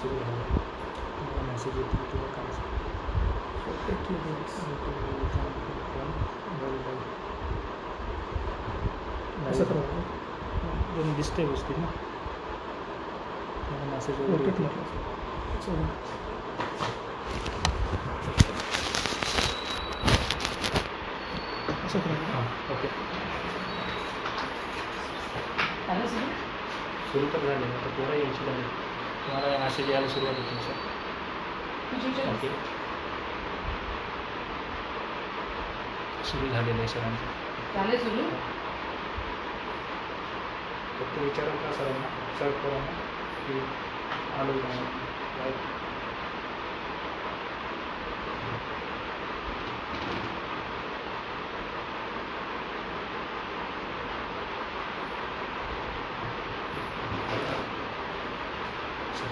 सुरू झालं मेसेज येतो किंवा काय असं करावं दोन दिसते व्यवस्थित ना मला मेसेज वगैरे ओके येतो. चालेल. असं करावं हां ओके सुरू तर झाले आता पोरं यायची झाली तुम्हाला मेसेज यायला सुरुवात होती सर ओके सुरू झालेलं आहे सरांचं फक्त विचारा का सरांना सर करा की आलो का नाही.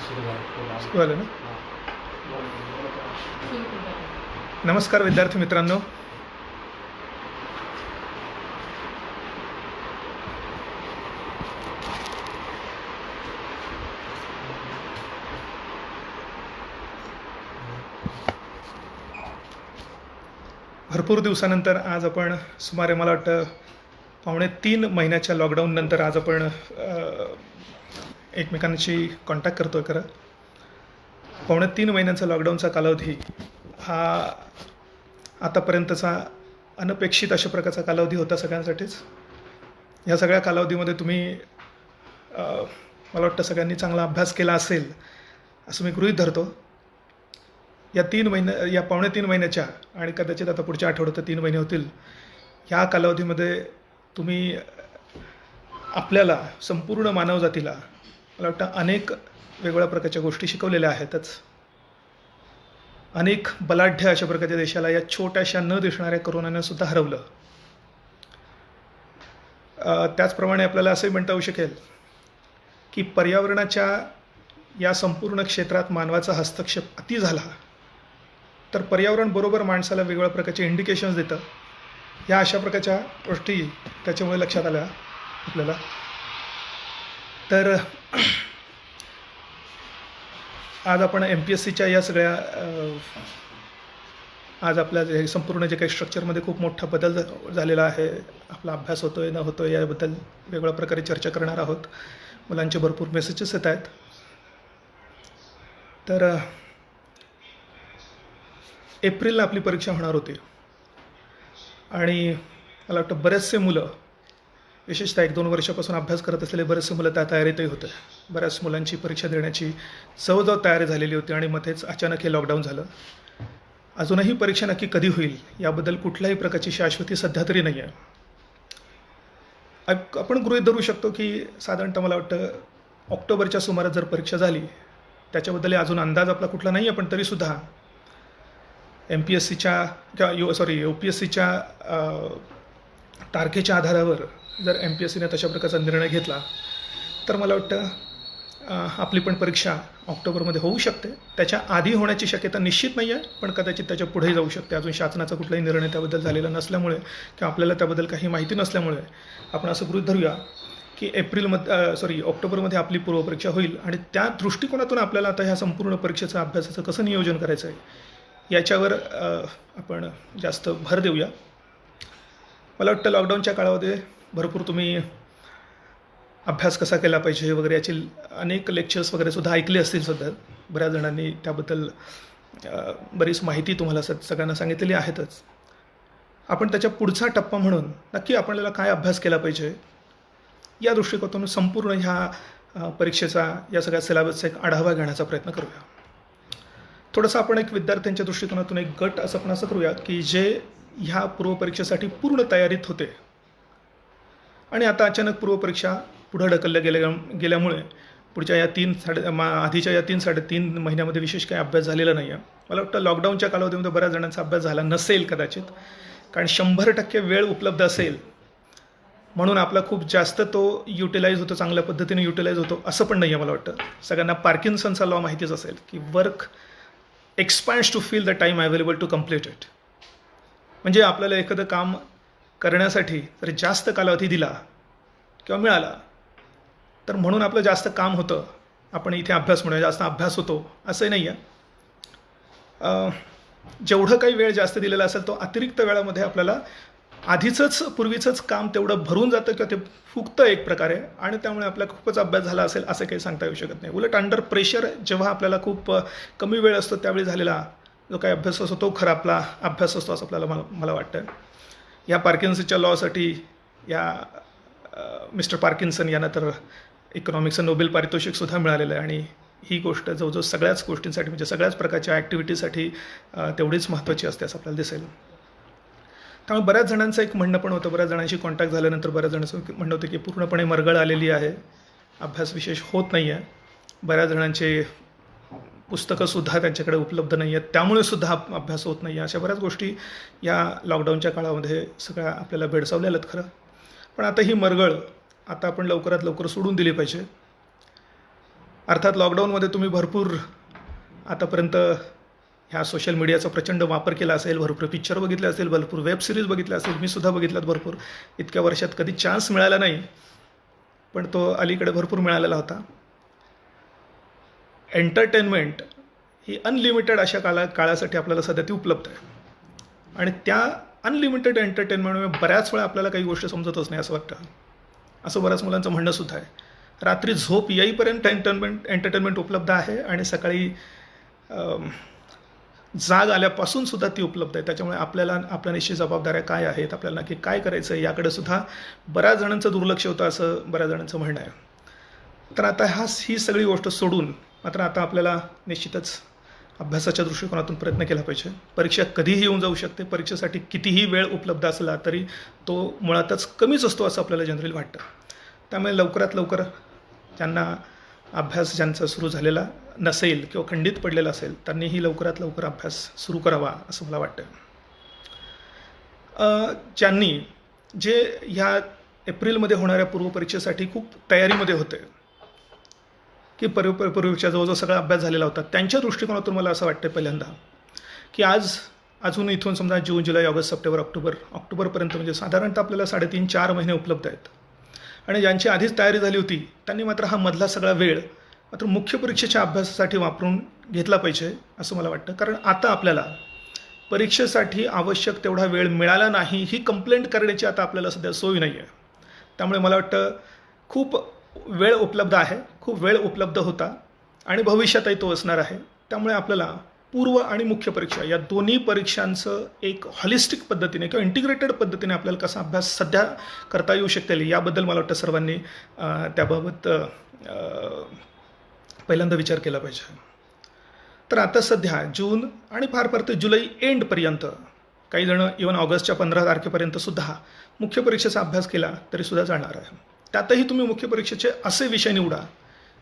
सुरू झालं झालं ना. नमस्कार विद्यार्थी मित्रांनो, भरपूर दिवसानंतर आज आपण सुमारे मला वाटतं 2.5 महिन्याच्या लॉकडाऊननंतर आज आपण एकमेकांशी कॉन्टॅक्ट करतो आहे. खरं 2.5 महिन्यांचा लॉकडाऊनचा कालावधी हा आतापर्यंतचा अनपेक्षित अशा प्रकारचा कालावधी होता सगळ्यांसाठीच. ह्या सगळ्या कालावधीमध्ये तुम्ही मला वाटतं सगळ्यांनी चांगला अभ्यास केला असेल असं मी गृहीत धरतो. या 2.5 महिन्याच्या आणि कदाचित आता पुढच्या आठवड्यात 3 महिने होतील ह्या कालावधीमध्ये तुम्ही आपल्याला संपूर्ण मानवजातीला मला वाटतं अनेक वेगवेगळ्या प्रकारच्या गोष्टी शिकवलेल्या आहेतच. अनेक बलाढ्य अशा प्रकारच्या देशाला या छोट्याशा न दिसणाऱ्या कोरोनाने सुद्धा हरवलं. त्याचप्रमाणे आपल्याला असंही म्हणता येऊ शकेल की पर्यावरणाच्या या संपूर्ण क्षेत्रात मानवाचा हस्तक्षेप अति झाला तर पर्यावरण बरोबर माणसाला वेगवेगळ्या प्रकारचे इंडिकेशन्स देतं. ह्या अशा प्रकारच्या गोष्टी त्याच्यामुळे लक्षात आल्या आपल्याला. तर आज आपण MPSCच्या या सगळ्या आज आपल्या जे संपूर्ण जे काही स्ट्रक्चरमध्ये खूप मोठा बदल झालेला आहे, आपला अभ्यास होतोय न होतोय याबद्दल वेगवेगळ्या प्रकारे चर्चा करणार आहोत. मुलांचे भरपूर मेसेजेस येत आहेत. तर एप्रिलला आपली परीक्षा होणार होती आणि मला वाटतं बरेचसे मुलं विशेषतः 1-2 वर्षापासून अभ्यास करत असलेले बरेचसे मुलं त्या तयारीतही होते. बऱ्याच मुलांची परीक्षा देण्याची जवळजवळ तयारी झालेली होती आणि मध्येच अचानक हे लॉकडाऊन झालं. अजूनही परीक्षा नक्की कधी होईल याबद्दल कुठल्याही प्रकारची शाश्वती सध्या तरी नाही आहे. आपण गृहीत धरू शकतो की साधारणतः मला वाटतं ऑक्टोबरच्या सुमारास जर परीक्षा झाली, त्याच्याबद्दल अजून अंदाज आपला कुठला नाही आहे, पण तरीसुद्धा MPSCच्या किंवा UPSCच्या तारखेच्या आधारावर जर MPSCने तशा प्रकारचा निर्णय घेतला तर मला वाटतं आपली पण परीक्षा ऑक्टोबरमध्ये होऊ शकते. त्याच्या आधी होण्याची शक्यता निश्चित नाही आहे, पण कदाचित त्याच्या पुढेही जाऊ शकते. अजून शासनाचा कुठलाही निर्णय त्याबद्दल झालेला नसल्यामुळे किंवा आपल्याला त्याबद्दल काही माहिती नसल्यामुळे आपण असं गृहीत धरूया की ऑक्टोबरमध्ये आपली पूर्वपरीक्षा होईल आणि त्या दृष्टिकोनातून आपल्याला आता ह्या संपूर्ण परीक्षेचं अभ्यासाचं कसं नियोजन करायचं आहे याच्यावर आपण जास्त भर देऊया. मला वाटतं लॉकडाऊनच्या काळामध्ये भरपूर तुम्ही अभ्यास कसा केला पाहिजे वगैरे याची अनेक लेक्चर्स वगैरे सुद्धा ऐकले असतील. सुद्धा बऱ्याच जणांनी त्याबद्दल बरीच माहिती तुम्हाला सगळ्यांना सांगितलेली आहेतच. आपण त्याच्या पुढचा टप्पा म्हणून नक्की आपल्याला काय अभ्यास केला पाहिजे या दृष्टिकोनातून संपूर्ण ह्या परीक्षेचा या सगळ्या सिलेबसचा एक आढावा घेण्याचा प्रयत्न करूया. थोडंसं आपण एक विद्यार्थ्यांच्या दृष्टिकोनातून एक गट असं करूया की जे ह्या पूर्वपरीक्षेसाठी पूर्ण तयारीत होते आणि आता अचानक पूर्वपरीक्षा पुढं ढकलल्या गेल्यामुळे पुढच्या या आधीच्या या 3-3.5 महिन्यामध्ये विशेष काही अभ्यास झालेला नाही आहे. मला वाटतं लॉकडाऊनच्या कालावधीमध्ये बऱ्याच जणांचा अभ्यास झाला नसेल कदाचित, कारण 100% वेळ उपलब्ध असेल म्हणून आपला खूप जास्त तो युटिलाइज होतो, चांगल्या पद्धतीने युटिलाइज होतो असं पण नाही आहे. मला वाटतं सगळ्यांना पार्किन्सनचा लॉ माहितीच असेल की work expands to fill the time available to complete it. म्हणजे आपल्याला एखादं काम करण्यासाठी जर जास्त कालावधी दिला किंवा मिळाला तर म्हणून आपलं जास्त काम होतं आपण इथे अभ्यास म्हणूया, जास्त अभ्यास होतो असंही नाही आहे. जेवढं काही वेळ जास्त दिलेला असेल तो अतिरिक्त वेळामध्ये आपल्याला आधीचंच पूर्वीचंच काम तेवढं भरून जातं किंवा ते फुगतं एक प्रकारे, आणि त्यामुळे आपला खूपच अभ्यास झाला असेल असं काही सांगता येऊ शकत नाही. उलट अंडर प्रेशर जेव्हा आपल्याला खूप कमी वेळ असतो त्यावेळी झालेला जो काही अभ्यास असतो तो खरा आपला अभ्यास असतो असं आपल्याला मला वाटतं. या पार्किन्सनच्या लॉसाठी या मिस्टर पार्किन्सन यांना तर इकॉनॉमिक्सचं नोबेल पारितोषिकसुद्धा मिळालेलं आहे, आणि ही गोष्ट जवळजवळ सगळ्याच गोष्टींसाठी म्हणजे सगळ्याच प्रकारच्या ॲक्टिव्हिटीसाठी तेवढीच महत्त्वाची असते असं आपल्याला दिसेल. त्यामुळे बऱ्याच जणांचं एक म्हणणं पण होतं, बऱ्याच जणांशी कॉन्टॅक्ट झाल्यानंतर बऱ्याच जणांचं म्हणणं होतं की पूर्णपणे मरगळ आलेली आहे, अभ्यास विशेष होत नाही आहे. बऱ्याच जणांचे पुस्तकंसुद्धा त्यांच्याकडे उपलब्ध नाही आहेत, त्यामुळे सुद्धा अभ्यास होत नाही आहे. अशा बऱ्याच गोष्टी या लॉकडाऊनच्या काळामध्ये सगळ्या आपल्याला भेडसावल्या आहेत खरं. पण आता ही मरगळ आता आपण लवकरात लवकर सोडून दिली पाहिजे. अर्थात लॉकडाऊनमध्ये तुम्ही भरपूर आतापर्यंत ह्या सोशल मीडियाचा प्रचंड वापर केला असेल, भरपूर पिक्चर बघितले असेल, भरपूर वेब सिरीज बघितल्या असेल, मी सुद्धा बघितल्यात भरपूर. इतक्या वर्षात कधी चान्स मिळाला नाही, पण तो अलीकडे भरपूर मिळालेला होता. एंटरटेनमेंट ही अनलिमिटेड अशा काळासाठी आपल्याला सध्या ती उपलब्ध आहे, आणि त्या अनलिमिटेड एंटरटेनमेंटमुळे बऱ्याच वेळा आपल्याला काही गोष्टी समजतच नाही असं वाटतं. असं बऱ्याच मुलांचं म्हणणं सुद्धा आहे. रात्री झोप येईपर्यंत एंटरटेनमेंट उपलब्ध आहे, आणि सकाळी जाग आल्यापासून सुद्धा ती उपलब्ध आहे. त्याच्यामुळे आपल्याला आपल्या निश्चित जबाबदाऱ्या काय आहेत, आपल्याला नक्की काय करायचं आहे याकडे सुद्धा बऱ्याच जणांचं दुर्लक्ष होतं असं बऱ्याच जणांचं म्हणणं आहे. तर आता ही सगळी गोष्ट सोडून मात्र आता आपल्याला निश्चितच अभ्यासाच्या दृष्टिकोनातून प्रयत्न केला पाहिजे. परीक्षा कधीही येऊन जाऊ शकते, परीक्षेसाठी कितीही वेळ उपलब्ध असला तरी तो मुळातच कमीच असतो असं आपल्याला जनरली वाटतं. त्यामुळे लवकरात लवकर ज्यांना अभ्यास ज्यांचा सुरू झालेला नसेल किंवा खंडित पडलेला असेल त्यांनीही लवकरात लवकर अभ्यास सुरू करावा असं मला वाटतं. ज्यांनी जे ह्या एप्रिलमध्ये होणाऱ्या पूर्वपरीक्षेसाठी खूप तयारीमध्ये होते की पूर्वीच्या जवळजवळ सगळा अभ्यास झालेला होता, त्यांच्या दृष्टिकोनातून मला असं वाटतं पहिल्यांदा की अजून इथून समजा जून, जुलै, ऑगस्ट, सप्टेंबर, ऑक्टोबरपर्यंत म्हणजे साधारणतः आपल्याला 3.5-4 महिने उपलब्ध आहेत. आणि ज्यांची आधीच तयारी झाली होती त्यांनी मात्र हा मधला सगळा वेळ मात्र मुख्य परीक्षेच्या अभ्यासासाठी वापरून घेतला पाहिजे असं मला वाटतं. कारण आता आपल्याला परीक्षेसाठी आवश्यक तेवढा वेळ मिळाला नाही ही कंप्लेंट करण्याची आता आपल्याला सध्या सोय नाही आहे. त्यामुळे मला वाटतं खूप वेळ उपलब्ध आहे, खूप वेळ उपलब्ध होता आणि भविष्यातही तो असणार आहे. त्यामुळे आपल्याला पूर्व आणि मुख्य परीक्षा या दोन्ही परीक्षांचं एक हॉलिस्टिक पद्धतीने किंवा इंटिग्रेटेड पद्धतीने आपल्याला कसा अभ्यास सध्या करता येऊ शकेल याबद्दल मला वाटतं सर्वांनी त्याबाबत पहिल्यांदा विचार केला पाहिजे. तर आता सध्या जून आणि फार तर जुलै एंडपर्यंत, काही जण इव्हन ऑगस्टच्या 15 तारखेपर्यंत सुद्धा मुख्य परीक्षेचा अभ्यास केला तरी सुद्धा चालणार आहे. त्यातही तुम्ही मुख्य परीक्षेचे असे विषय निवडा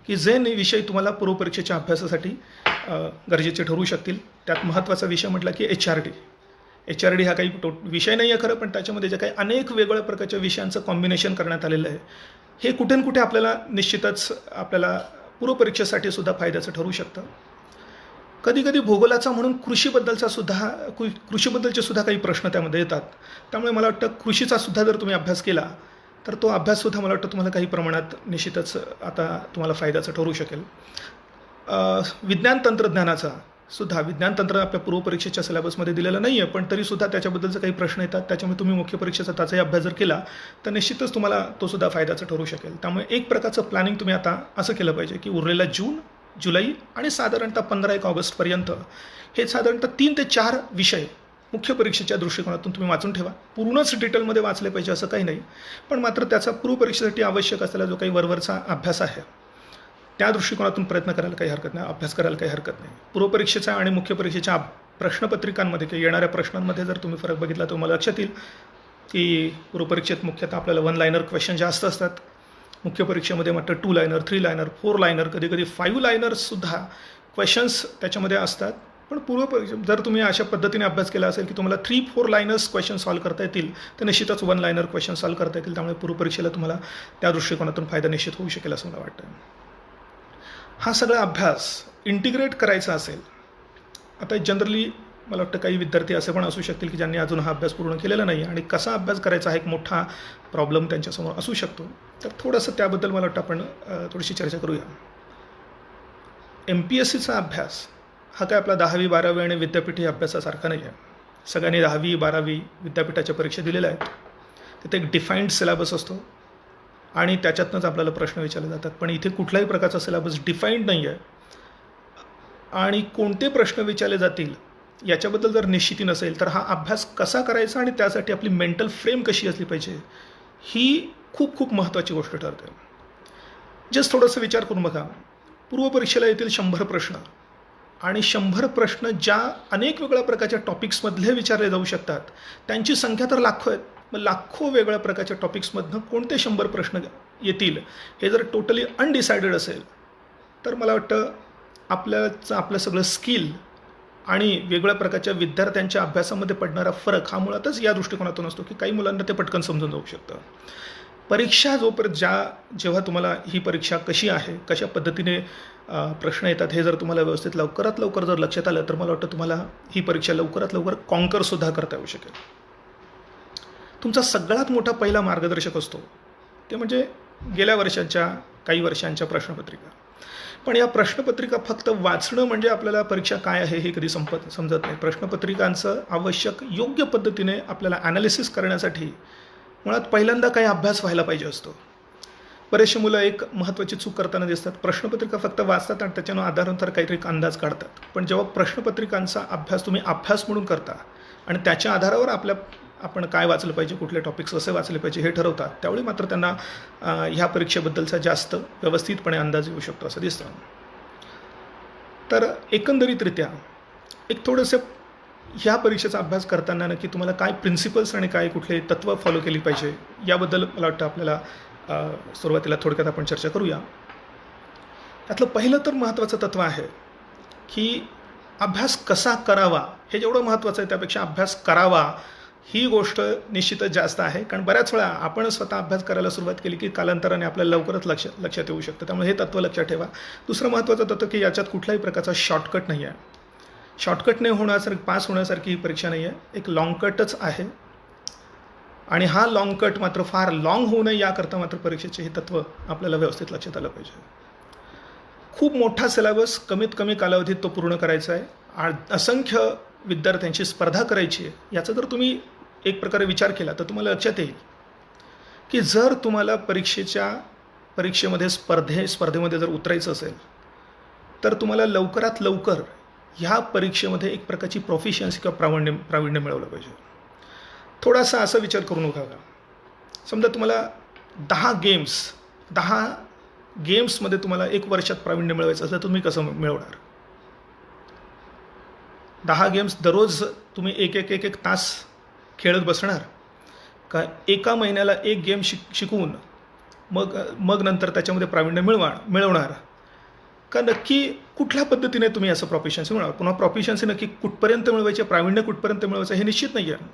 की जे विषय तुम्हाला पूर्वपरीक्षेच्या अभ्यासासाठी गरजेचे ठरू शकतील. त्यात महत्त्वाचा विषय म्हटला की HRD हा काही विषय नाही आहे खरं, पण त्याच्यामध्ये जे काही अनेक वेगवेगळ्या प्रकारच्या विषयांचं कॉम्बिनेशन करण्यात आलेलं आहे हे कुठे ना कुठे आपल्याला निश्चितच आपल्याला पूर्वपरीक्षेसाठी सुद्धा फायद्याचं ठरू शकतं. कधी कधी भूगोलाचा म्हणून कृषीबद्दलचे सुद्धा काही प्रश्न त्यामध्ये येतात. त्यामुळे मला वाटतं कृषीचा सुद्धा जर तुम्ही अभ्यास केला तर तो अभ्याससुद्धा मला वाटतं तुम्हाला काही प्रमाणात निश्चितच आता तुम्हाला फायद्याचं ठरू शकेल. विज्ञान तंत्रज्ञानाचा सुद्धा आपल्या पूर्वपरीक्षेच्या सिलेबसमध्ये दिलेलं नाही आहे, पण तरीसुद्धा त्याच्याबद्दलचे काही प्रश्न येतात. त्याच्यामुळे तुम्ही मुख्य परीक्षेचा त्याचाही अभ्यास जर केला तर निश्चितच तुम्हाला तो सुद्धा फायद्याचा ठरू शकेल. त्यामुळे एक प्रकारचं प्लॅनिंग तुम्ही आता असं केलं पाहिजे की उरलेला जून, जुलै आणि साधारणतः 15-1 ऑगस्टपर्यंत हे साधारणतः 3 ते 4 विषय मुख्य परीक्षेच्या दृष्टिकोनातून तुम्ही वाचून ठेवा. पूर्णच डिटेलमध्ये वाचले पाहिजे असं काही नाही, पण मात्र त्याचा पूर्वपरीक्षेसाठी आवश्यक असलेला जो काही वरवरचा अभ्यास आहे त्या दृष्टिकोनातून प्रयत्न करायला काही हरकत नाही, अभ्यास करायला काही हरकत नाही. पूर्वपरीक्षेच्या आणि मुख्य परीक्षेच्या प्रश्नपत्रिकांमध्ये किंवा येणाऱ्या प्रश्नांमध्ये जर तुम्ही फरक बघितला तर मला लक्षात येईल की पूर्वपरीक्षेत मुख्यतः आपल्याला 1 लायनर क्वेश्चन जास्त असतात. मुख्य परीक्षेमध्ये मात्र 2 लायनर, 3 लायनर, 4 लायनर, कधी 5 लायनर्ससुद्धा क्वेश्चन्स त्याच्यामध्ये असतात. पण जर तुम्ही अशा पद्धतीने अभ्यास केला असेल की तुम्हाला 3-4 लायनर्स क्वेश्चन सॉल्व्ह करता येतील तर निश्चितच 1 लायनर क्वेश्चन सॉल्व्ह करता येतील. त्यामुळे पूर्वपरीक्षेला तुम्हाला त्या दृष्टिकोनातून फायदा निश्चित होऊ शकेल असं मला वाटतं. हा सगळा अभ्यास इंटिग्रेट करायचा असेल, आता जनरली मला वाटतं काही विद्यार्थी असे पण असू शकतील की ज्यांनी अजून हा अभ्यास पूर्ण केलेला नाही आणि कसा अभ्यास करायचा हा एक मोठा प्रॉब्लेम त्यांच्यासमोर असू शकतो. तर थोडंसं त्याबद्दल मला वाटतं आपण थोडीशी चर्चा करूया. MPSCचा अभ्यास हा काय आपला 10वी 12वी आणि विद्यापीठी अभ्यासासारखा नाही आहे. सगळ्यांनी 10वी 12वी विद्यापीठाच्या परीक्षा दिलेल्या आहेत. तिथे एक डिफाईन्ड सिलेबस असतो आणि त्याच्यातनंच आपल्याला प्रश्न विचारले जातात. पण इथे कुठल्याही प्रकारचा सिलेबस डिफाईन्ड नाही आहे आणि कोणते प्रश्न विचारले जातील याच्याबद्दल जर निश्चिती नसेल तर हा अभ्यास कसा करायचा आणि त्यासाठी आपली मेंटल फ्रेम कशी असली पाहिजे ही खूप खूप महत्त्वाची गोष्ट ठरते. जस्ट थोडंसं विचार करून बघा, पूर्वपरीक्षेला येतील 100 प्रश्न आणि 100 प्रश्न ज्या अनेक वेगळ्या प्रकारच्या टॉपिक्समधले विचारले जाऊ शकतात त्यांची संख्या तर लाखो आहेत. मग लाखो वेगळ्या प्रकारच्या टॉपिक्समधनं कोणते 100 प्रश्न येतील हे जर टोटली अनडिसायडेड असेल तर मला वाटतं आपलं सगळं स्किल आणि वेगळ्या प्रकारच्या विद्यार्थ्यांच्या अभ्यासामध्ये पडणारा फरक हा मुळातच या दृष्टिकोनातून असतो की काही मुलांना ते पटकन समजून जाऊ शकतं. परीक्षा जेव्हा तुम्हाला ही परीक्षा कशी आहे, कशा पद्धतीने प्रश्न येतात हे जर तुम्हाला व्यवस्थित लवकरात लवकर जर लक्षात आलं तर मला वाटतं तुम्हाला ही परीक्षा लवकरात लवकर कॉन्करसुद्धा करता येऊ शकेल. तुमचा सगळ्यात मोठा पहिला मार्गदर्शक असतो ते म्हणजे गेल्या वर्षांच्या काही वर्षांच्या प्रश्नपत्रिका. पण या प्रश्नपत्रिका फक्त वाचणं म्हणजे आपल्याला परीक्षा काय आहे हे कधी समजत नाही. प्रश्नपत्रिकांचं आवश्यक योग्य पद्धतीने आपल्याला ॲनालिसिस करण्यासाठी मुळात पहिल्यांदा काही अभ्यास व्हायला पाहिजे असतो. बरेचसे मुलं एक महत्त्वाची चूक करताना दिसतात. प्रश्नपत्रिका फक्त वाचतात आणि त्याच्यानं आधारानंतर काहीतरी अंदाज काढतात. पण जेव्हा प्रश्नपत्रिकांचा अभ्यास तुम्ही अभ्यास म्हणून करता आणि त्याच्या आधारावर आपण काय वाचलं पाहिजे, कुठले टॉपिक्स कसे वाचले पाहिजे हे ठरवतात, त्यावेळी मात्र त्यांना ह्या परीक्षेबद्दलचा जास्त व्यवस्थितपणे अंदाज येऊ शकतो असं दिसतं. तर एकंदरीतरित्या एक थोडंसं ह्या परीक्षेचा अभ्यास करताना नक्की तुम्हाला काय प्रिन्सिपल्स आणि काय कुठले तत्त्व फॉलो केली पाहिजे याबद्दल मला वाटतं आपल्याला सुरुवातीला थोडक्यात आपण चर्चा करूया. त्यातलं पहिलं तर महत्त्वाचं तत्त्व आहे की अभ्यास कसा करावा हे जेवढं महत्त्वाचं आहे त्यापेक्षा अभ्यास करावा ही गोष्ट निश्चितच जास्त आहे. कारण बऱ्याच वेळा आपण स्वतः अभ्यास करायला सुरुवात केली की कालांतराने आपल्याला लवकरच लक्षात येऊ शकतं. त्यामुळे हे तत्त्व लक्षात ठेवा. दुसरं महत्त्वाचं तत्त्व की याच्यात कुठल्याही प्रकारचा शॉर्टकट नाही आहे. शॉर्टकटने पास होण्यासारखी ही परीक्षा नाही आहे, एक लाँग कटच आहे. आणि हा लाँग कट मात्र फार लाँग होऊ नये याकरता मात्र परीक्षेचे हे तत्त्व आपल्याला व्यवस्थित लक्षात आलं पाहिजे. खूप मोठा सिलेबस कमीत कमी कालावधीत तो पूर्ण करायचा आहे. असंख्य विद्यार्थ्यांची स्पर्धा करायची आहे याचा जर तुम्ही एक प्रकारे विचार केला तर तुम्हाला लक्षात येईल की जर तुम्हाला परीक्षेमध्ये स्पर्धेमध्ये जर उतरायचं असेल तर तुम्हाला लवकरात लवकर ह्या परीक्षेमध्ये एक प्रकारची प्रोफिशियन्सी किंवा प्रावीण्य मिळवलं पाहिजे. थोडासा असा विचार करू नका का, समजा तुम्हाला 10 गेम्समध्ये तुम्हाला 1 वर्षात प्रावीण्य मिळवायचं असलं तर तुम्ही कसं मिळवणार? 10 गेम्स दररोज तुम्ही एक तास खेळत बसणार का? एका महिन्याला 1 गेम शिकवून मग नंतर त्याच्यामध्ये प्रावीण्य मिळवणार का? नक्की कुठल्या पद्धतीने तुम्ही असं प्रोफिशियन्सी मिळवणार? पुन्हा प्रोफिशियन्सी नक्की कुठपर्यंत मिळवायचे, प्रावीण्य कुठपर्यंत मिळवायचं हे निश्चित नाही आहे.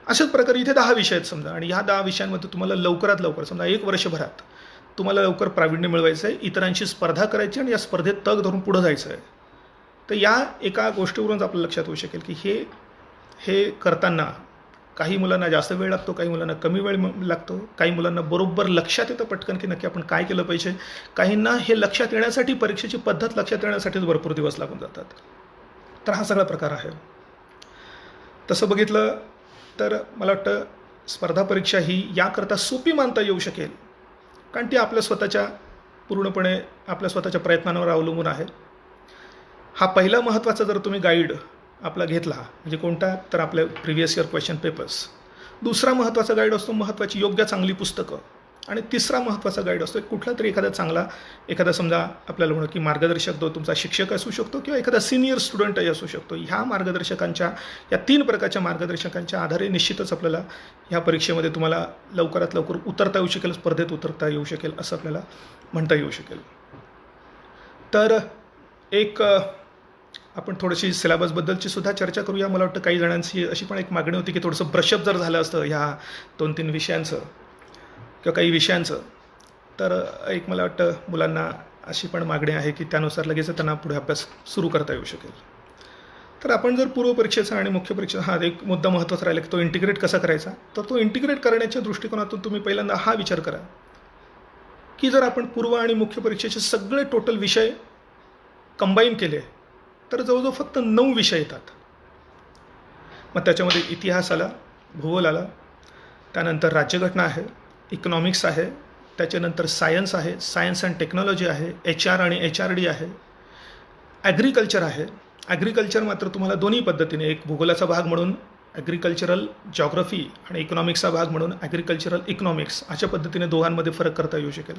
अशाच प्रकारे इथे 10 विषय आहेत समजा आणि ह्या 10 विषयांमध्ये तुम्हाला लवकरात लवकर समजा 1 वर्षभरात तुम्हाला लवकर प्रावीण्य मिळवायचं आहे, इतरांशी स्पर्धा करायची आणि या स्पर्धेत तग धरून पुढं जायचं आहे. तर या एका गोष्टीवरूनच आपल्या लक्षात येऊ शकेल की हे करताना काही मुलांना जास्त वेळ लागतो, काही मुलांना कमी वेळ लागतो, काही मुलांना बरोबर लक्षात येतं पटकन की नक्की आपण काय केलं पाहिजे, काहींना हे लक्षात येण्यासाठी परीक्षेची पद्धत लक्षात येण्यासाठीच भरपूर दिवस लागून जातात. तर हा सगळा प्रकार आहे. तसं बघितलं तर मला वाटतं स्पर्धा परीक्षा ही याकरता सोपी मानता येऊ शकेल कारण ती पूर्णपणे आपल्या स्वतःच्या प्रयत्नांवर अवलंबून आहे. हा पहिला महत्त्वाचा जर तुम्ही गाईड आपला घेतला म्हणजे कोणता तर आपल्या प्रिव्हियस इयर क्वेश्चन पेपर्स. दुसरा महत्त्वाचा गाईड असतो महत्त्वाची योग्य चांगली पुस्तकं. आणि तिसरा महत्त्वाचा गाईड असतो कुठला तरी एखादा समजा आपल्याला म्हणू की मार्गदर्शक जो तुमचा शिक्षक असू शकतो किंवा एखादा सिनियर स्टुडंटही असू शकतो. ह्या मार्गदर्शकांच्या या 3 प्रकारच्या मार्गदर्शकांच्या आधारे निश्चितच आपल्याला ह्या परीक्षेमध्ये तुम्हाला लवकरात लवकर उतरता येऊ शकेल, स्पर्धेत उतरता येऊ शकेल असं आपल्याला म्हणता येऊ शकेल. तर एक आपण थोडीशी सिलेबसबद्दलची सुद्धा चर्चा करूया. मला वाटतं काही जणांची अशी पण एक मागणी होती की थोडंसं ब्रशअप जर झालं असतं ह्या 2-3 विषयांचं किंवा काही विषयांचं तर एक मला वाटतं मुलांना अशी पण मागणी आहे की त्यानुसार लगेच त्यांना पुढे अभ्यास सुरू करता येऊ शकेल. तर आपण जर पूर्वपरीक्षेचा आणि मुख्य परीक्षेचा हा एक मुद्दा महत्त्वाचा राहिला की तो इंटिग्रेट कसा करायचा, तर तो इंटिग्रेट करण्याच्या दृष्टिकोनातून तुम्ही पहिल्यांदा हा विचार करा की जर आपण पूर्व आणि मुख्य परीक्षेचे सगळे टोटल विषय कंबाईन केले तर जवळजवळ फक्त 9 विषय येतात. मग त्याच्यामध्ये इतिहास आला, भूगोल आला, त्यानंतर राज्यघटना आहे, इकॉनॉमिक्स आहे, त्याच्यानंतर सायन्स आहे, सायन्स अँड टेक्नॉलॉजी आहे, HR आणि HRD आहे, ॲग्रिकल्चर आहे. ॲग्रिकल्चर मात्र तुम्हाला दोन्ही पद्धतीने, एक भूगोलाचा भाग म्हणून ॲग्रिकल्चरल जॉग्रफी आणि इकॉनॉमिक्सचा भाग म्हणून ॲग्रिकल्चरल इकॉनॉमिक्स, अशा पद्धतीने दोघांमध्ये फरक करता येऊ शकेल.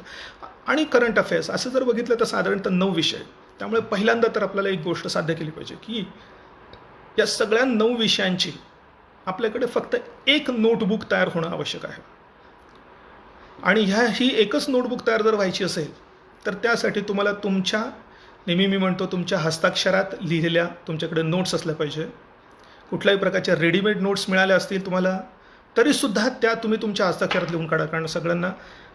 आणि करंट अफेअर्स असं जर बघितलं तर साधारणतः 9 विषय. त्यामुळे पहिल्यांदा तर आपल्याला एक गोष्ट साध्य केली पाहिजे की या सगळ्या 9 विषयांची आपल्याकडे फक्त एक नोटबुक तयार होणं आवश्यक आहे. आणि ही एकच नोटबुक तयार जर व्हायची असेल तर त्यासाठी तुम्हाला तुमच्या, नेहमी मी म्हणतो, तुमच्या हस्ताक्षरात लिहिलेल्या तुमच्याकडे नोट्स असल्या पाहिजे. कुठल्याही प्रकारच्या रेडीमेड नोट्स मिळाल्या असतील तुम्हाला तरीसुद्धा त्या तुम्ही तुमच्या हस्ताक्षरात लिहून काढा. कारण सगळ्यांना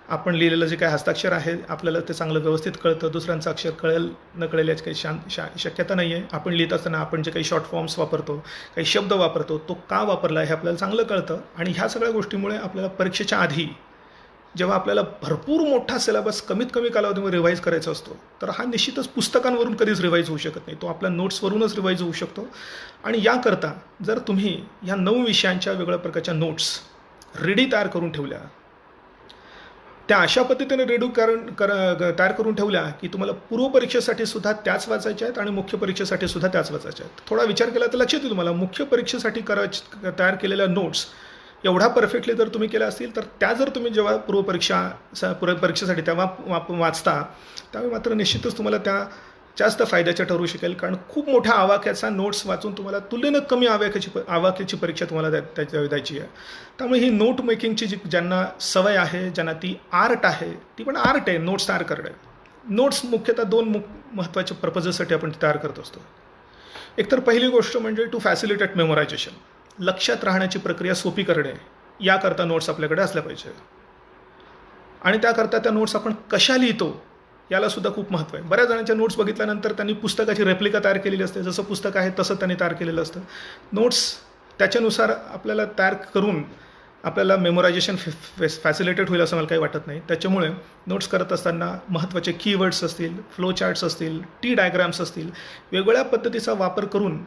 आपण लिहिलेलं जे काही हस्ताक्षर आहे आपल्याला ते चांगलं व्यवस्थित कळतं. दुसऱ्यांचं अक्षर कळेल न कळेल याची काही शक्यता नाही आहे. आपण लिहित असताना आपण जे काही शॉर्ट फॉर्म्स वापरतो, काही शब्द वापरतो, तो का वापरला हे आपल्याला चांगलं कळतं. आणि ह्या सगळ्या गोष्टीमुळे आपल्याला परीक्षेच्या आधी जेव्हा आपल्याला भरपूर मोठा सिलेबस कमीत कमी कालावधीमध्ये रिवाईज करायचा असतो तर हा निश्चितच पुस्तकांवरून कधीच रिवाईज होऊ शकत नाही. तो आपल्या नोट्सवरूनच रिवाईज होऊ शकतो. आणि याकरता जर तुम्ही ह्या 9 विषयांच्या वेगळ्या प्रकारच्या नोट्स रेडी तयार करून ठेवल्या, त्या अशा पद्धतीने तयार करून ठेवल्या की तुम्हाला पूर्वपरीक्षेसाठी सुद्धा त्याच वाचायच्या आहेत आणि मुख्य परीक्षेसाठी सुद्धा त्याच वाचायच्या आहेत. थोडा विचार केला तर लक्षात येईल तुम्हाला, मुख्य परीक्षेसाठी तयार केलेल्या नोट्स एवढा परफेक्टली जर तुम्ही केल्या असतील तर त्या जर तुम्ही जेव्हा पूर्वपरीक्षेसाठी तेव्हा वाचता त्यावेळी मात्र निश्चितच तुम्हाला त्या जास्त फायद्याच्या ठरू शकेल. कारण खूप मोठ्या आवाक्याचा नोट्स वाचून तुम्हाला तुलनेनं कमी आवाक्याची परीक्षा तुम्हाला द्यायची आहे. त्यामुळे ही नोट मेकिंगची ज्यांना सवय आहे, ज्यांना ती आर्ट आहे, ती पण आर्ट आहे नोट्स तयार करणे. नोट्स मुख्यतः 2 महत्त्वाच्या पर्पजेससाठी आपण तयार करत असतो. एकतर पहिली गोष्ट म्हणजे टू फॅसिलिटेट मेमोरायझेशन, लक्षात राहण्याची प्रक्रिया सोपी करणे, याकरता नोट्स आपल्याकडे असल्या पाहिजे. आणि त्याकरता त्या नोट्स आपण कशा लिहितो याला सुद्धा खूप महत्त्व आहे. बऱ्याच जणांच्या नोट्स बघितल्यानंतर त्यांनी पुस्तकाची रेप्लिका तयार केलेली असते, जसं पुस्तक आहे तसं त्यांनी तयार केलेलं असतं. नोट्स त्याच्यानुसार आपल्याला तयार करून आपल्याला मेमोरायझेशन फॅसिलिटेट होईल असं मला काही वाटत नाही. त्याच्यामुळे नोट्स करत असताना महत्त्वाचे कीवर्ड्स असतील, फ्लो चार्ट्स असतील, टी डायग्राम्स असतील, वेगवेगळ्या पद्धतीचा वापर करून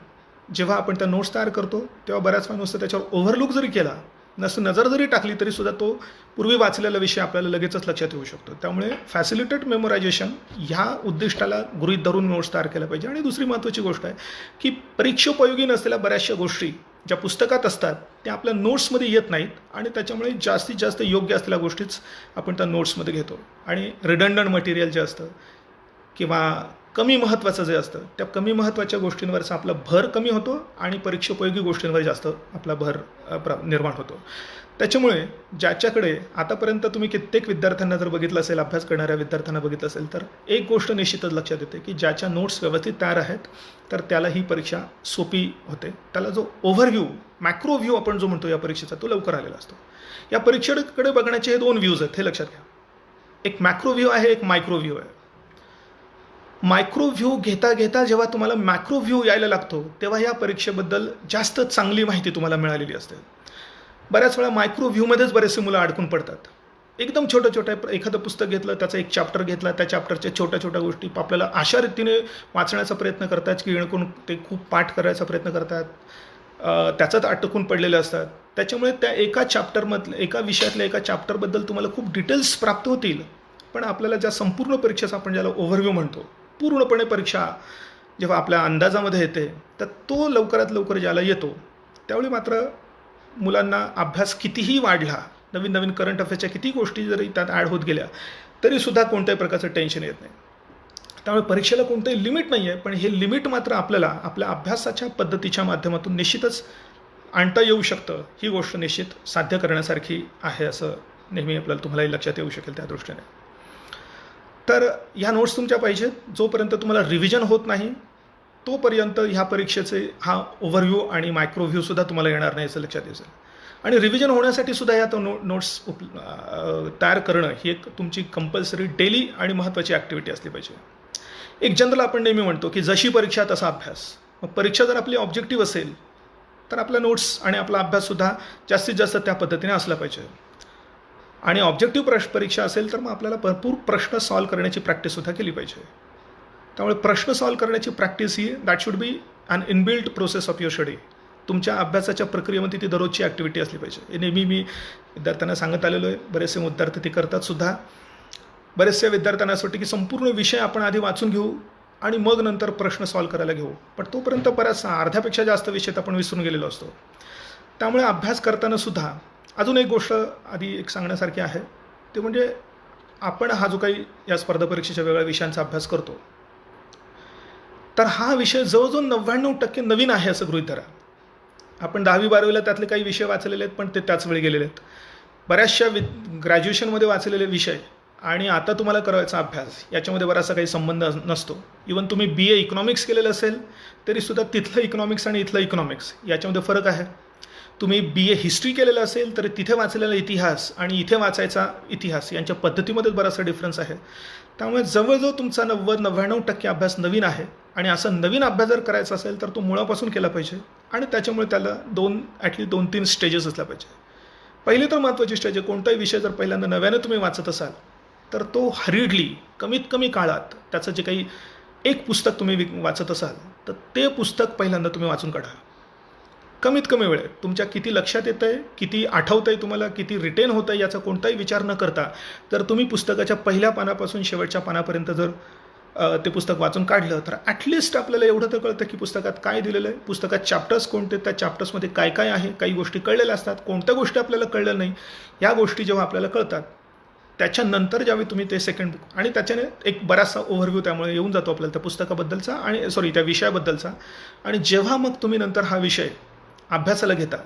जेव्हा आपण त्या नोट्स तयार करतो तेव्हा बऱ्याच वेळा नुसतं त्याच्यावर ओव्हरलुक जरी केला, नजर जरी टाकली तरीसुद्धा तो पूर्वी वाचलेला विषय आपल्याला लगेचच लक्षात येऊ शकतो. त्यामुळे फॅसिलिटेट मेमोरायझेशन ह्या उद्दिष्टाला गृहीत धरून नोट्स तयार केल्या पाहिजे. आणि दुसरी महत्त्वाची गोष्ट आहे की परीक्षोपयोगी नसलेल्या बऱ्याचशा गोष्टी ज्या पुस्तकात असतात त्या आपल्या नोट्समध्ये येत नाहीत आणि त्याच्यामुळे जास्तीत जास्त योग्य असलेल्या गोष्टीच आपण त्या नोट्समध्ये घेतो. आणि रिडंडंट मटेरियल जे असतं किंवा कमी महत्त्वाचं जे असतं त्या कमी महत्त्वाच्या गोष्टींवरचा आपला भर कमी होतो आणि परीक्षोपयोगी गोष्टींवर जास्त आपला भर निर्माण होतो. त्याच्यामुळे ज्याच्याकडे आतापर्यंत तुम्ही कित्येक विद्यार्थ्यांना जर बघितलं असेल, अभ्यास करणाऱ्या विद्यार्थ्यांना बघितलं असेल, तर एक गोष्ट निश्चितच लक्षात येते की ज्याच्या नोट्स व्यवस्थित तयार आहेत तर त्याला ही परीक्षा सोपी होते. त्याला जो ओव्हरव्ह्यू, मॅक्रो व्ह्यू आपण जो म्हणतो या परीक्षेचा, तो लवकर आलेला असतो. या परीक्षेकडे बघण्याचे हे 2 व्ह्यूज आहेत, हे लक्षात घ्या. एक मॅक्रो व्ह्यू आहे, एक मायक्रो व्ह्यू आहे. मायक्रो व्ह्यू घेता घेता जेव्हा तुम्हाला मॅक्रो व्ह्यू यायला लागतो तेव्हा या परीक्षेबद्दल जास्त चांगली माहिती तुम्हाला मिळालेली असते. बऱ्याच वेळा मायक्रो व्ह्यूमध्येच बरेचसे मुलं अडकून पडतात. एकदम छोटं एखादं पुस्तक घेतलं, त्याचा एक चॅप्टर घेतला, त्या चॅप्टरच्या छोट्या गोष्टी आपल्याला अशा रीतीने वाचण्याचा प्रयत्न करतात की जेणेकरून ते खूप पाठ करायचा प्रयत्न करतात, त्याच्यात अटकून पडलेले असतात. त्याच्यामुळे त्या एका विषयातल्या एका चॅप्टरबद्दल तुम्हाला खूप डिटेल्स प्राप्त होतील, पण आपल्याला ज्या संपूर्ण परीक्षेचा आपण ज्याला ओव्हरव्ह्यू म्हणतो, पूर्णपणे परीक्षा जेव्हा आपल्या अंदाजामध्ये येते तर तो लवकरात लवकर ज्याला येतो त्यावेळी मात्र मुलांना अभ्यास कितीही वाढला, नवीन करंट अफेअर्सच्या किती गोष्टी जरी त्यात ॲड होत गेल्या तरीसुद्धा कोणत्याही प्रकारचं टेन्शन येत नाही. त्यामुळे परीक्षेला कोणतंही लिमिट नाही आहे, पण हे लिमिट मात्र आपल्याला आपल्या अभ्यासाच्या पद्धतीच्या माध्यमातून निश्चितच आणता येऊ शकतं. ही गोष्ट निश्चित साध्य करण्यासारखी आहे असं नेहमी तुम्हालाही लक्षात येऊ शकेल त्या दृष्टीने. तर ह्या नोट्स तुमच्या पाहिजेत. जोपर्यंत तुम्हाला रिव्हिजन होत नाही तोपर्यंत ह्या परीक्षेचे हा ओव्हरव्ह्यू आणि मायक्रो व्ह्यूसुद्धा तुम्हाला येणार नाही असं लक्षात येईल. आणि रिव्हिजन होण्यासाठी सुद्धा या नोट्स तयार करणं ही एक तुमची कंपल्सरी डेली आणि महत्त्वाची ॲक्टिव्हिटी असली पाहिजे. एक जनरल आपण नेहमी म्हणतो की जशी परीक्षा तसा अभ्यास. मग परीक्षा जर आपली ऑब्जेक्टिव्ह असेल तर आपल्या नोट्स आणि आपला अभ्याससुद्धा जास्तीत जास्त त्या पद्धतीने असला पाहिजे. आणि ऑब्जेक्टिव्ह परीक्षा असेल तर मग आपल्याला भरपूर प्रश्न सॉल्व्ह करण्याची प्रॅक्टिससुद्धा केली पाहिजे. त्यामुळे प्रश्न सॉल्व करण्याची प्रॅक्टिस ही that should be an inbuilt process of your study. तुमच्या अभ्यासाच्या प्रक्रियेमध्ये ती दररोजची ॲक्टिव्हिटी असली पाहिजे. हे नेहमी मी विद्यार्थ्यांना सांगत आलेलो आहे. बरेचसे विद्यार्थी ते करतात सुद्धा. बरेचसे विद्यार्थ्यांना असं वाटतं की संपूर्ण विषय आपण आधी वाचून घेऊ आणि मग नंतर प्रश्न सॉल्व करायला घेऊ, पण तोपर्यंत बऱ्याचसा अर्ध्यापेक्षा जास्त विषय आपण विसरून गेलेलो असतो. त्यामुळे अभ्यास करताना सुद्धा अजून एक गोष्ट आधी एक सांगण्यासारखी आहे, ते म्हणजे आपण हा जो काही या स्पर्धा परीक्षेच्या वेगळ्या विषयांचा अभ्यास करतो, तर हा विषय जवळजवळ 99% नवीन आहे असं गृहीत धरा. आपण 10वी-12वीला त्यातले काही विषय वाचलेले आहेत, पण ते त्याच वेळी गेलेले आहेत. बऱ्याचशा ग्रॅज्युएशनमध्ये वाचलेले विषय आणि आता तुम्हाला करायचा अभ्यास याच्यामध्ये बराचसा काही संबंध नसतो. इवन तुम्ही BA इकॉनॉमिक्स केलेलं असेल तरीसुद्धा तिथलं इकॉनॉमिक्स आणि इथलं इकॉनॉमिक्स याच्यामध्ये फरक आहे. तुम्ही BA हिस्ट्री केलेलं असेल तर तिथे वाचलेला इतिहास आणि इथे वाचायचा इतिहास यांच्या पद्धतीमध्येच बराचसा डिफरन्स आहे. त्यामुळे जवळजवळ तुमचा 90-99% अभ्यास नवीन आहे आणि असा नवीन अभ्यास जर करायचा असेल तर तो मुळापासून केला पाहिजे आणि त्याच्यामुळे त्याला ॲटलीस्ट 2-3 स्टेजेस असल्या पाहिजे. पहिली तर महत्त्वाची स्टेज आहे, कोणताही विषय जर पहिल्यांदा नव्याने तुम्ही वाचत असाल तर तो हरिडली कमीत कमी काळात त्याचं जे काही एक पुस्तक तुम्ही वाचत असाल तर ते पुस्तक पहिल्यांदा तुम्ही वाचून काढा. कमीत कमी वेळेत तुमच्या किती लक्षात येतं आहे, किती आठवतं आहे तुम्हाला, किती रिटेन होतं आहे याचा कोणताही विचार न करता जर तुम्ही पुस्तकाच्या पहिल्या पानापासून शेवटच्या पानापर्यंत जर ते पुस्तक वाचून काढलं तर ॲटलिस्ट आपल्याला एवढं तर कळतं की पुस्तकात काय दिलेलं आहे, पुस्तकात चॅप्टर्स कोणते, त्या चॅप्टर्समध्ये काय काय आहे, काही गोष्टी कळलेल्या असतात, कोणत्या गोष्टी आपल्याला कळल्या नाही, या गोष्टी जेव्हा आपल्याला कळतात त्याच्यानंतर ज्यावेळी तुम्ही ते सेकंड बुक आणि त्याच्याने एक बराचसा ओव्हरव्ह्यू त्यामुळे येऊन जातो आपल्याला त्या पुस्तकाबद्दलचा आणि त्या विषयाबद्दलचा. आणि जेव्हा मग तुम्ही नंतर हा विषय अभ्यासाला घेता,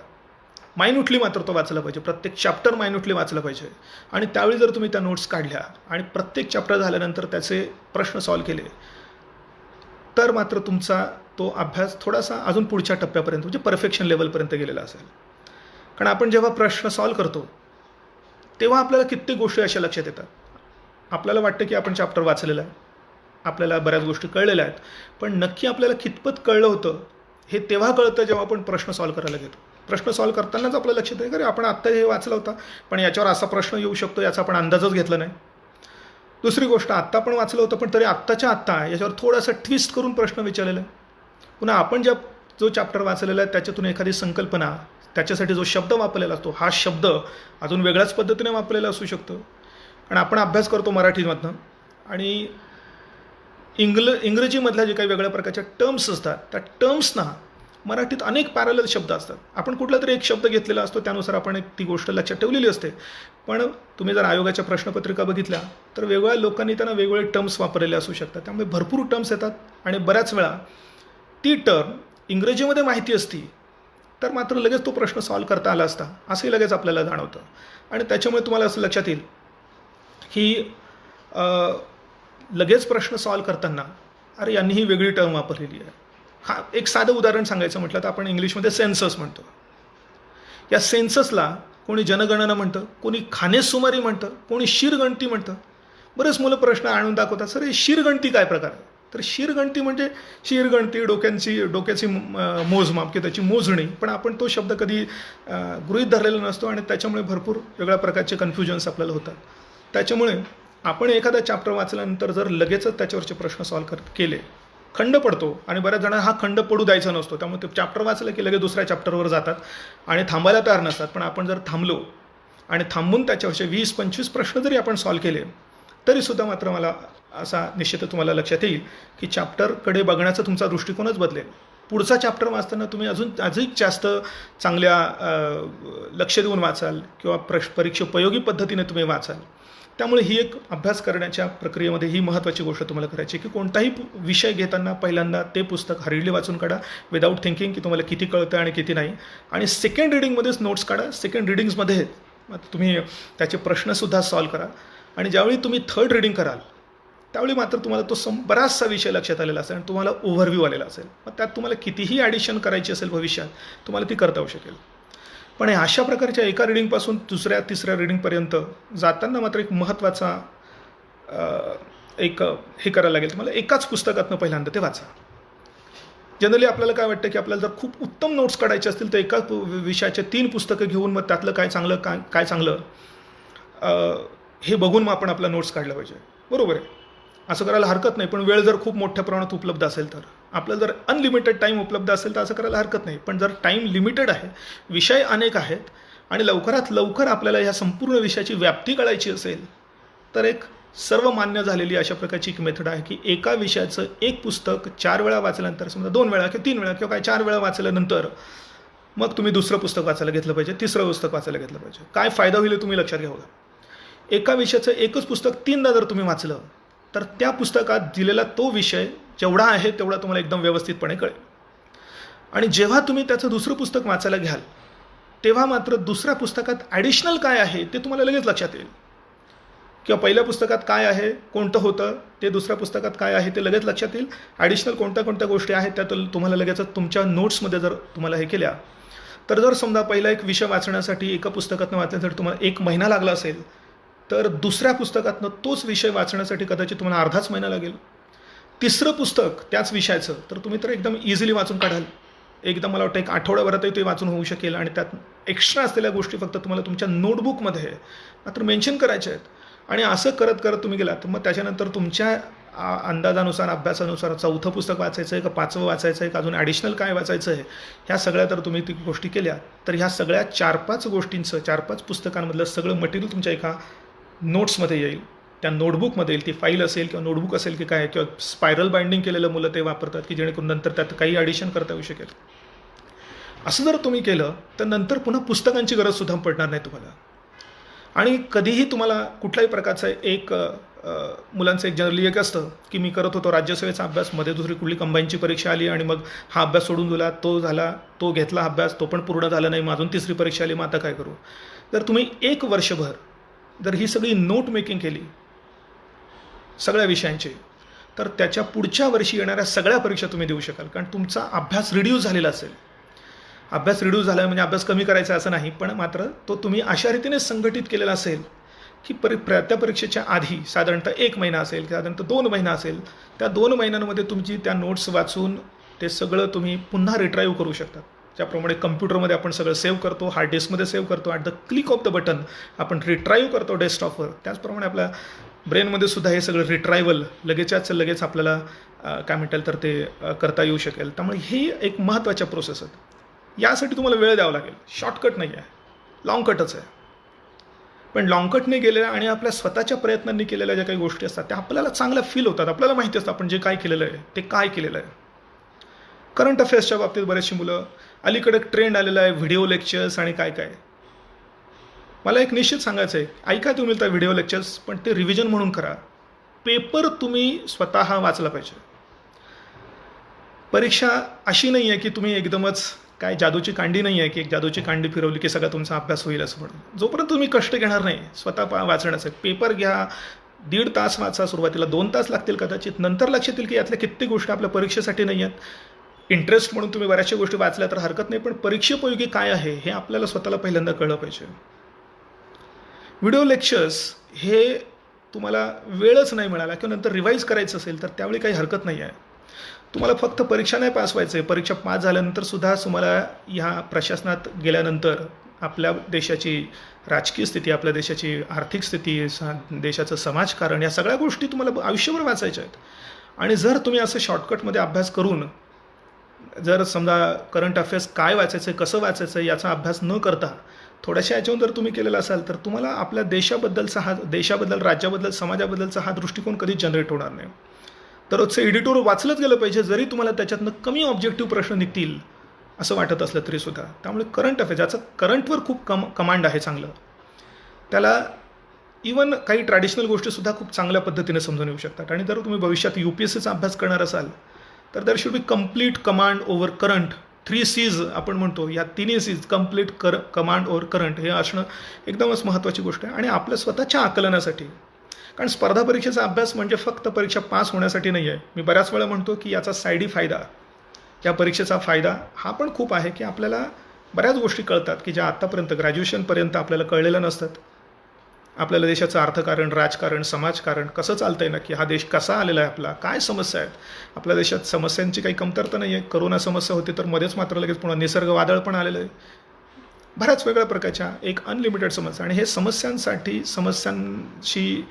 मायन्युटली मात्र तो वाचला पाहिजे, प्रत्येक चॅप्टर मायन्युटली वाचलं पाहिजे. आणि त्यावेळी जर तुम्ही त्या नोट्स काढल्या आणि प्रत्येक चॅप्टर झाल्यानंतर त्याचे प्रश्न सॉल्व केले तर मात्र तुमचा तो अभ्यास थोडासा अजून पुढच्या टप्प्यापर्यंत म्हणजे परफेक्शन लेवलपर्यंत गेलेला असेल. कारण आपण जेव्हा प्रश्न सॉल्व करतो तेव्हा आपल्याला कित्येक गोष्टी अशा लक्षात येतात. आपल्याला वाटतं की आपण चॅप्टर वाचलेलं आहे, आपल्याला बऱ्याच गोष्टी कळलेल्या आहेत, पण नक्की आपल्याला कितपत कळलं होतं हे तेव्हा कळतं जेव्हा आपण प्रश्न सॉल्व करायला घेतो. प्रश्न सॉल्व करतानाच आपल्या लक्षात आहे की आपण आत्ता हे वाचलं होतं पण याच्यावर असा प्रश्न येऊ शकतो याचा आपण अंदाजच घेतला नाही. दुसरी गोष्ट, आत्ता पण वाचलं होतं पण तरी आत्ताच्या आत्ता याच्यावर थोडासा ट्विस्ट करून प्रश्न विचारलेला आहे. पुन्हा आपण जो चॅप्टर वाचलेला आहे त्याच्यातून एखादी संकल्पना, त्याच्यासाठी जो शब्द वापरलेला असतो हा शब्द अजून वेगळ्याच पद्धतीने वापरलेला असू शकतो. आणि आपण अभ्यास करतो मराठीमधनं आणि इंग्रजीमधल्या जे काही वेगळ्या प्रकारच्या टर्म्स असतात त्या टर्म्सना मराठीत अनेक पॅरलल शब्द असतात. आपण कुठला तरी एक शब्द घेतलेला असतो त्यानुसार आपण ती गोष्ट लक्षात ठेवलेली असते. पण तुम्ही जर आयोगाच्या प्रश्नपत्रिका बघितल्या तर वेगवेगळ्या लोकांनी त्यांना वेगवेगळे टर्म्स वापरलेले असू शकतात. त्यामुळे भरपूर टर्म्स येतात आणि बऱ्याच वेळा ती टर्म इंग्रजीमध्ये माहिती असती तर मात्र लगेच तो प्रश्न सॉल्व करता आला असता असंही लगेच आपल्याला जाणवतं. आणि त्याच्यामुळे तुम्हाला असं लक्षात येईल की लगेच प्रश्न सॉल्व करताना अरे यांनी ही वेगळी टर्म वापरलेली आहे. एक साधं उदाहरण सांगायचं म्हटलं तर आपण इंग्लिशमध्ये सेन्सस म्हणतो. या सेन्ससला कोणी जनगणना म्हणतं, कोणी खानेसुमारी म्हणतं, कोणी शिरगणती म्हणतं. बरेच मुलं प्रश्न आणून दाखवतात, सर हे शिरगणती काय प्रकार आहे? तर शिरगणती म्हणजे शिरगणती, डोक्याची मोजमाप किंवा त्याची मोजणी. पण आपण तो शब्द कधी गृहीत धरलेला नसतो आणि त्याच्यामुळे भरपूर वेगळ्या प्रकारचे कन्फ्युजन्स आपल्याला होतात. त्याच्यामुळे आपण एखादा चॅप्टर वाचल्यानंतर जर लगेचच त्याच्यावरचे प्रश्न सॉल्व केले, खंड पडतो आणि बऱ्याच जणांना हा खंड पडू द्यायचा नसतो. त्यामुळे ते चॅप्टर वाचलं की लगेच दुसऱ्या चॅप्टरवर जातात आणि थांबायला तयार नसतात. पण आपण जर थांबलो आणि थांबून त्याच्यावरचे 20-25 प्रश्न जरी आपण सॉल्व केले तरीसुद्धा मात्र मला असा निश्चितच तुम्हाला लक्षात येईल की चॅप्टरकडे बघण्याचा तुमचा दृष्टिकोनच बदलेल. पुढचा चॅप्टर वाचताना तुम्ही अधिक जास्त चांगल्या लक्ष देऊन वाचाल किंवा परीक्षोपयोगी पद्धतीने तुम्ही वाचाल. त्यामुळे ही एक अभ्यास करण्याच्या प्रक्रियेमध्ये ही महत्त्वाची गोष्ट तुम्हाला करायची की कोणताही विषय घेताना पहिल्यांदा ते पुस्तक हरिडली वाचून काढा विदाऊट थिंकिंग की तुम्हाला किती कळतं आणि किती नाही. आणि सेकंड रिडिंगमध्येच नोट्स काढा. सेकंड रिडिंग्समध्ये तुम्ही त्याचे प्रश्नसुद्धा सॉल्व करा. आणि ज्यावेळी तुम्ही थर्ड रिडिंग कराल त्यावेळी मात्र तुम्हाला तो बराचसा विषय लक्षात आलेला असेल आणि तुम्हाला ओव्हरव्ह्यू आलेला असेल. मग त्यात तुम्हाला कितीही ॲडिशन करायची असेल भविष्यात तुम्हाला ती करता येऊ शकेल. पण अशा प्रकारच्या एका रिडिंगपासून दुसऱ्या तिसऱ्या रिडिंगपर्यंत जाताना मात्र एक महत्त्वाचा हे करायला लागेल तुम्हाला, एकाच पुस्तकातनं पहिल्यांदा ते वाचा. जनरली आपल्याला काय वाटतं की आपल्याला जर खूप उत्तम नोट्स काढायचे असतील तर एका विषयाचे 3 पुस्तकं घेऊन मग त्यातलं काय चांगलं हे बघून मग आपण आपला नोट्स काढला पाहिजे. बरोबर आहे. असं करायला हरकत नाही, पण वेळ जर खूप मोठ्या प्रमाणात उपलब्ध असेल तर. आपल्याला जर अनलिमिटेड टाईम उपलब्ध असेल तर असं करायला हरकत नाही, पण जर टाईम लिमिटेड आहे, विषय अनेक आहेत आणि लवकरात लवकर आपल्याला ह्या संपूर्ण विषयाची व्याप्ती कळायची असेल तर एक सर्व मान्य झालेली अशा प्रकारची एक मेथड आहे की एका विषयाचं एक पुस्तक 4 वेळा वाचल्यानंतर, समजा 2 वेळा किंवा 3 वेळा किंवा काय 4 वेळा वाचल्यानंतर मग तुम्ही दुसरं पुस्तक वाचायला घेतलं पाहिजे, तिसरं पुस्तक वाचायला घेतलं पाहिजे. काय फायदा होईल हे तुम्ही लक्षात घ्यावं. एका विषयाचं एकच पुस्तक 3दा जर तुम्ही वाचलं तर त्या पुस्तकात दिलेला तो विषय जेवढा आहे तेवढा तुम्हाला एकदम व्यवस्थितपणे कळेल. आणि जेव्हा तुम्ही त्याचं दुसरं पुस्तक वाचायला घ्याल तेव्हा मात्र दुसऱ्या पुस्तकात ॲडिशनल काय आहे ते तुम्हाला लगेच लक्षात येईल. किंवा पहिल्या पुस्तकात काय आहे, कोणतं होतं, ते दुसऱ्या पुस्तकात काय आहे ते लगेच लक्षात येईल. ॲडिशनल कोणत्या कोणत्या गोष्टी आहेत त्या तुम्हाला लगेच तुमच्या नोट्समध्ये जर तुम्हाला हे केल्या तर जर समजा पहिला एक विषय वाचण्यासाठी एका पुस्तकातनं वाचण्यासाठी तुम्हाला 1 महिना लागला असेल तर दुसऱ्या पुस्तकातनं तोच विषय वाचण्यासाठी कदाचित तुम्हाला अर्धाच महिना लागेल. तिसरं पुस्तक त्याच विषयाचं तर तुम्ही तर एकदम इझिली वाचून काढाल. एकदम मला वाटतं 1 आठवड्याभरातही ते वाचून होऊ शकेल आणि त्यात एक्स्ट्रा असलेल्या गोष्टी फक्त तुम्हाला तुमच्या नोटबुकमध्ये मात्र मेन्शन करायच्या आहेत. आणि असं करत करत तुम्ही गेलात मग त्याच्यानंतर तुमच्या अंदाजानुसार, अभ्यासानुसार 4थं पुस्तक वाचायचं आहे का 5वं वाचायचं आहे का अजून ॲडिशनल काय वाचायचं आहे, ह्या सगळ्या तर तुम्ही ती गोष्टी केल्या तर ह्या सगळ्या 4-5 गोष्टींचं, 4-5 पुस्तकांमधलं सगळं मटेरियल तुमच्या एका नोट्समध्ये येईल. त्या नोटबुकमध्ये येईल. ती फाईल असेल किंवा नोटबुक असेल की काय, किंवा स्पायरल बाइंडिंग केलेलं मुलं ते वापरतात की जेणेकरून नंतर त्यात काही ॲडिशन करता येऊ शकेल. असं जर तुम्ही केलं तर नंतर पुन्हा पुस्तकांची गरजसुद्धा पडणार नाही तुम्हाला. आणि कधीही तुम्हाला कुठल्याही प्रकारचं एक मुलांचं एक जनरली एक असतं की मी करत होतो राज्यसेवेचा अभ्यास, मध्ये दुसरी कुठली कंबाईनची परीक्षा आली आणि मग हा अभ्यास सोडून दिला, तो झाला, तो घेतला अभ्यास, तो पण पूर्ण झाला नाही, मग अजून तिसरी परीक्षा आली, मग आता काय करू. जर तुम्ही 1 वर्षभर जर ही सगळी नोट मेकिंग केली सगळ्या विषयांची तर त्याच्या पुढच्या वर्षी येणाऱ्या सगळ्या परीक्षा तुम्ही देऊ शकाल. कारण तुमचा अभ्यास रिड्यूस झालेला असेल. अभ्यास रिड्यूस झाला म्हणजे अभ्यास कमी करायचा असं नाही, पण मात्र तो तुम्ही अशा रीतीने संघटित केलेला असेल की त्या परीक्षेच्या आधी साधारणतः 1 महिना असेल, साधारणतः 2 महिना असेल, त्या 2 महिन्यांमध्ये तुमची त्या नोट्स वाचून ते सगळं तुम्ही पुन्हा रिट्राईव्ह करू शकता. ज्याप्रमाणे कम्प्युटरमध्ये आपण सगळं सेव्ह करतो, हार्ड डिस्कमध्ये सेव्ह करतो, at the click of the button आपण रिट्राईव्ह करतो डेस्कटॉपवर, त्याचप्रमाणे आपल्या ब्रेनमध्ये सुद्धा हे सगळं रिट्रायवल लगेच आपल्याला काय म्हणताल तर ते करता येऊ शकेल. त्यामुळे ही एक महत्त्वाच्या प्रोसेस आहेत. यासाठी तुम्हाला वेळ द्यावा लागेल. शॉर्टकट नाही आहे, लॉंगकटच आहे. पण लॉंगकटने गेलेल्या आणि आपल्या स्वतःच्या प्रयत्नांनी केलेल्या ज्या काही गोष्टी असतात त्या आपल्याला चांगल्या फील होतात. आपल्याला माहिती असतं आपण जे काय केलेलं आहे ते काय केलेलं आहे. करंट अफेअर्सच्या बाबतीत बरेचशी मुलं अलीकडे ट्रेंड आलेला आहे व्हिडिओ लेक्चर्स आणि काय काय. मला एक निश्चित सांगायचं आहे, ऐका तुम्ही त्या व्हिडिओ लेक्चर्स, पण ते रिव्हिजन म्हणून करा. पेपर तुम्ही स्वतः वाचला पाहिजे. परीक्षा अशी नाही आहे की तुम्ही एकदमच काय जादूची कांडी नाही आहे की एक जादूची कांडी फिरवली की सगळा तुमचा अभ्यास होईल असं म्हणून. जोपर्यंत तुम्ही कष्ट घेणार नाही स्वतः वाचण्याचे, पेपर घ्या, 1.5 तास वाचा, सुरुवातीला 2 तास लागतील कदाचित, नंतर लक्षात येईल की यातल्या कित्येक गोष्टी आपल्या परीक्षेसाठी नाही आहेत. इंटरेस्ट म्हणून तुम्ही बऱ्याचशा गोष्टी वाचल्या तर हरकत नाही, पण परीक्षेपयोगी काय आहे हे आपल्याला स्वतःला पहिल्यांदा कळलं पाहिजे. व्हिडिओ लेक्चर्स हे तुम्हाला वेळच नाही मिळाला किंवा नंतर रिवाईज करायचं असेल तर त्यावेळी काही हरकत नाही आहे. तुम्हाला फक्त परीक्षा नाही पास व्हायचं आहे, परीक्षा पास झाल्यानंतर सुद्धा तुम्हाला ह्या प्रशासनात गेल्यानंतर आपल्या देशाची राजकीय स्थिती, आपल्या देशाची आर्थिक स्थिती, देशाचं समाजकारण, या सगळ्या गोष्टी तुम्हाला आयुष्यभर वाचायच्या आहेत. आणि जर तुम्ही असं शॉर्टकटमध्ये अभ्यास करून जर समजा करंट अफेअर्स काय वाचायचं आहे, कसं वाचायचं आहे याचा अभ्यास न करता थोड्याशा याच्यावर जर तुम्ही केलेला असाल तर तुम्हाला आपल्या देशाबद्दल, राज्याबद्दल, समाजाबद्दलचा हा दृष्टिकोन कधीच जनरेट होणार नाही. तर रोजचं एडिटोर वाचलंच गेलं पाहिजे, जरी तुम्हाला त्याच्यातनं कमी ऑब्जेक्टिव्ह प्रश्न निघतील असं वाटत असलं तरीसुद्धा. त्यामुळे करंट अफेअर्स, ज्याचं करंटवर खूप कमांड आहे चांगलं, त्याला इवन काही ट्रॅडिशनल गोष्टीसुद्धा खूप चांगल्या पद्धतीने समजून येऊ शकतात. आणि जर तुम्ही भविष्यात UPSCचा अभ्यास करणार असाल तर that should B complete command over current. 3 C's आपण म्हणतो, या 3 C's complete command over current हे असणं एकदमच महत्त्वाची गोष्ट आहे. आणि आपल्या स्वतःच्या आकलनासाठी, कारण स्पर्धा परीक्षेचा अभ्यास म्हणजे फक्त परीक्षा पास होण्यासाठी नाही आहे. मी बऱ्याच वेळा म्हणतो की याचा साईडी फायदा, या परीक्षेचा फायदा हा पण खूप आहे की आपल्याला बऱ्याच गोष्टी कळतात की ज्या आत्तापर्यंत ग्रॅज्युएशनपर्यंत आपल्याला कळलेल्या नसतात. आपल्याला देशाचं अर्थकारण, राजकारण, समाजकारण कसं चालतं आहे, नक्की हा देश कसा आलेला आहे, आपला काय समस्या आहेत. आपल्या देशात समस्यांची काही कमतरता नाही आहे. करोना समस्या होती तर मध्येच मात्र लगेच पुन्हा निसर्ग वादळ पण आलेलं आहे. बऱ्याच वेगळ्या प्रकारच्या एक अनलिमिटेड समस्या. आणि हे समस्यांशी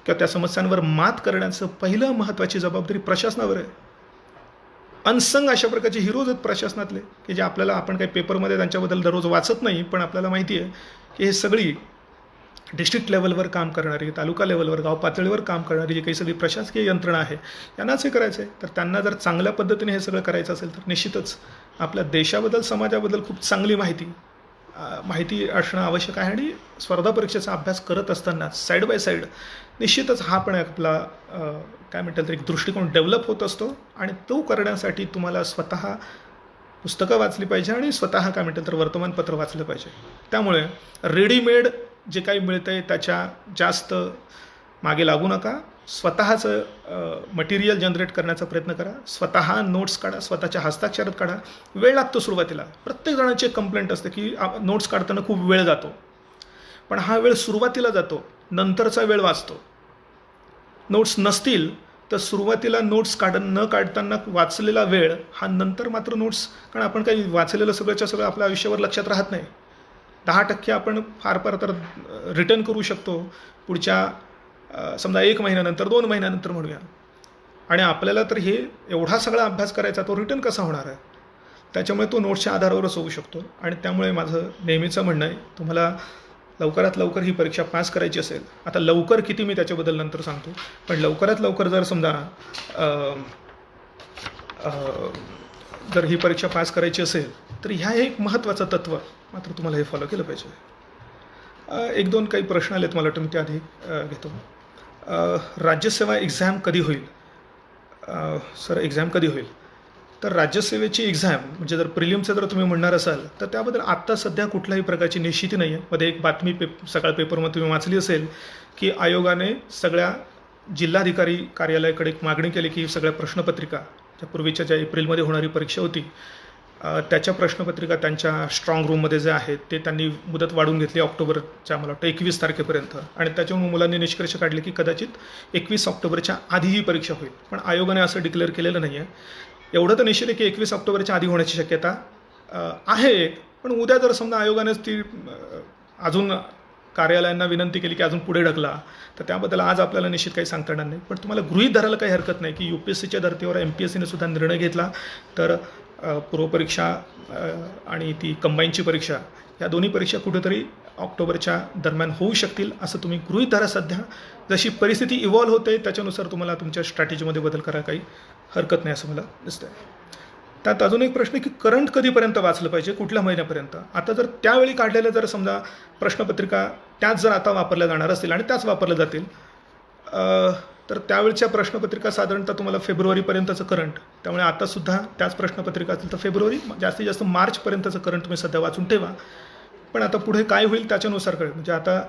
किंवा त्या समस्यांवर मात करण्याचं पहिलं महत्त्वाची जबाबदारी प्रशासनावर आहे. अनसंग अशा प्रकारचे हिरोज आहेत प्रशासनातले की जे आपल्याला, आपण काही पेपरमध्ये त्यांच्याबद्दल दररोज वाचत नाही, पण आपल्याला माहिती आहे की हे सगळी डिस्ट्रिक्ट लेवलवर काम करणारी, तालुका लेवलवर, गाव पातळीवर काम करणारी जी काही सगळी प्रशासकीय यंत्रणा आहे, यांनाच हे करायचं आहे. तर त्यांना जर चांगल्या पद्धतीने हे सगळं करायचं असेल तर निश्चितच आपल्या देशाबद्दल, समाजाबद्दल खूप चांगली माहिती असणं आवश्यक आहे. आणि स्पर्धा परीक्षेचा अभ्यास करत असताना साईड बाय साईड निश्चितच हा पण आपला काय म्हणतात एक दृष्टिकोन डेव्हलप होत असतो. आणि तो करण्यासाठी तुम्हाला स्वतः पुस्तकं वाचली पाहिजे आणि स्वतः काय म्हणतात तर वर्तमानपत्र वाचलं पाहिजे. त्यामुळे रेडीमेड जे काही मिळतं आहे त्याच्या जास्त मागे लागू नका. स्वतःचं मटेरियल जनरेट करण्याचा प्रयत्न करा. स्वतः नोट्स काढा, स्वतःच्या हस्ताक्षरात काढा. वेळ लागतो सुरुवातीला. प्रत्येक जणांची एक कंप्लेंट असते की नोट्स काढताना खूप वेळ जातो, पण हा वेळ सुरुवातीला जातो, नंतरचा वेळ वाचतो. नोट्स नसतील तर सुरुवातीला नोट्स न काढताना वाचलेला वेळ हा नंतर मात्र नोट्स, कारण आपण काही वाचलेलं सगळ्याच्या सगळं आपल्या आयुष्यावर लक्षात राहत नाही. 10% आपण फार तर रिटर्न करू शकतो पुढच्या समजा 1 महिन्यानंतर, 2 महिन्यानंतर म्हणूया. आणि आपल्याला तर हे एवढा सगळा अभ्यास करायचा, तो रिटर्न कसा होणार आहे? त्याच्यामुळे तो नोट्सच्या आधारावरच होऊ शकतो. आणि त्यामुळे माझं नेहमीचं म्हणणं आहे, तुम्हाला लवकरात लवकर ही परीक्षा पास करायची असेल, आता लवकर किती मी त्याच्याबद्दल नंतर सांगतो, पण लवकरात लवकर जर समजा जर ही परीक्षा पास करायची असेल तर ह्या एक महत्त्वाचं तत्त्व मात्र तुम्हाला हे फॉलो केलं पाहिजे. 1-2 काही प्रश्न आलेत, मला वाटतं मी त्याआधी घेतो. राज्यसेवा एक्झाम कधी होईल? सर एक्झाम कधी होईल? तर राज्यसेवेची एक्झाम म्हणजे जर प्रिलिमचं जर तुम्ही म्हणणार असाल तर त्याबद्दल आत्ता सध्या कुठल्याही प्रकारची निश्चिती नाही आहे. मध्ये एक बातमी सकाळ पेपरमध्ये तुम्ही वाचली असेल की आयोगाने सगळ्या जिल्हाधिकारी कार्यालयाकडे एक मागणी केली की सगळ्या प्रश्नपत्रिका, त्या पूर्वीच्या ज्या एप्रिलमध्ये होणारी परीक्षा होती त्याच्या प्रश्नपत्रिका त्यांच्या स्ट्रॉंग रूममध्ये जे आहेत ते त्यांनी मुदत वाढवून घेतली ऑक्टोबरच्या, मला वाटतं 21 तारखेपर्यंत. आणि त्याच्यामुळे मुलांनी निष्कर्ष काढले की कदाचित 21 ऑक्टोबरच्या आधी ही परीक्षा होईल. पण आयोगाने असं डिक्लेअर केलेलं नाही आहे. एवढं तर निश्चित आहे की 21 ऑक्टोबरच्या आधी होण्याची शक्यता आहे. पण उद्या जर समजा आयोगानेच ती अजून कार्यालयांना विनंती केली की अजून पुढे ढकला, तर त्याबद्दल आज आपल्याला निश्चित काही सांगता येणार नाही. पण तुम्हाला गृहीत धरायला काही हरकत नाही की UPSCच्या धर्तीवर MPSCने सुद्धा निर्णय घेतला तर पूर्वपरीक्षा आणि ती कंबाईनची परीक्षा, या दोन्ही परीक्षा कुठेतरी ऑक्टोबरच्या दरम्यान होऊ शकतील असं तुम्ही गृहीत धरा. सध्या जशी परिस्थिती इव्हॉल्व होते त्याच्यानुसार तुम्हाला तुमच्या स्ट्रॅटेजीमध्ये बदल करायला काही हरकत नाही असं मला दिसतंय. त्यात अजून एक प्रश्न की करंट कधीपर्यंत वाचलं पाहिजे, कुठल्या महिन्यापर्यंत? आता जर त्यावेळी काढलेल्या जर समजा प्रश्नपत्रिका त्याच जर आता वापरल्या जाणार असतील आणि त्याच वापरल्या जातील तर त्यावेळच्या प्रश्नपत्रिका साधारणतः तुम्हाला फेब्रुवारीपर्यंतचं करंट, त्यामुळे आतासुद्धा त्याच प्रश्नपत्रिका असतील तर फेब्रुवारी, जास्तीत जास्त मार्चपर्यंतचं करंट तुम्ही सध्या वाचून ठेवा. पण आता पुढे काय होईल त्याच्यानुसार कळेल. म्हणजे आता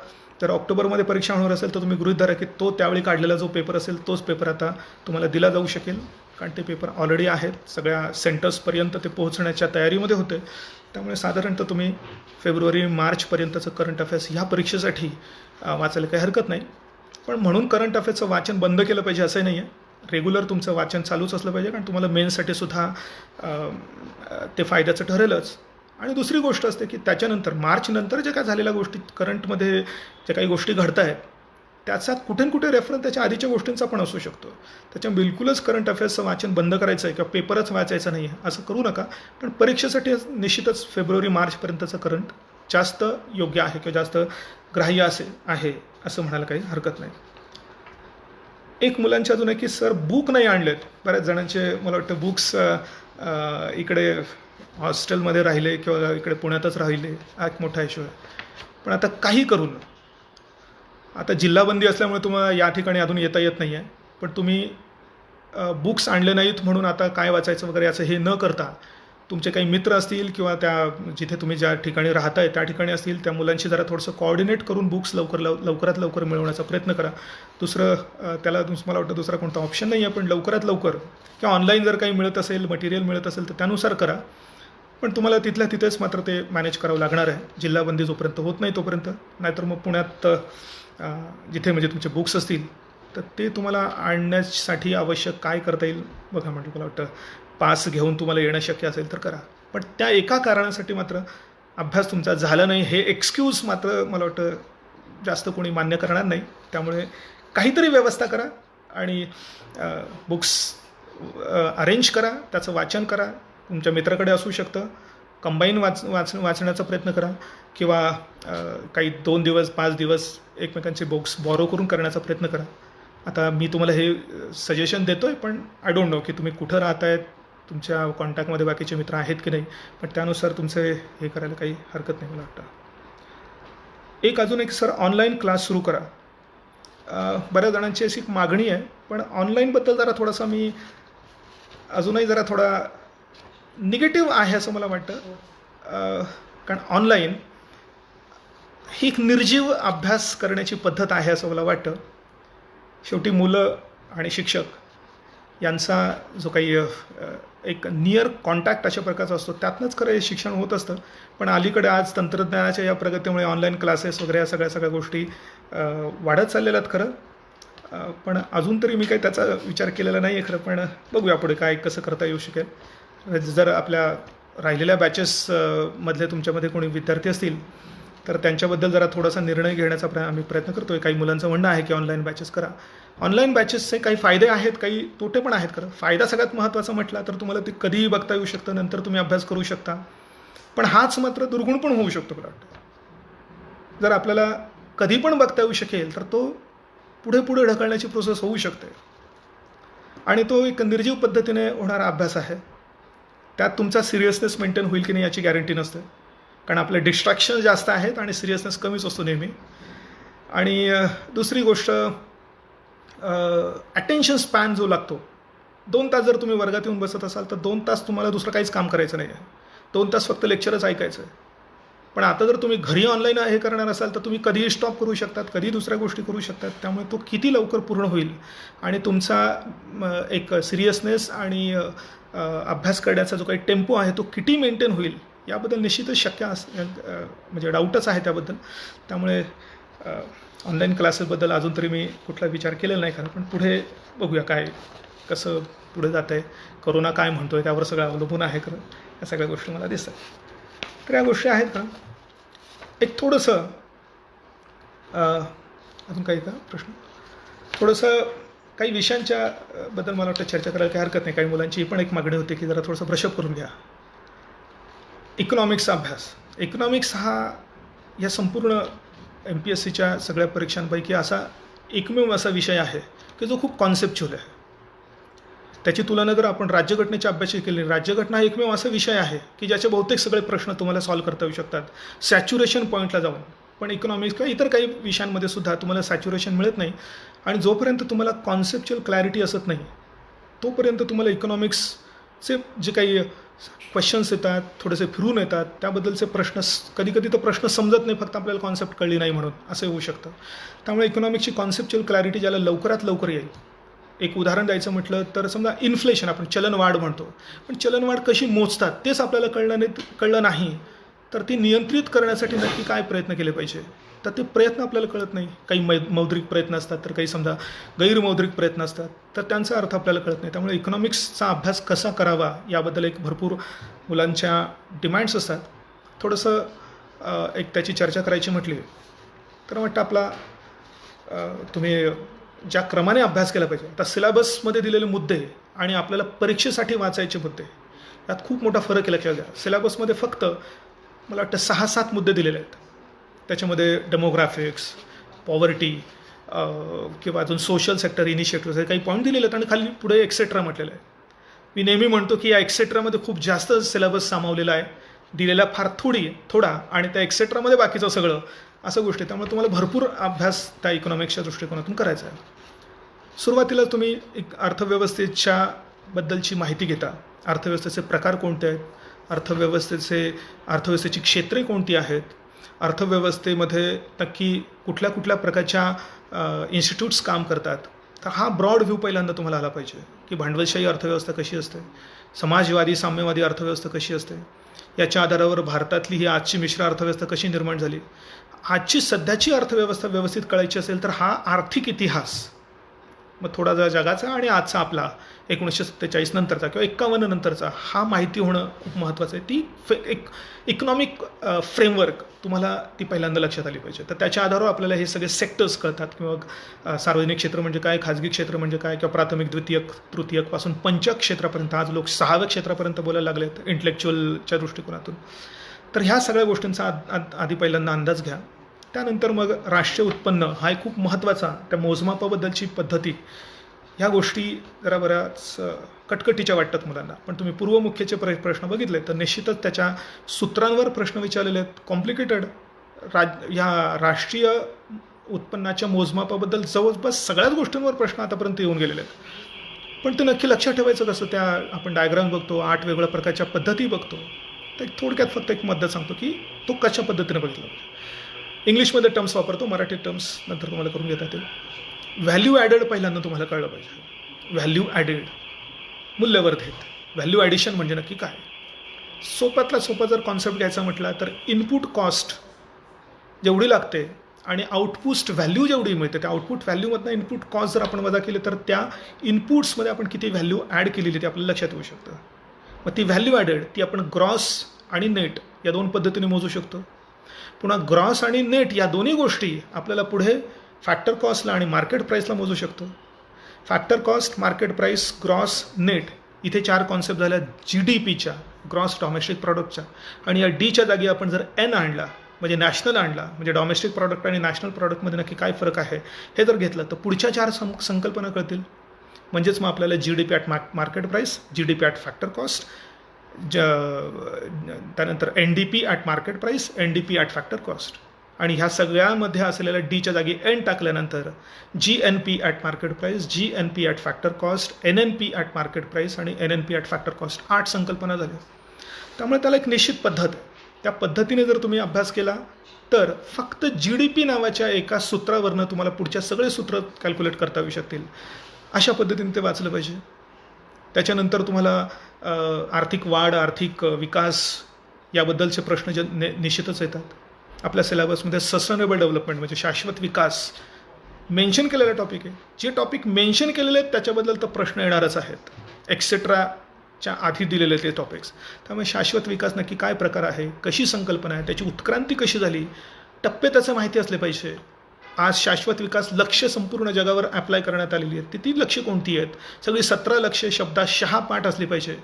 जर ऑक्टोबरमध्ये परीक्षा होणार असेल तर तुम्ही गृहीत धरा की तो त्यावेळी काढलेला जो पेपर असेल तोच पेपर आता तुम्हाला दिला जाऊ शकेल, कारण ते पेपर ऑलरेडी आहेत, सगळ्या सेंटर्सपर्यंत ते पोहोचण्याच्या तयारीमध्ये होते. त्यामुळे साधारणतः तुम्ही फेब्रुवारी मार्चपर्यंतचं करंट अफेअर्स ह्या परीक्षेसाठी वाचायला काही हरकत नाही. पण म्हणून करंट अफेअर्सचं वाचन बंद केलं पाहिजे असंही नाही आहे. रेग्युलर तुमचं वाचन चालूच असलं पाहिजे, कारण तुम्हाला मेन्ससाठी सुद्धा ते फायद्याचं ठरेलच. आणि दुसरी गोष्ट असते की त्याच्यानंतर मार्चनंतर जे काय झालेल्या गोष्टी करंटमध्ये ज्या काही गोष्टी घडत आहेत त्याचा कुठे ना कुठे रेफरन्स त्याच्या आधीच्या गोष्टींचा पण असू शकतो. त्याच्या बिलकुलच करंट अफेअर्सचं वाचन बंद करायचं आहे किंवा पेपरच वाचायचं नाही आहे असं करू नका. पण परीक्षेसाठी निश्चितच फेब्रुवारी मार्चपर्यंतचं करंट जास्त योग्य आहे किंवा जास्त ग्राह्य आहे असं म्हणायला काही हरकत नाही. एक मुलांच्या अजून आहे की सर बुक नाही आणलेत. बऱ्याच जणांचे मला वाटतं बुक्स इकडे हॉस्टेलमध्ये राहिले किंवा इकडे पुण्यातच राहिले, हा एक मोठा इश्यू आहे. पण आता काही करून, आता जिल्हाबंदी असल्यामुळे तुम्हाला या ठिकाणी अजून येता येत नाही आहे, पण तुम्ही बुक्स आणले नाहीत म्हणून आता काय वाचायचं वगैरे असं हे न करता तुमचे काही मित्र असतील किंवा त्या जिथे तुम्ही ज्या ठिकाणी राहताय त्या ठिकाणी असतील त्या मुलांशी जरा थोडंसं कोऑर्डिनेट करून बुक्स लवकरात लवकर मिळवण्याचा प्रयत्न करा. दुसरं त्याला मला वाटतं दुसरा कोणता ऑप्शन नाही आहे, पण लवकरात लवकर किंवा ऑनलाईन जर काही मिळत असेल, मटेरियल मिळत असेल तर त्यानुसार करा. पण तुम्हाला तिथल्या तिथेच मात्र ते मॅनेज करावं लागणार आहे जिल्हाबंदी जोपर्यंत होत नाही तोपर्यंत. नाहीतर मग पुण्यात जिथे म्हणजे तुमचे बुक्स असतील तर ते तुम्हाला आणण्यासाठी आवश्यक काय करता येईल बघा. म्हणजे मला वाटतं पास घेऊन तुम्हाला येणं शक्य असेल तर करा. पण त्या एका कारणासाठी मात्र अभ्यास तुमचा झाला नाही हे एक्सक्यूज मात्र मला वाटतं जास्त कोणी मान्य करणार नाही. त्यामुळे काहीतरी व्यवस्था करा आणि बुक्स अरेंज करा, त्याचं वाचन करा. तुमच्या मित्राकडे असू शकतं, कंबाईन वाचण्याचा प्रयत्न करा किंवा काही 2 दिवस 5 दिवस एकमेकांचे बुक्स बॉरो करून करण्याचा प्रयत्न करा. आता मी तुम्हाला हे सजेशन देतो आहे, पण आय डोंट नो की तुम्ही कुठं राहत आहेत, तुमच्या कॉन्टॅक्टमध्ये बाकीचे मित्र आहेत की नाही, पण त्यानुसार तुमचे हे करायला काही हरकत नाही मला वाटतं. अजून एक सर, ऑनलाईन क्लास सुरू करा. बऱ्याच जणांची अशी एक मागणी आहे, पण ऑनलाईनबद्दल जरा थोडासा मी अजूनही जरा थोडा निगेटिव्ह आहे असं मला वाटतं. कारण ऑनलाईन ही एक निर्जीव अभ्यास करण्याची पद्धत आहे असं मला वाटतं. शेवटी मुलं आणि शिक्षक यांचा जो काही एक नियर कॉन्टॅक्ट अशा प्रकारचा असतो, त्यातनंच खरं हे शिक्षण होत असतं. पण अलीकडे आज तंत्रज्ञानाच्या या प्रगतीमुळे ऑनलाईन क्लासेस वगैरे या सगळ्या गोष्टी वाढत चाललेल्या आहेत खरं. पण अजून तरी मी काही त्याचा विचार केलेला नाही आहे खरं, पण बघूया पुढे काय कसं करता येऊ शकेल. जर आपल्या राहिलेल्या बॅचेस मधले तुमच्यामध्ये कोणी विद्यार्थी असतील तर त्यांच्याबद्दल जरा थोडासा निर्णय घेण्याचा आम्ही प्रयत्न करतो आहे. काही मुलांचं म्हणणं आहे की ऑनलाईन बॅचेस करा. ऑनलाईन बॅचेसचे काही फायदे आहेत, काही तोटे पण आहेत खरं. फायदा सगळ्यात महत्त्वाचा म्हटला तर तुम्हाला ते कधीही बघता येऊ शकतं, नंतर तुम्ही अभ्यास करू शकता. पण हाच मात्र दुर्गुण पण होऊ शकतो मला वाटतं. जर आपल्याला कधी पण बघता येऊ शकेल तर तो पुढे ढकलण्याची प्रोसेस होऊ शकते आणि तो एक निर्जीव पद्धतीने होणारा अभ्यास आहे. त्यात तुमचा सिरियसनेस मेंटेन होईल की नाही याची गॅरंटी नसते, कारण आपले डिस्ट्रॅक्शन जास्त आहेत आणि सिरियसनेस कमीच असतो नेहमी. आणि दुसरी गोष्ट, अटेन्शन स्पॅन जो लागतो, 2 तास जर तुम्ही वर्गात येऊन बसत असाल तर 2 तास तुम्हाला दुसरं काहीच काम करायचं नाही आहे. 2 तास फक्त लेक्चरच ऐकायचं आहे. पण आता जर तुम्ही घरी ऑनलाईन हे करणार असाल तर तुम्ही कधीही स्टॉप करू शकतात, कधीही दुसऱ्या गोष्टी करू शकतात. त्यामुळे तो किती लवकर पूर्ण होईल आणि तुमचा एक सिरियसनेस आणि अभ्यास करण्याचा जो काही टेम्पो आहे तो किती मेंटेन होईल याबद्दल निश्चितच म्हणजे डाऊटच आहे त्याबद्दल. त्यामुळे ऑनलाईन क्लासेसबद्दल अजून तरी मी कुठला विचार केलेला नाही खरं, पण पुढे बघूया काय कसं पुढे जातं आहे. करोना काय म्हणतो आहे त्यावर सगळं अवलंबून आहे खरं. या सगळ्या गोष्टी मला दिसतात. तर या गोष्टी आहेत का. एक थोडंसं अजून काही का प्रश्न, थोडंसं काही विषयांच्या बद्दल मला वाटतं चर्चा करायला काही हरकत नाही. काही मुलांची पण एक मागणी होती की जरा थोडंसं ब्रशअप करून घ्या. इकॉनॉमिक्सचा अभ्यास. इकॉनॉमिक्स हा या संपूर्ण MPSCच्या सगळ्या परीक्षांपैकी असा एकमेव असा विषय आहे की जो खूप कॉन्सेप्च्युअल आहे. त्याची तुलना जर आपण राज्यघटनेच्या अभ्यासाची केली, राज्यघटना हा एकमेव असा विषय आहे की ज्याचे बहुतेक सगळे प्रश्न तुम्हाला सॉल्व्ह करता येऊ शकतात सॅच्युरेशन पॉईंटला जाऊन. पण इकॉनॉमिक्स किंवा इतर काही विषयांमध्ये सुद्धा तुम्हाला सॅच्युरेशन मिळत नाही. आणि जोपर्यंत तुम्हाला कॉन्सेप्च्युअल क्लॅरिटी असत नाही तोपर्यंत तुम्हाला इकॉनॉमिक्सचे जे काही क्वेश्चन्स येतात, थोडेसे फिरून येतात, त्याबद्दलचे प्रश्न कधी तर प्रश्न समजत नाही, फक्त आपल्याला कॉन्सेप्ट कळली नाही म्हणून असं होऊ शकतं. त्यामुळे इकॉनॉमिक्सची कॉन्सेप्च्युअल क्लॅरिटी ज्याला लवकरात लवकर येईल. एक उदाहरण द्यायचं म्हटलं तर समजा इन्फ्लेशन, आपण चलनवाढ म्हणतो, पण चलनवाढ कशी मोजतात तेच आपल्याला कळलं नाही तर ती नियंत्रित करण्यासाठी नक्की काय प्रयत्न केले पाहिजे, तर ते प्रयत्न आपल्याला कळत नाही. काही मौद्रिक प्रयत्न असतात तर काही समजा गैरमौद्रिक प्रयत्न असतात, तर त्यांचा अर्थ आपल्याला कळत नाही. त्यामुळे इकॉनॉमिक्सचा अभ्यास कसा करावा याबद्दल एक भरपूर मुलांच्या डिमांड्स असतात. थोडंसं एक त्याची चर्चा करायची म्हटली तर वाटतं आपला तुम्ही ज्या क्रमाने अभ्यास केला पाहिजे. आता सिलेबसमध्ये दिलेले मुद्दे आणि आपल्याला परीक्षेसाठी वाचायचे मुद्दे यात खूप मोठा फरक आहे, लक्षात घ्या. सिलेबसमध्ये फक्त मला वाटतं 6-7 मुद्दे दिलेले आहेत. त्याच्यामध्ये डेमोग्राफिक्स, पॉवर्टी किंवा अजून सोशल सेक्टर इनिशिएटिव्ह काही पॉईंट दिलेले आहेत आणि खाली पुढे एक्सेट्रा म्हटलेलं आहे. मी नेहमी म्हणतो की या एक्सेट्रामध्ये खूप जास्त सिलेबस सामावलेला आहे, दिलेला फार थोडा आणि त्या एक्सेट्रामध्ये बाकीचं सगळं असं गोष्टी. त्यामुळे तुम्हाला भरपूर अभ्यास त्या इकॉनॉमिक्सच्या दृष्टिकोनातून करायचा आहे. सुरुवातीला तुम्ही एक अर्थव्यवस्थेच्या बद्दलची माहिती घेता. अर्थव्यवस्थेचे प्रकार कोणते आहेत, अर्थव्यवस्थेची क्षेत्रे कोणती आहेत, अर्थव्यवस्थेमध्ये नक्की कुठल्या प्रकारच्या इन्स्टिट्यूट्स काम करतात. तर हा ब्रॉड व्ह्यू पहिल्यांदा तुम्हाला आला पाहिजे की भांडवलशाही अर्थव्यवस्था कशी असते, समाजवादी साम्यवादी अर्थव्यवस्था कशी असते, याच्या आधारावर भारतातली ही आजची मिश्र अर्थव्यवस्था कशी निर्माण झाली. आजची सध्याची अर्थव्यवस्था व्यवस्थित कळायची असेल तर हा आर्थिक इतिहास मग थोडा जगाचा आणि आजचा आपला 1947 नंतरचा किंवा 51 नंतरचा हा माहिती होणं खूप महत्त्वाचं आहे. ती एक इकॉनॉमिक फ्रेमवर्क तुम्हाला ती पहिल्यांदा लक्षात आली पाहिजे. तर त्याच्या आधारावर आपल्याला हे सगळे सेक्टर्स कळतात किंवा सार्वजनिक क्षेत्र म्हणजे काय, खाजगी क्षेत्र म्हणजे काय, किंवा प्राथमिक, द्वितीयक, तृतीयकपासून पंचक क्षेत्रापर्यंत आज लोक 6व्या क्षेत्रापर्यंत बोलायला लागलेत इंटेलेक्च्युअलच्या दृष्टिकोनातून. तर ह्या सगळ्या गोष्टींचा आधी पहिल्यांदा अंदाज घ्या. त्यानंतर मग राष्ट्रीय उत्पन्न हा एक खूप महत्त्वाचा, त्या मोजमापाबद्दलची पद्धती, ह्या गोष्टी जरा बऱ्याच कटकटीच्या वाटतात मुलांना. पण तुम्ही पूर्वमुख्यचे प्रश्न बघितले तर निश्चितच त्याच्या सूत्रांवर प्रश्न विचारलेले आहेत. कॉम्प्लिकेटेड ह्या राष्ट्रीय उत्पन्नाच्या मोजमापाबद्दल जवळपास सगळ्याच गोष्टींवर प्रश्न आतापर्यंत येऊन गेलेले आहेत. पण ते नक्की लक्षात ठेवायचं कसं? त्या आपण डायग्राम बघतो, 8 वेगवेगळ्या प्रकारच्या पद्धती बघतो. तर थोडक्यात फक्त एक मदत सांगतो की तो कशा पद्धतीने बघितला पाहिजे. इंग्लिशमध्ये टर्म्स वापरतो, मराठी टर्म्स नंतर तुम्हाला करून घेता येतील. व्हॅल्यू ॲडेड पहिल्यांदा तुम्हाला कळलं पाहिजे. व्हॅल्यू ॲडेड, मूल्यवर्धित. व्हॅल्यू ॲडिशन म्हणजे नक्की काय? सोप्यातला सोपा जर कॉन्सेप्ट घ्यायचा म्हटला तर इनपुट कॉस्ट जेवढी लागते आणि आउटपुट व्हॅल्यू जेवढी मिळते, त्या आउटपुट व्हॅल्यूमधनं इनपुट कॉस्ट जर आपण वजा केली तर त्या इनपुट्समध्ये आपण किती व्हॅल्यू ॲड केलेली ते आपल्याला लक्षात येऊ शकतं. मग ती व्हॅल्यू ॲडेड ती आपण ग्रॉस आणि नेट या 2 पद्धतीने मोजू शकतो. पुन्हा ग्रॉस आणि नेट या दोन्ही गोष्टी आपल्याला पुढे फॅक्टर कॉस्टला आणि मार्केट प्राईसला मोजू शकतो. Factor cost, market price, gross, net, इथे 4 कॉन्सेप्ट झाल्या GDPच्या, ग्रॉस डॉमेस्टिक प्रॉडक्टच्या. आणि या डीच्या जागी आपण जर N आणला म्हणजे नॅशनल आणला, म्हणजे डॉमेस्टिक प्रॉडक्ट आणि नॅशनल प्रॉडक्टमध्ये नक्की काय फरक आहे हे जर घेतलं तर पुढच्या 4 संकल्पना कळतील. म्हणजेच मग आपल्याला GDP at market price, GDP at factor cost, त्यानंतर NDP at market price, NDP at factor cost. आणि ह्या सगळ्यामध्ये असलेल्या डीच्या जागी N टाकल्यानंतर GNP at market price, GNP at factor cost, NNP at market price आणि NNP ॲट फॅक्टर कॉस्ट. 8 संकल्पना झाल्या. त्यामुळे त्याला एक निश्चित पद्धत आहे. त्या पद्धतीने जर तुम्ही अभ्यास केला तर फक्त GDP नावाच्या एका सूत्रावरनं तुम्हाला पुढच्या सगळे सूत्र कॅल्क्युलेट करता येऊ शकतील. अशा पद्धतीने ते वाचलं पाहिजे. त्याच्यानंतर तुम्हाला आर्थिक वाढ, आर्थिक विकास याबद्दलचे प्रश्न जे निश्चितच येतात. आपल्या सिलेबसमध्ये सस्टेनेबल डेव्हलपमेंट म्हणजे शाश्वत विकास मेन्शन केलेला टॉपिक आहे. जे टॉपिक मेन्शन केलेले आहेत त्याच्याबद्दल तर प्रश्न येणारच आहेत. एक्सेट्राच्या आधी दिलेले ते टॉपिक्स. त्यामुळे शाश्वत विकास नक्की काय प्रकार आहे, कशी संकल्पना आहे, त्याची उत्क्रांती कशी झाली, टप्पे त्याचं माहिती असले पाहिजे. आज शाश्वत विकास लक्ष्य संपूर्ण जगावर ॲप्लाय करण्यात आलेली आहेत. ती लक्ष्य कोणती आहेत? सगळी 17 लक्ष्य शब्दाशः पाठ असली पाहिजे.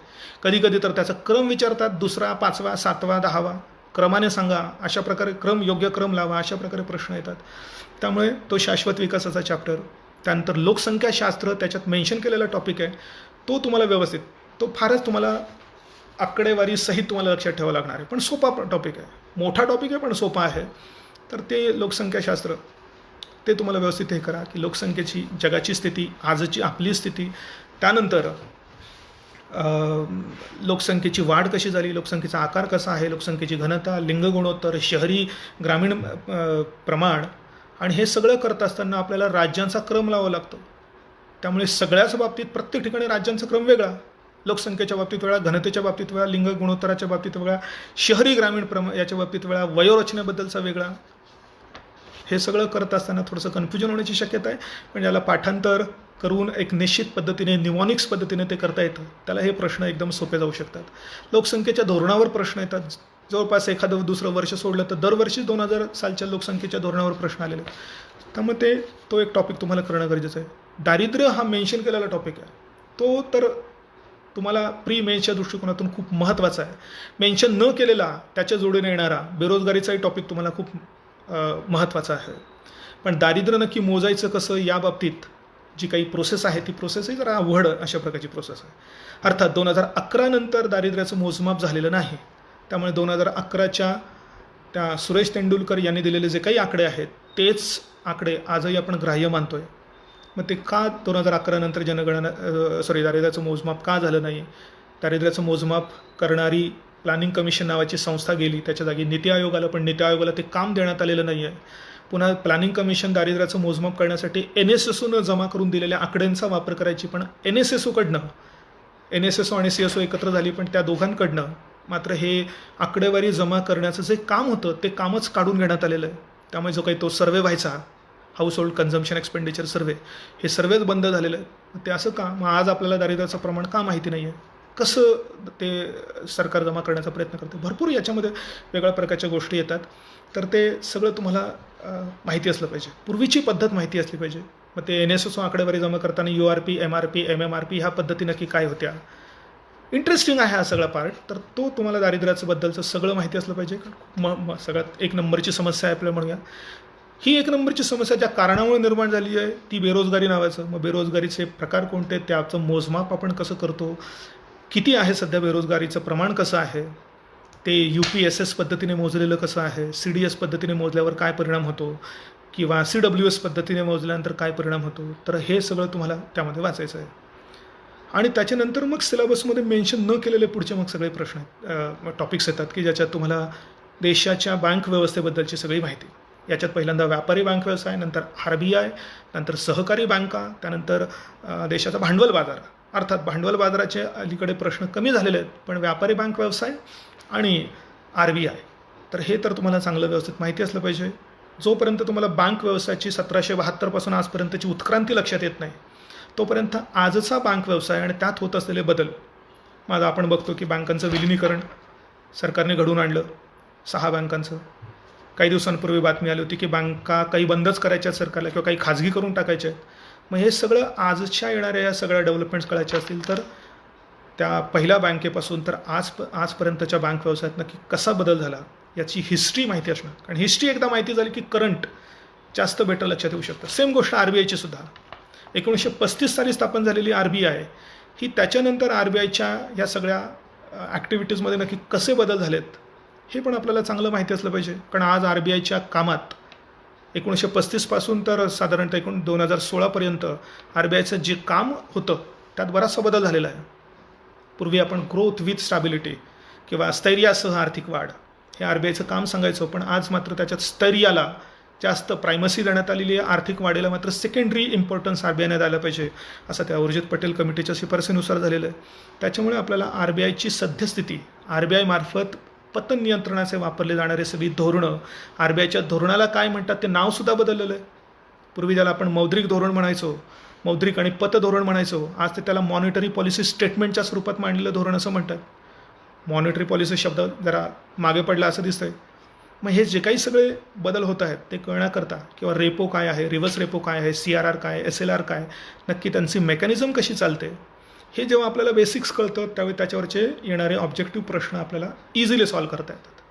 कधी कधी तर त्याचा क्रम विचारतात, 2रा, 5वा, 7वा, 10वा क्रमाने सांगा, अशा प्रकारे योग्य क्रम लावा, अशा प्रकारे प्रश्न येतात. त्यामुळे तो शाश्वत विकासाचा चॅप्टर. त्यानंतर लोकसंख्याशास्त्र, त्याच्यात मेन्शन केलेला टॉपिक आहे, तो तुम्हाला व्यवस्थित, तो फारच तुम्हाला आकडेवारी सहित तुम्हाला लक्षात ठेवावं लागणार आहे. पण सोपा टॉपिक आहे, मोठा टॉपिक आहे पण सोपा आहे. तर ते लोकसंख्याशास्त्र ते तुम्हाला व्यवस्थित हे करा की लोकसंख्येची जगाची स्थिती, आजची आपली स्थिती, त्यानंतर लोकसंख्येची वाढ कशी झाली, लोकसंख्येचा आकार कसा आहे, लोकसंख्येची घनता, लिंग गुणोत्तर, शहरी ग्रामीण प्रमाण. आणि हे सगळं करत असताना आपल्याला राज्यांचा क्रम लावावा लागतो. त्यामुळे सगळ्याच बाबतीत प्रत्येक ठिकाणी राज्यांचा क्रम वेगळा. लोकसंख्येच्या बाबतीत वेगळा, घनतेच्या बाबतीत वेगळा, लिंग गुणोत्तराच्या बाबतीत वेगळा, शहरी ग्रामीण याच्या बाबतीत वेगळा, वयोरचनेबद्दलचा वेगळा. हे सगळं करत असताना थोडंसं कन्फ्युजन होण्याची शक्यता आहे. पण याला पाठांतर करून एक निश्चित पद्धतीने निमॉनिक्स पद्धतीने ते करता येतं. त्याला हे प्रश्न एकदम सोपे जाऊ शकतात. लोकसंख्येच्या धोरणावर प्रश्न येतात. जवळपास एखादं दुसरं वर्ष सोडलं तर दरवर्षी 2000 सालच्या लोकसंख्येच्या धोरणावर प्रश्न आलेले. त्यामुळे तो एक टॉपिक तुम्हाला करणं गरजेचं आहे. दारिद्र्य हा मेन्शन केलेला टॉपिक आहे. तो तर तुम्हाला प्री मेन्सच्या दृष्टिकोनातून खूप महत्त्वाचा आहे. मेन्शन न केलेला त्याच्या जोडीने येणारा बेरोजगारीचाही टॉपिक तुम्हाला खूप महत्त्वाचं आहे. पण दारिद्र्य नक्की मोजायचं कसं या बाबतीत जी काही प्रोसेस आहे ती प्रोसेसही जरा अवघड अशा प्रकारची प्रोसेस आहे. अर्थात 2011 नंतर दारिद्र्याचं मोजमाप झालेलं नाही. त्यामुळे 2011च्या त्या सुरेश तेंडुलकर यांनी दिलेले जे काही आकडे आहेत तेच आकडे आजही आपण ग्राह्य मानतोय. मग ते का 2011 नंतर दारिद्र्याचं मोजमाप का झालं नाही? दारिद्र्याचं मोजमाप करणारी प्लॅनिंग कमिशन नावाची संस्था गेली, त्याच्या जागी नीती आयोग आला, पण नीती आयोगाला ते काम देण्यात आलेलं नाही आहे. पुन्हा प्लॅनिंग कमिशन दारिद्र्याचं मोजमाप करण्यासाठी NSSOनं जमा करून दिलेल्या आकड्यांचा वापर करायची, पण NSSO आणि CSO एकत्र झाली, पण त्या दोघांकडनं मात्र हे आकडेवारी जमा करण्याचं जे काम होतं ते कामच काढून घेण्यात आलेलं आहे. त्यामुळे जो काही तो सर्वे व्हायचा house hold consumption expenditure survey, हे सर्वेच बंद झालेले आहेत. ते असं का? मग आज आपल्याला दारिद्र्याचं प्रमाण का माहिती नाही आहे? कसं ते सरकार जमा करण्याचा प्रयत्न करते? भरपूर याच्यामध्ये वेगळ्या प्रकारच्या गोष्टी येतात. तर ते सगळं तुम्हाला माहिती असलं पाहिजे. पूर्वीची पद्धत माहिती असली पाहिजे. मग ते NSSO आकडेवारी जमा करताना URP, MRP, MMRP ह्या पद्धती नक्की काय होत्या? इंटरेस्टिंग आहे हा सगळा पार्ट. तर तो तुम्हाला दारिद्र्याचं बद्दलचं सगळं माहिती असलं पाहिजे. सगळ्यात एक नंबरची समस्या आहे आपल्याला म्हणूया. ही एक नंबरची समस्या ज्या कारणामुळे निर्माण झाली आहे ती बेरोजगारी नावाचं. मग बेरोजगारीचे प्रकार कोणते? त्याचं मोजमाप आपण कसं करतो? किती आहे सध्या बेरोजगारीचं प्रमाण कसं आहे? ते UPSS पद्धतीने मोजलेलं कसं आहे? CDS पद्धतीने मोजल्यावर काय परिणाम होतो? किंवा CWS पद्धतीने मोजल्यानंतर काय परिणाम होतो? तर हे सगळं तुम्हाला त्यामध्ये वाचायचं आहे. आणि त्याच्यानंतर मग सिलेबसमध्ये मेन्शन न केलेले पुढचे मग सगळे प्रश्न आहेत, टॉपिक्स येतात की ज्याच्यात तुम्हाला देशाच्या बँक व्यवस्थेबद्दलची सगळी माहिती. याच्यात पहिल्यांदा व्यापारी बँक व्यवसाय, नंतर RBI, नंतर सहकारी बँका, त्यानंतर देशाचा भांडवल बाजार. अर्थात भांडवल बाजाराचे अलीकडे प्रश्न कमी झालेले आहेत, पण व्यापारी बँक व्यवसाय आणि RBI तर हे तर तुम्हाला चांगलं व्यवस्थित माहिती असलं पाहिजे. जोपर्यंत तुम्हाला बँक व्यवसायाची 1772 पासून आजपर्यंतची उत्क्रांती लक्षात येत नाही तोपर्यंत आजचा बँक व्यवसाय आणि त्यात होत असलेले बदल. माझा आपण बघतो की बँकांचं विलिनीकरण सरकारने घडवून आणलं 6 बँकांचं. काही दिवसांपूर्वी बातमी आली होती की बँका काही बंदच करायच्या सरकारला किंवा काही खाजगी करून टाकायच्या आहेत. मग हे सगळं आजच्या येणाऱ्या या सगळ्या डेव्हलपमेंट्स कळायच्या असतील तर त्या पहिल्या बँकेपासून तर आजपर्यंतच्या बँक व्यवसायात नक्की कसा बदल झाला याची हिस्ट्री माहिती असणं. कारण हिस्ट्री एकदा माहिती झाली की करंट जास्त बेटर लक्षात येऊ शकतं. सेम गोष्ट RBIची सुद्धा. 1935 साली स्थापन झालेली RBI ही त्याच्यानंतर RBIच्या या सगळ्या ॲक्टिव्हिटीजमध्ये नक्की कसे बदल झालेत हे पण आपल्याला चांगलं माहिती असलं पाहिजे. कारण आज RBIच्या कामात 1935 पासून तर साधारणतः 2016पर्यंत RBIचं जे काम होतं त्यात बराचसा बदल झालेला आहे. पूर्वी आपण ग्रोथ विथ स्टॅबिलिटी किंवा स्थैर्यासह आर्थिक वाढ हे RBIचं काम सांगायचं, पण आज मात्र त्याच्यात स्थैर्याला जास्त प्रायमसी देण्यात आलेली आहे. आर्थिक वाढीला मात्र सेकंडरी इम्पॉर्टन्स RBIने द्यायला पाहिजे असं त्या उर्जित पटेल कमिटीच्या शिफारसीनुसार झालेलं आहे. त्याच्यामुळे आपल्याला RBIची सद्यस्थिती, RBI मार्फत पतन नियंत्रणाचे वापरले जाणारे सगळी धोरणं, RBIच्या धोरणाला काय म्हणतात ते नावसुद्धा बदललेलं आहे. पूर्वी ज्याला आपण मौद्रिक धोरण म्हणायचो, मौद्रिक आणि पतधोरण म्हणायचो, आज ते त्याला मॉनिटरी पॉलिसी स्टेटमेंटच्या स्वरूपात मांडलेलं धोरण असं म्हणतात. मॉनिटरी पॉलिसी शब्द जरा मागे पडला असं दिसतंय. मग हे जे काही सगळे बदल होत आहेत ते कळण्याकरता किंवा रेपो काय आहे, रिव्हर्स रेपो काय आहे, CRR काय, SLR काय, नक्की त्यांची मेकॅनिझम कशी चालते, हे जेव्हा आपल्याला बेसिक्स कळतं त्यावेळी त्याच्यावरचे येणारे ऑब्जेक्टिव्ह प्रश्न आपल्याला इझिली सॉल्व्ह करता येतात.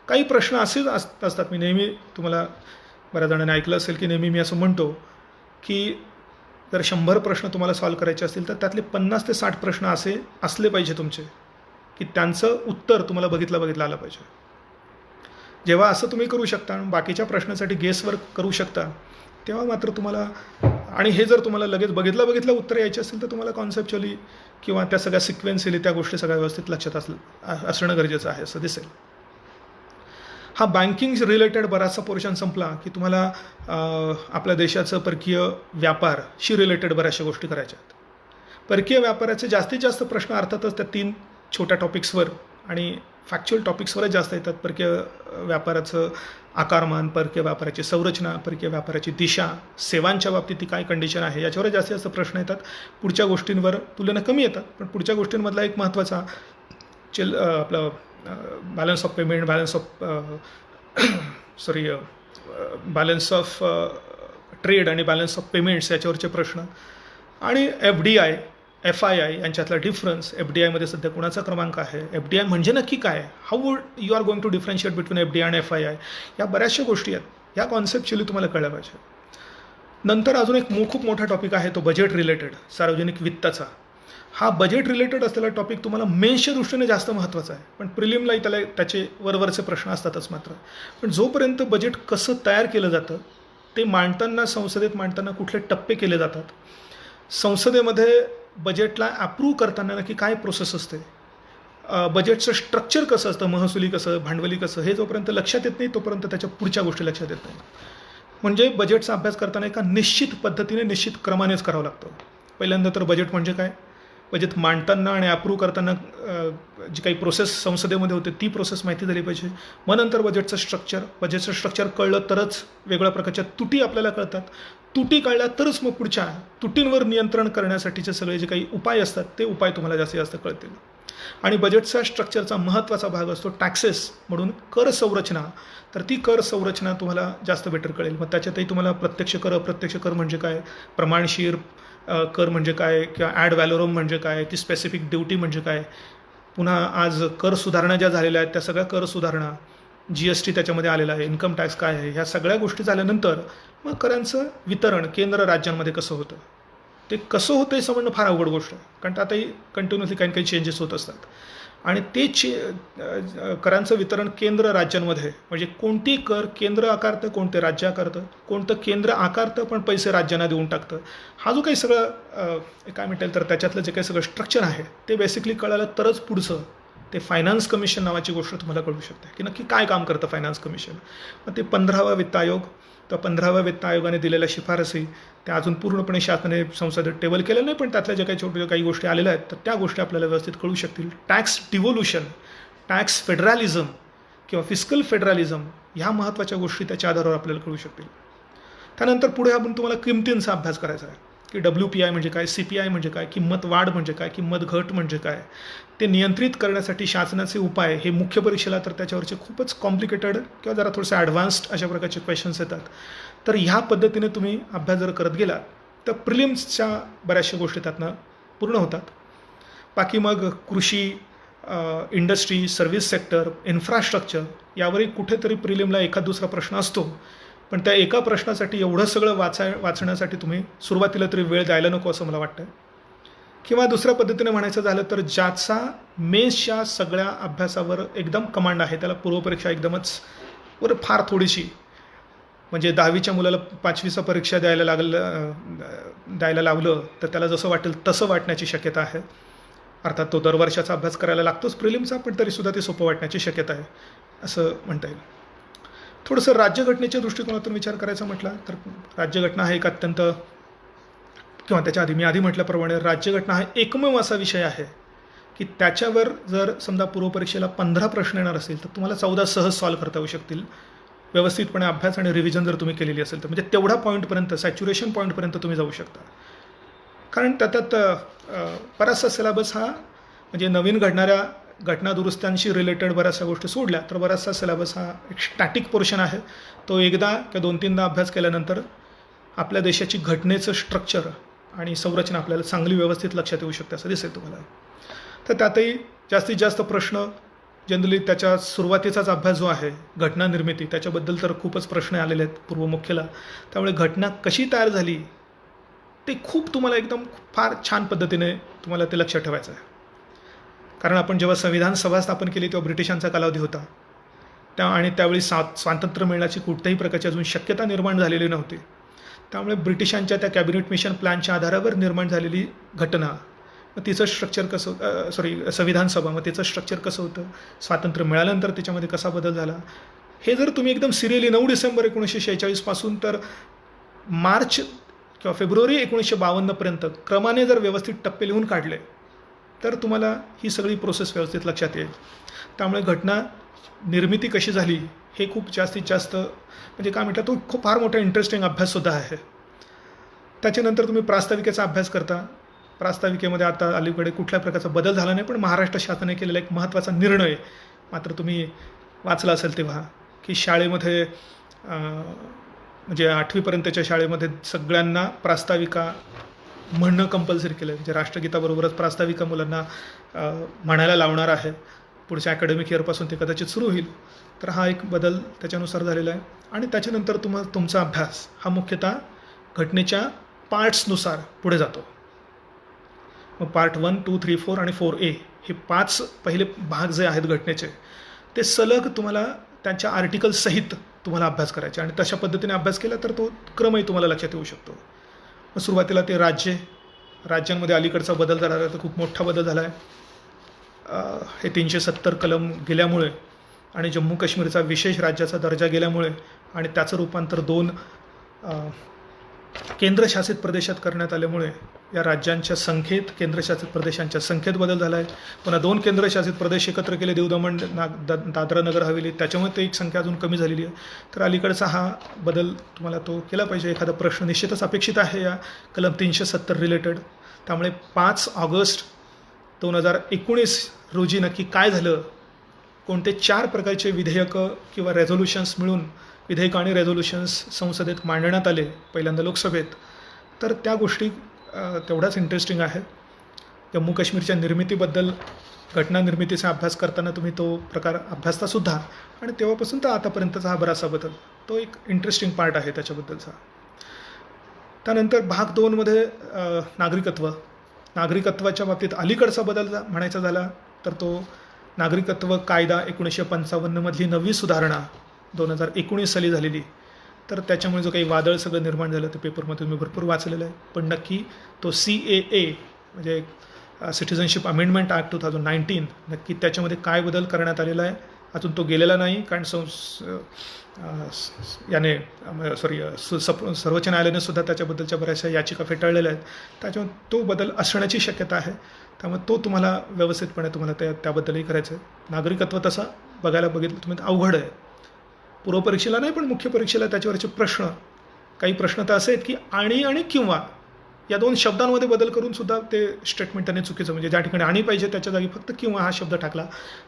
काही प्रश्न असेच असतात. मी नेहमी तुम्हाला बऱ्याच जणांनी ऐकलं असेल की नेहमी मी असं म्हणतो की जर 100 प्रश्न तुम्हाला सॉल्व्ह करायचे असतील तर त्यातले 50 ते 60 प्रश्न असे असले पाहिजे तुमचे की त्यांचं उत्तर तुम्हाला बघितलं आलं पाहिजे. जेव्हा असं तुम्ही करू शकता आणि बाकीच्या प्रश्नासाठी गेसवर्क करू शकता तेव्हा मात्र तुम्हाला, आणि हे जर तुम्हाला लगेच बघितलं उत्तर यायचे असेल तर तुम्हाला कॉन्सेप्च्युअली किंवा त्या सगळ्या सिक्वेन्शियली त्या गोष्टी सगळ्या व्यवस्थित लक्षात असणं गरजेचं आहे असं दिसेल. हा बँकिंग रिलेटेड बराचसा पोर्शन संपला की तुम्हाला आपल्या देशाचं परकीय व्यापारशी रिलेटेड बऱ्याचशा गोष्टी करायच्या आहेत. परकीय व्यापाराचे जास्तीत जास्त प्रश्न अर्थातच त्या 3 छोट्या टॉपिक्सवर आणि फॅक्च्युअल टॉपिक्सवरच जास्त येतात. परकीय व्यापाराचं आकारमान, परकीय व्यापाराची संरचना, परकीय व्यापाराची दिशा, सेवांच्या बाबतीत ती काय कंडिशन आहे याच्यावर जास्तीत जास्त प्रश्न येतात. पुढच्या गोष्टींवर तुलनेनं कमी येतात, पण पुढच्या गोष्टींमधला एक महत्त्वाचा आपलं balance of payment, balance of trade आणि बॅलन्स ऑफ पेमेंट्स याच्यावरचे प्रश्न आणि FDI, FII यांच्यातला डिफरन्स, FDIमध्ये सध्या कुणाचा क्रमांक आहे, FDI म्हणजे नक्की काय, how would you are going to differentiate between FDI आणि FII, या बऱ्याचशा गोष्टी आहेत. या कॉन्सेप्च्युअली तुम्हाला कळलं पाहिजे. नंतर अजून एक खूप मोठा टॉपिक आहे तो बजेट रिलेटेड, सार्वजनिक वित्ताचा. हा बजेट रिलेटेड असलेला टॉपिक तुम्हाला मेन्सच्या दृष्टीने जास्त महत्त्वाचा आहे, पण प्रिलिमलाही त्याचे वरवरचे प्रश्न असतातच मात्र. पण जोपर्यंत बजेट कसं तयार केलं जातं, ते मांडताना, संसदेत मांडताना कुठले टप्पे केले जातात, संसदेमध्ये बजेटला अप्रूव्ह करताना नक्की काय प्रोसेस असते, बजेटचं स्ट्रक्चर कसं असतं, महसुली कसं, भांडवली कसं, हे जोपर्यंत लक्षात येत नाही तोपर्यंत त्याच्या पुढच्या गोष्टी लक्षात येत नाही. म्हणजे बजेटचा अभ्यास करताना एका निश्चित पद्धतीने, निश्चित क्रमानेच करावं लागतं. पहिल्यांदा तर बजेट म्हणजे काय, बजेट मांडताना आणि अप्रूव्ह करताना जी काही प्रोसेस संसदेमध्ये होते ती प्रोसेस माहिती झाली पाहिजे. मग नंतर बजेटचं स्ट्रक्चर कळलं तरच वेगळ्या प्रकारच्या त्रुटी आपल्याला कळतात. त्रुटी कळल्या तरच मग पुढच्या त्रुटींवर नियंत्रण करण्यासाठीचे सगळे जे काही उपाय असतात ते उपाय तुम्हाला जास्तीत जास्त कळतील. आणि बजेटचा स्ट्रक्चरचा महत्त्वाचा भाग असतो टॅक्सेस म्हणून कर संरचना. तर ती कर संरचना तुम्हाला जास्त बेटर कळेल. मग त्याच्यातही तुम्हाला प्रत्यक्ष कर, अप्रत्यक्ष कर म्हणजे काय, प्रमाणशीर कर म्हणजे काय, किंवा ॲड व्हॅलोरम म्हणजे काय, ती स्पेसिफिक ड्युटी म्हणजे काय, पुन्हा आज कर सुधारणा ज्या झालेल्या आहेत त्या सगळ्या कर सुधारणा, GST त्याच्यामध्ये आलेला आहे, इन्कम टॅक्स काय आहे, ह्या सगळ्या गोष्टी झाल्यानंतर मग करांचं वितरण केंद्र राज्यांमध्ये कसं होतं, ते कसं होतं हे समजणं फार अवघड गोष्ट आहे. कारण आताही कंटिन्युअसली काही काही चेंजेस होत असतात. आणि ते करांचं वितरण केंद्र राज्यांमध्ये म्हणजे कोणती कर केंद्र आकारतं, कोणते राज्य आकारतं, कोणतं केंद्र आकारतं पण पैसे राज्यांना देऊन टाकतं, हा जो काही सगळं काय म्हणता तर त्याच्यातलं जे काही सगळं स्ट्रक्चर आहे ते बेसिकली कळालं तरच पुढचं ते फायनान्स कमिशन नावाची गोष्ट तुम्हाला कळू शकते की नक्की काय काम करतं फायनान्स कमिशन. मग ते 15वा वित्त आयोग, तर 15व्या वित्त आयोगाने दिलेल्या शिफारसी त्या अजून पूर्णपणे शासनाने संसदेत टेबल केलेलं नाही, पण त्यातल्या ज्या काही छोट्या काही गोष्टी आलेल्या आहेत तर त्या गोष्टी आपल्याला व्यवस्थित कळू शकतील. टॅक्स डिव्होल्युशन, टॅक्स फेडरलिझम किंवा फिस्कल फेडरलिझम ह्या महत्त्वाच्या गोष्टी त्याच्या आधारावर आपल्याला कळू शकतील. त्यानंतर पुढे आपण तुम्हाला किमतींचा अभ्यास करायचा आहे की WPI म्हणजे काय, CPI म्हणजे काय, किंमत वाढ म्हणजे काय, किंमत घट म्हणजे काय, ते नियंत्रित करण्यासाठी शासनाचे उपाय. हे मुख्य परीक्षेला तर त्याच्यावरचे खूपच कॉम्प्लिकेटेड किंवा जरा थोडेसे ॲडव्हान्स्ड अशा प्रकारचे क्वेश्चन्स येतात. तर ह्या पद्धतीने तुम्ही अभ्यास जर करत गेला तर प्रिलिम्सच्या बऱ्याचशा गोष्टी त्यातनं पूर्ण होतात. बाकी मग कृषी, इंडस्ट्री, सर्व्हिस सेक्टर, इन्फ्रास्ट्रक्चर यावरही कुठेतरी प्रिलिमला एखाद दुसरा प्रश्न असतो. पण त्या एका प्रश्नासाठी एवढं सगळं वाचण्यासाठी तुम्ही सुरुवातीला तरी वेळ द्यायला नको असं मला वाटतं. किंवा दुसऱ्या पद्धतीने म्हणायचं झालं तर ज्याचा मेन्सच्या सगळ्या अभ्यासावर एकदम कमांड आहे त्याला पूर्वपरीक्षा एकदमच फार थोडीशी, म्हणजे 10वीच्या मुलाला 5वीचा परीक्षा द्यायला लावलं तर त्याला जसं वाटेल तसं वाटण्याची शक्यता आहे. अर्थात तो दरवर्षाचा अभ्यास करायला लागतोच प्रिलिमचा, पण तरीसुद्धा ते सोपं वाटण्याची शक्यता आहे असं म्हणता येईल. थोडंसं राज्यघटनेच्या दृष्टिकोनातून विचार करायचा म्हटला तर राज्यघटना हा एक अत्यंत, किंवा त्याच्या आधी मी आधी म्हटल्याप्रमाणे राज्यघटना हा एकमेव असा विषय आहे की त्याच्यावर जर समजा पूर्वपरीक्षेला 15 प्रश्न येणार असेल तर तुम्हाला 14 सहज सॉल्व्ह करता येऊ शकतील व्यवस्थितपणे अभ्यास आणि रिव्हिजन जर तुम्ही केलेली असेल तर. म्हणजे तेवढा पॉईंटपर्यंत, सॅच्युरेशन पॉईंटपर्यंत तुम्ही जाऊ शकता. कारण त्यात बराचसा सिलेबस हा म्हणजे नवीन घडणाऱ्या घटना दुरुस्त्यांशी रिलेटेड बऱ्याचशा गोष्टी सोडल्या तर बराचसा सिलेबस हा एक स्टॅटिक पोर्शन आहे. तो एकदा किंवा 2-3दा अभ्यास केल्यानंतर आपल्या देशाची घटनेचं स्ट्रक्चर आणि संरचना आपल्याला चांगली व्यवस्थित लक्षात येऊ शकते असं दिसेल तुम्हाला. तर त्यातही जास्तीत जास्त प्रश्न जनरली त्याच्या सुरुवातीचाच अभ्यास जो आहे घटना निर्मिती त्याच्याबद्दल तर खूपच प्रश्न आलेले आहेत पूर्वमुख्यला. त्यामुळे घटना कशी तयार झाली ते खूप तुम्हाला एकदम फार छान पद्धतीने तुम्हाला ते लक्षात ठेवायचं आहे. कारण आपण जेव्हा संविधान सभा स्थापन केली तेव्हा ब्रिटिशांचा कालावधी होता आणि त्यावेळी स्वातंत्र्य मिळण्याची कुठल्याही प्रकारची अजून शक्यता निर्माण झालेली नव्हती. त्यामुळे ब्रिटिशांच्या त्या कॅबिनेट मिशन प्लॅनच्या आधारावर निर्माण झालेली घटना, मग तिचं स्ट्रक्चर कसं संविधान सभा, मग तिचं स्ट्रक्चर कसं होतं, स्वातंत्र्य मिळाल्यानंतर त्याच्यामध्ये कसा बदल झाला, हे जर तुम्ही एकदम सिरियली 9 डिसेंबर 1946 पासून तर मार्च किंवा फेब्रुवारी 1952पर्यंत क्रमाने जर व्यवस्थित टप्पे लिहून काढले तर तुम्हाला ही सगळी प्रोसेस व्यवस्थित लक्षात येईल. त्यामुळे घटना निर्मिती कशी झाली हे खूप जास्तीत जास्त म्हणजे काय म्हटलं तो खूप फार मोठा इंटरेस्टिंग अभ्याससुद्धा आहे. त्याच्यानंतर तुम्ही प्रास्ताविकेचा अभ्यास करता. प्रास्ताविकेमध्ये आता अलीकडे कुठल्या प्रकारचा बदल झाला नाही, पण महाराष्ट्र शासनाने केलेला एक महत्त्वाचा निर्णय मात्र तुम्ही वाचला असेल तेव्हा की शाळेमध्ये म्हणजे 8वीपर्यंतच्या शाळेमध्ये सगळ्यांना प्रास्ताविका म्हणणं कंपल्सरी केलं. म्हणजे राष्ट्रगीताबरोबरच प्रास्ताविका मुलांना म्हणायला लावणार आहे. पुढच्या अकॅडमिक इयरपासून ते कदाचित सुरू होईल. तर हा एक बदल त्याच्यानुसार झालेला आहे. आणि त्याच्यानंतर तुमचा अभ्यास हा मुख्यतः घटनेच्या पार्ट्सनुसार पुढे जातो. मग पार्ट 1, 2, 3, 4 आणि 4A हे 5 पहिले भाग जे आहेत घटनेचे ते सलग तुम्हाला त्यांच्या आर्टिकलसहित तुम्हाला अभ्यास करायचे. आणि तशा पद्धतीने अभ्यास केला तर तो क्रमही तुम्हाला लक्षात येऊ शकतो. मग सुरुवातीला ते राज्यांमध्ये अलीकडचा बदल झाला आहे, तर खूप मोठा बदल झाला आहे. हे 370 कलम गेल्यामुळे आणि जम्मू काश्मीरचा विशेष राज्याचा दर्जा गेल्यामुळे आणि त्याचं रूपांतर 2 केंद्रशासित प्रदेशात करण्यात आल्यामुळे या राज्यांच्या संख्येत, केंद्रशासित प्रदेशांच्या संख्येत बदल झाला आहे. पुन्हा 2 केंद्रशासित प्रदेश एकत्र केले, दीव दमण दादरा नगर हवेली, त्याच्यामुळे ते एक संख्या अजून कमी झालेली आहे. तर अलीकडचा हा बदल तुम्हाला तो केला पाहिजे. एखादा प्रश्न निश्चितच अपेक्षित आहे या कलम 370 रिलेटेड. त्यामुळे 5 ऑगस्ट 2019 रोजी नक्की काय झालं, कोणते 4 प्रकारचे विधेयकं किंवा रेझोल्युशन्स मिळून विधेयकं आणि रेझोल्युशन्स संसदेत मांडण्यात आले पहिल्यांदा लोकसभेत, तर त्या गोष्टी तेवढ्याच इंटरेस्टिंग आहे. जम्मू काश्मीरच्या निर्मितीबद्दल, घटना निर्मितीचा अभ्यास करताना तुम्ही तो प्रकार अभ्यासतासुद्धा, आणि तेव्हापासून तर आतापर्यंतचा हा बराचसा बदल, तो एक इंटरेस्टिंग पार्ट आहे त्याच्याबद्दलचा. त्यानंतर भाग 2मध्ये नागरिकत्वाच्या बाबतीत अलीकडचा बदल म्हणायचा झाला तर तो नागरिकत्व कायदा 1955मधली 9वी सुधारणा 2019 साली झालेली. तर त्याच्यामुळे जो काही वादळ सगळं निर्माण झालं ते पेपरमध्ये मी भरपूर वाचलेलं आहे. पण नक्की तो CAA म्हणजे सिटिझनशिप अमेंडमेंट ॲक्ट 2019 नक्की त्याच्यामध्ये काय बदल करण्यात आलेला आहे अजून तो गेलेला नाही. कारण सर्वोच्च न्यायालयाने सुद्धा त्याच्याबद्दलच्या बऱ्याचशा याचिका फेटाळलेल्या आहेत. त्याच्यामुळे तो बदल असण्याची शक्यता आहे. त्यामुळे तो तुम्हाला व्यवस्थितपणे तुम्हाला त्याबद्दलही करायचं आहे. नागरिकत्व तसा बघितलं तुम्ही अवघड आहे. पूर्वपरीक्षेला नाही पण मुख्य परीक्षेला त्याच्यावरचे प्रश्न, काही प्रश्न तर असे आहेत की आणि किंवा या 2 शब्दांमध्ये बदल करून सुद्धा ते स्टेटमेंट त्याने चुकीचं, म्हणजे ज्या ठिकाणी आणि पाहिजे त्याच्या जागी फक्त किंवा हा शब्द टाकला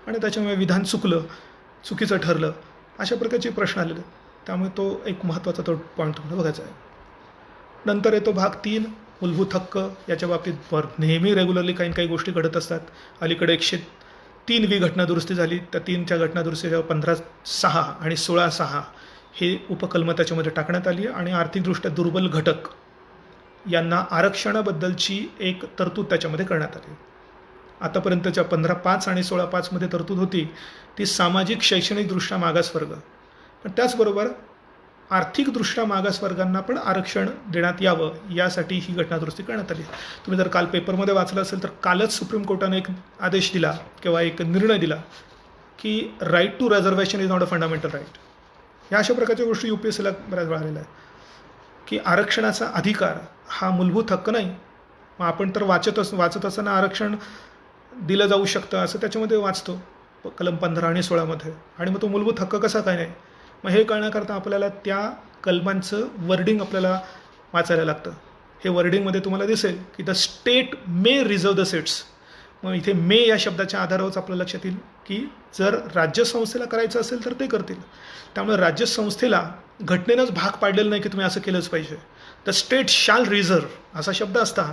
आणि त्याच्यामुळे विधान चुकीचं ठरलं, अशा प्रकारचे प्रश्न आलेले. त्यामुळे तो एक महत्त्वाचा तो पॉईंट तुम्हाला बघायचा आहे. नंतर येतो भाग 3 मूलभूत हक्क. याच्या बाबतीत नेहमी रेग्युलरली काही गोष्टी घडत असतात. अलीकडे 103वी घटना दुरुस्ती झाली. त्या 3च्या घटना दुरुस्तीच्या 15(6) आणि 16(6) हे उपकलमं त्याच्यामध्ये टाकण्यात आली आणि आर्थिकदृष्ट्या दुर्बल घटक यांना आरक्षणाबद्दलची एक तरतूद त्याच्यामध्ये करण्यात आली. आतापर्यंतच्या 15(5) आणि 16(5) तरतूद होती ती सामाजिक शैक्षणिकदृष्ट्या मागासवर्ग, पण त्याचबरोबर आर्थिकदृष्ट्या मागासवर्गांना पण आरक्षण देण्यात यावं यासाठी ही घटना दुरुस्ती करण्यात आली. तुम्ही जर काल पेपरमध्ये वाचलं असेल तर कालच सुप्रीम कोर्टाने एक आदेश दिला किंवा एक निर्णय दिला की right to reservation is not a fundamental right. ह्या अशा प्रकारच्या गोष्टी UPSCला बऱ्याच वेळा आलेल्या आहेत की आरक्षणाचा अधिकार हा मूलभूत हक्क नाही. मग आपण तर वाचत असताना आरक्षण दिलं जाऊ शकतं असं त्याच्यामध्ये वाचतो कलम 15 आणि 16 आणि मग तो मूलभूत हक्क कसा काय नाही. मग हे कळण्याकरता आपल्याला त्या कलमांचं वर्डिंग आपल्याला वाचायला लागतं. हे वर्डिंगमध्ये तुम्हाला दिसेल की the state may reserve the seats. मग इथे मे या शब्दाच्या आधारावरच आपल्या लक्षात येईल की जर राज्यसंस्थेला करायचं असेल तर ते करतील. त्यामुळे राज्यसंस्थेला घटनेनंच भाग पाडलेलं नाही की तुम्ही असं केलंच पाहिजे. द स्टेट शॅल रिझर्व असा शब्द असता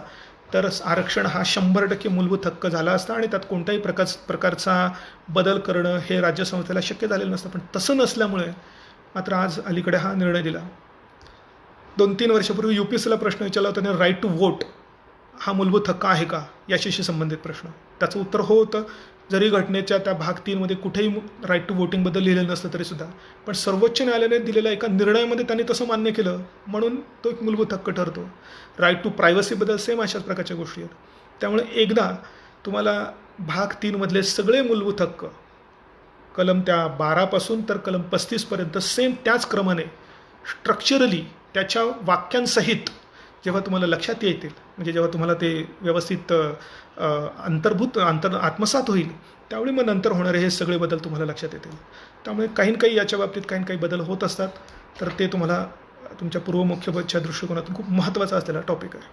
तर आरक्षण हा 100% मूलभूत हक्क झाला असता आणि त्यात कोणत्याही प्रकारचा बदल करणं हे राज्यसंस्थेला शक्य झालेलं नसतं. पण तसं नसल्यामुळे मात्र आज अलीकडे हा निर्णय दिला. 2-3 वर्षापूर्वी UPSCला प्रश्न विचारला होता त्याने राईट टू वोट हा मूलभूत हक्क आहे का याशी संबंधित प्रश्न. त्याचं उत्तर हो होतं, जरी घटनेच्या त्या भाग 3 कुठेही राईट टू वोटिंगबद्दल लिहिलेलं नसतं तरीसुद्धा. पण सर्वोच्च न्यायालयाने दिलेल्या एका निर्णयामध्ये त्यांनी तसं मान्य केलं म्हणून तो एक मूलभूत हक्क ठरतो. राईट टू प्रायव्हसीबद्दल सेम अशाच प्रकारच्या गोष्टी आहेत. त्यामुळे एकदा तुम्हाला भाग 3 सगळे मूलभूत हक्क कलम त्या 12 तर कलम 35 सेम त्याच क्रमाने स्ट्रक्चरली त्याच्या वाक्यांसहित जेव्हा तुम्हाला लक्षात येतील, म्हणजे जेव्हा तुम्हाला ते व्यवस्थित आत्मसात होईल त्यावेळी मग नंतर होणारे हे सगळे बदल तुम्हाला लक्षात येतील. त्यामुळे काही याच्या बाबतीत काही बदल होत असतात. तर ते तुम्हाला तुमच्या पूर्वमुख्यपदच्या दृष्टिकोनातून खूप महत्त्वाचा असलेला टॉपिक आहे.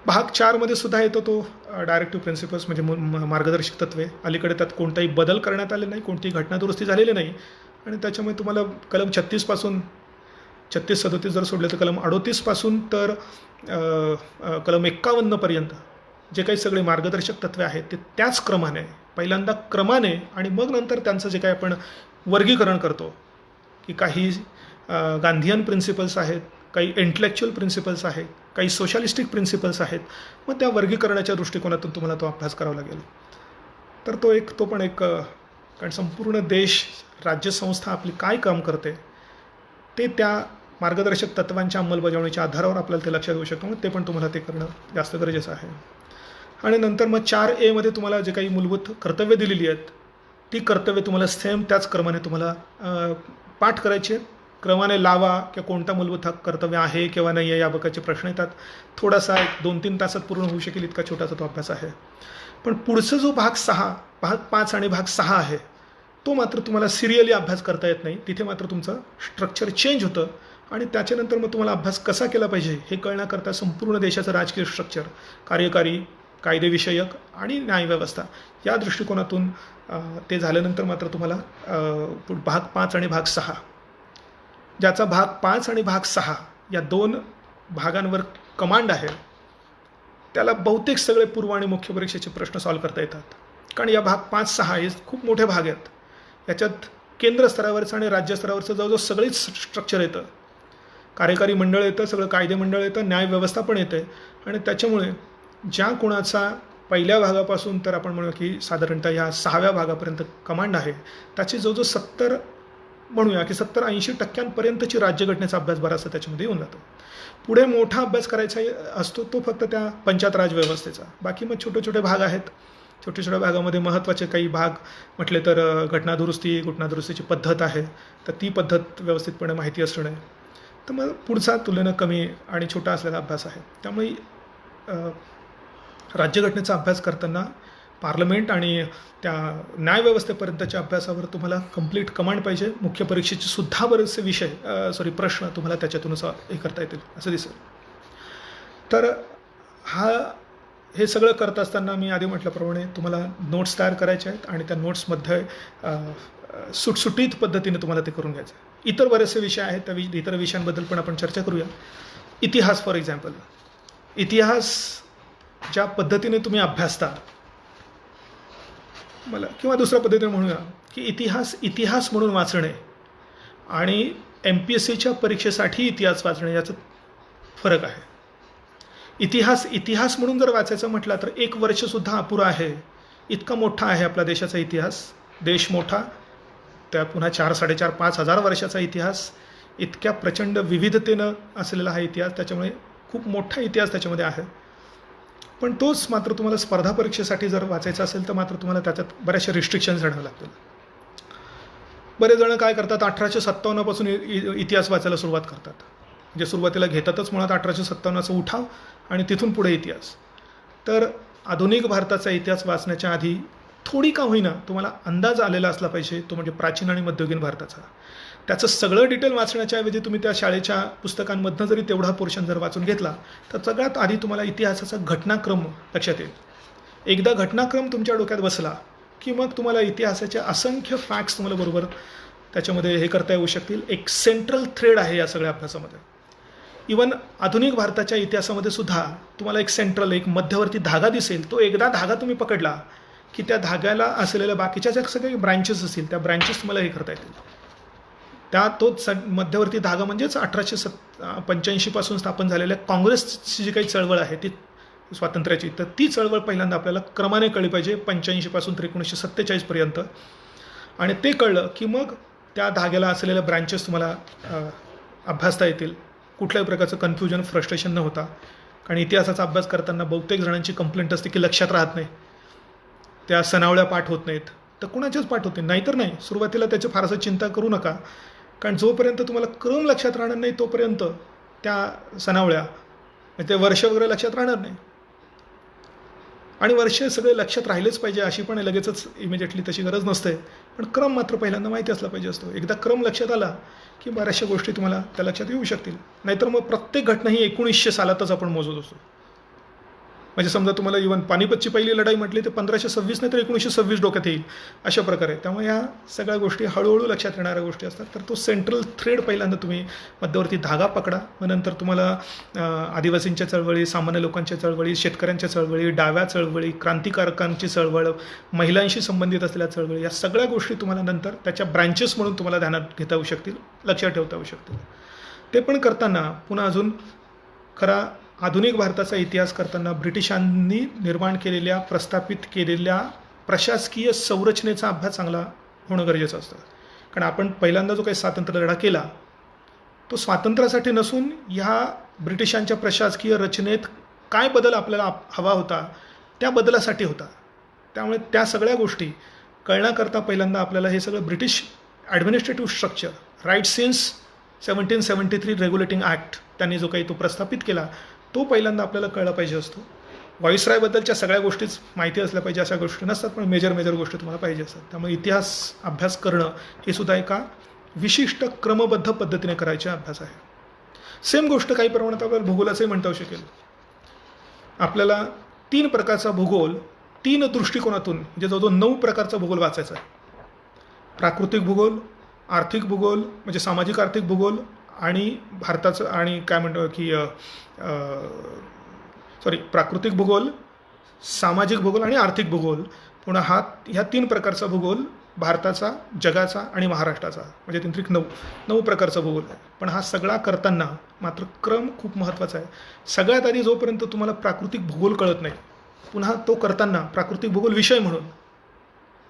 भाग 4 सुद्धा येतो तो डायरेक्टिव्ह प्रिन्सिपल्स म्हणजे मार्गदर्शक तत्त्वे. अलीकडे त्यात कोणताही बदल करण्यात आले नाही, कोणतीही घटना दुरुस्ती झालेली नाही आणि त्याच्यामुळे तुम्हाला कलम 36 जर सोडले तर कलम 38 तर कलम 51 जे काही सगळे मार्गदर्शक तत्त्वे आहेत ते त्याच क्रमाने, पहिल्यांदा क्रमाने आणि मग नंतर त्यांचं जे काही आपण वर्गीकरण करतो की काही गांधीयन प्रिन्सिपल्स आहेत, काही इंटलेक्च्युअल प्रिन्सिपल्स आहेत, काही सोशलिस्टिक प्रिन्सिपल्स आहेत. मग त्या वर्गीकरणाच्या दृष्टिकोनातून तुम्हाला तो अभ्यास करावा लागेल. तर तो पण एक कारण संपूर्ण देश, राज्यसंस्था आपली काय काम करते ते त्या मार्गदर्शक तत्त्वांच्या अंमलबजावणीच्या आधारावर आपल्याला ते लक्षात येऊ शकतं. मग ते पण तुम्हाला ते करणं जास्त गरजेचं आहे. आणि नंतर मग 4A तुम्हाला जे काही मूलभूत कर्तव्य दिलेली आहेत ती कर्तव्य तुम्हाला सेम त्याच क्रमाने तुम्हाला पाठ करायची आहेत क्रमाने लावा किंवा कोणता मूलभूत हक्क कर्तव्य आहे किंवा नाही आहे या प्रकारचे प्रश्न येतात. थोडासा एक 2-3 तासात पूर्ण होऊ शकेल इतका छोटासा तो अभ्यास आहे. पण पुढचा जो भाग 5 आणि भाग 6 आहे तो मात्र तुम्हाला सिरियली अभ्यास करता येत नाही. तिथे मात्र तुमचं स्ट्रक्चर चेंज होतं आणि त्याच्यानंतर मग तुम्हाला अभ्यास कसा केला पाहिजे हे कळण्याकरता संपूर्ण देशाचं राजकीय स्ट्रक्चर, कार्यकारी, कायदेविषयक आणि न्यायव्यवस्था या दृष्टिकोनातून ते झाल्यानंतर मात्र तुम्हाला भाग 5 आणि भाग 6 ज्याचा भाग 5 आणि भाग 6 या 2 भागांवर कमांड आहे त्याला बहुतेक सगळे पूर्व आणि मुख्य परीक्षेचे प्रश्न सॉल्व्ह करता येतात. कारण या भाग 5-6 हे खूप मोठे भाग आहेत. याच्यात केंद्र स्तरावरचं आणि राज्य स्तरावरचं जवळजवळ सगळीच स्ट्रक्चर येतं. कार्यकारी मंडळ येतं, सगळं कायदे मंडळ येतं, न्यायव्यवस्था पण येते. आणि त्याच्यामुळे ज्या कोणाचा पहिल्या भागापासून तर आपण म्हणूया की साधारणतः ह्या 6व्या भागापर्यंत कमांड आहे त्याची जवळजवळ 70 म्हणूया की 70-80% राज्यघटनेचा अभ्यास बराचसा त्याच्यामध्ये येऊन जातो. पुढे मोठा अभ्यास करायचा असतो तो फक्त त्या पंचायत राज व्यवस्थेचा. बाकी मग छोटे छोटे भाग आहेत. छोट्या छोट्या भागामध्ये महत्त्वाचे काही भाग म्हटले तर घटनादुरुस्तीची पद्धत आहे तर ती पद्धत व्यवस्थितपणे माहिती असणे. तर मग पुढचा तुलनेनं कमी आणि छोटा असलेला अभ्यास आहे. त्यामुळे राज्यघटनेचा अभ्यास करताना पार्लमेंट आणि त्या न्यायव्यवस्थेपर्यंतच्या अभ्यासावर तुम्हाला कंप्लीट कमांड पाहिजे. मुख्य परीक्षेचे सुद्धा बरेचसे प्रश्न तुम्हाला त्याच्यातूनच हे करता येतील असं दिसेल. तर हे सगळं करत असताना मी आधी म्हटल्याप्रमाणे तुम्हाला नोट्स तयार करायचे आहेत आणि त्या नोट्समध्ये सुटसुटीत पद्धतीने तुम्हाला ते करून घ्यायचं आहे. इतर बरेचसे विषय आहेत त्या इतर विषयांबद्दल पण आपण चर्चा करूया. इतिहास फॉर एक्झाम्पल, इतिहास ज्या पद्धतीने तुम्ही अभ्यासता मला किंवा दुसऱ्या पद्धतीने म्हणूया की इतिहास म्हणून वाचणे आणि MPSCच्या परीक्षेसाठी इतिहास वाचणे याचं फरक आहे. इतिहास म्हणून जर वाचायचं म्हटलं तर 1 वर्षसुद्धा अपुरा आहे. इतका मोठा आहे आपला देशाचा इतिहास. देश मोठा, त्या पुन्हा 4-4.5-5 हजार वर्षाचा इतिहास, इतक्या प्रचंड विविधतेनं असलेला हा इतिहास. त्याच्यामुळे खूप मोठा इतिहास त्याच्यामध्ये आहे. पण तोच मात्र तुम्हाला स्पर्धा परीक्षेसाठी जर वाचायचा असेल तर मात्र तुम्हाला त्याच्यात बऱ्याचशा रिस्ट्रिक्शन्स आणाव्या लागतील. बरेच जण काय करतात 1857 पासून इतिहास वाचायला सुरुवात करतात. म्हणजे सुरुवातीला घेतातच मुळात 1857चा उठाव आणि तिथून पुढे इतिहास. तर आधुनिक भारताचा इतिहास वाचण्याच्या आधी थोडी का होईना तुम्हाला अंदाज आलेला असला पाहिजे. तो म्हणजे प्राचीन आणि मध्ययुगीन भारताचा. त्याचं सगळं डिटेल वाचण्याच्या ऐवजी तुम्ही त्या शाळेच्या पुस्तकांमधनं जरी तेवढा पोर्शन जर वाचून घेतला तर सगळ्यात आधी तुम्हाला इतिहासाचा घटनाक्रम लक्षात येईल. एकदा घटनाक्रम तुमच्या डोक्यात बसला की मग तुम्हाला इतिहासाचे असंख्य फॅक्ट्स तुम्हाला बरोबर त्याच्यामध्ये हे करता येऊ शकतील. एक सेंट्रल थ्रेड आहे या सगळ्या अभ्यासामध्ये. इवन आधुनिक भारताच्या इतिहासामध्ये सुद्धा तुम्हाला एक मध्यवर्ती धागा दिसेल. तो एकदा धागा तुम्ही पकडला की त्या धाग्याला असलेल्या बाकीच्या ज्या सगळे ब्रँचेस असतील त्या ब्रँचेस तुम्हाला हे करता येतील. तोच मध्यवर्ती धागा म्हणजेच 1885 पासून स्थापन झालेल्या काँग्रेसची जी काही चळवळ आहे ती स्वातंत्र्याची, तर ती चळवळ पहिल्यांदा आपल्याला क्रमाने कळली पाहिजे 85 पासून तर 1947 पर्यंत. आणि ते कळलं की मग त्या धाग्याला असलेल्या ब्रँचेस तुम्हाला अभ्यासता येतील. कुठल्याही प्रकारचं कन्फ्युजन, फ्रस्ट्रेशन न होता. कारण इतिहासाचा अभ्यास करताना बहुतेक जणांची कंप्लेंट असते की लक्षात राहत नाही, त्या सनावळ्या पाठ होत नाहीत. तर कुणाच्याच पाठ होते नाहीतर नाही. सुरुवातीला त्याची फारसं चिंता करू नका. कारण जोपर्यंत तुम्हाला क्रम लक्षात राहणार नाही तोपर्यंत त्या सनावळ्या ते वर्ष वगैरे लक्षात राहणार नाही. आणि वर्ष सगळे लक्षात राहिलेच पाहिजे अशी पण लगेचच इमिजिएटली तशी गरज नसते. पण क्रम मात्र पहिल्यांदा माहिती असला पाहिजे असतो. एकदा क्रम लक्षात आला की बऱ्याचशा गोष्टी तुम्हाला त्या लक्षात येऊ शकतील. नाहीतर मग प्रत्येक घटना ही 1900 सालातच आपण मोजत असतो. म्हणजे समजा तुम्हाला इव्हन पानिपतची पहिली लढाई म्हटली तर 1526 नाही तर 1926 डोक्यात येईल अशा प्रकारे. त्यामुळे ह्या सगळ्या गोष्टी हळूहळू लक्षात येणाऱ्या गोष्टी असतात. तर तो सेंट्रल थ्रेड पहिल्यांदा तुम्ही मध्यवर्ती धागा पकडा. मग नंतर तुम्हाला आदिवासींच्या चळवळी, सामान्य लोकांच्या चळवळी, शेतकऱ्यांच्या चळवळी, डाव्या चळवळी, क्रांतिकारकांची चळवळ, महिलांशी संबंधित असलेल्या चळवळी, या सगळ्या गोष्टी तुम्हाला नंतर त्याच्या ब्रँचेस म्हणून तुम्हाला ध्यानात घेता येऊ शकतील, लक्षात ठेवता येऊ शकतील. ते पण करताना पुन्हा अजून खरा आधुनिक भारताचा इतिहास करताना ब्रिटिशांनी निर्माण केलेल्या, प्रस्थापित केलेल्या प्रशासकीय संरचनेचा अभ्यास चांगला होणं गरजेचं असतं. कारण आपण पहिल्यांदा जो काही स्वातंत्र्य लढा केला तो स्वातंत्र्यासाठी नसून ह्या ब्रिटिशांच्या प्रशासकीय रचनेत काय बदल आपल्याला हवा होता त्या बदलासाठी होता. त्यामुळे त्या सगळ्या गोष्टी कळण्याकरता पहिल्यांदा आपल्याला हे सगळं British administrative structure, right since 1773 regulating act त्यांनी जो काही तो प्रस्थापित केला तो पहिल्यांदा आपल्याला कळला पाहिजे असतो. व्हॉइसरॉयबद्दलच्या सगळ्या गोष्टीच माहिती असल्या पाहिजे अशा गोष्टी नसतात, पण मेजर गोष्टी तुम्हाला पाहिजे असतात. त्यामुळे इतिहास अभ्यास करणं हे सुद्धा एका विशिष्ट क्रमबद्ध पद्धतीने करायचे अभ्यास आहे. सेम गोष्ट काही प्रमाणात आपल्याला भूगोलाचंही म्हणता येऊ शकेल. आपल्याला 3 प्रकारचा भूगोल 3 दृष्टिकोनातून म्हणजे जवळजवळ 9 प्रकारचा भूगोल वाचायचा आहे. प्राकृतिक भूगोल, आर्थिक भूगोल म्हणजे सामाजिक आर्थिक भूगोल आणि भारताचं आणि काय म्हणतो की प्राकृतिक भूगोल, सामाजिक भूगोल आणि आर्थिक भूगोल. पुन्हा ह्या 3 प्रकारचा भूगोल भारताचा, जगाचा आणि महाराष्ट्राचा म्हणजे तिंत्रिक 9 प्रकारचा भूगोल आहे. पण हा सगळा करताना मात्र क्रम खूप महत्त्वाचा आहे. सगळ्यात आधी जोपर्यंत तुम्हाला प्राकृतिक भूगोल कळत नाही, पुन्हा तो करताना प्राकृतिक भूगोल विषय म्हणून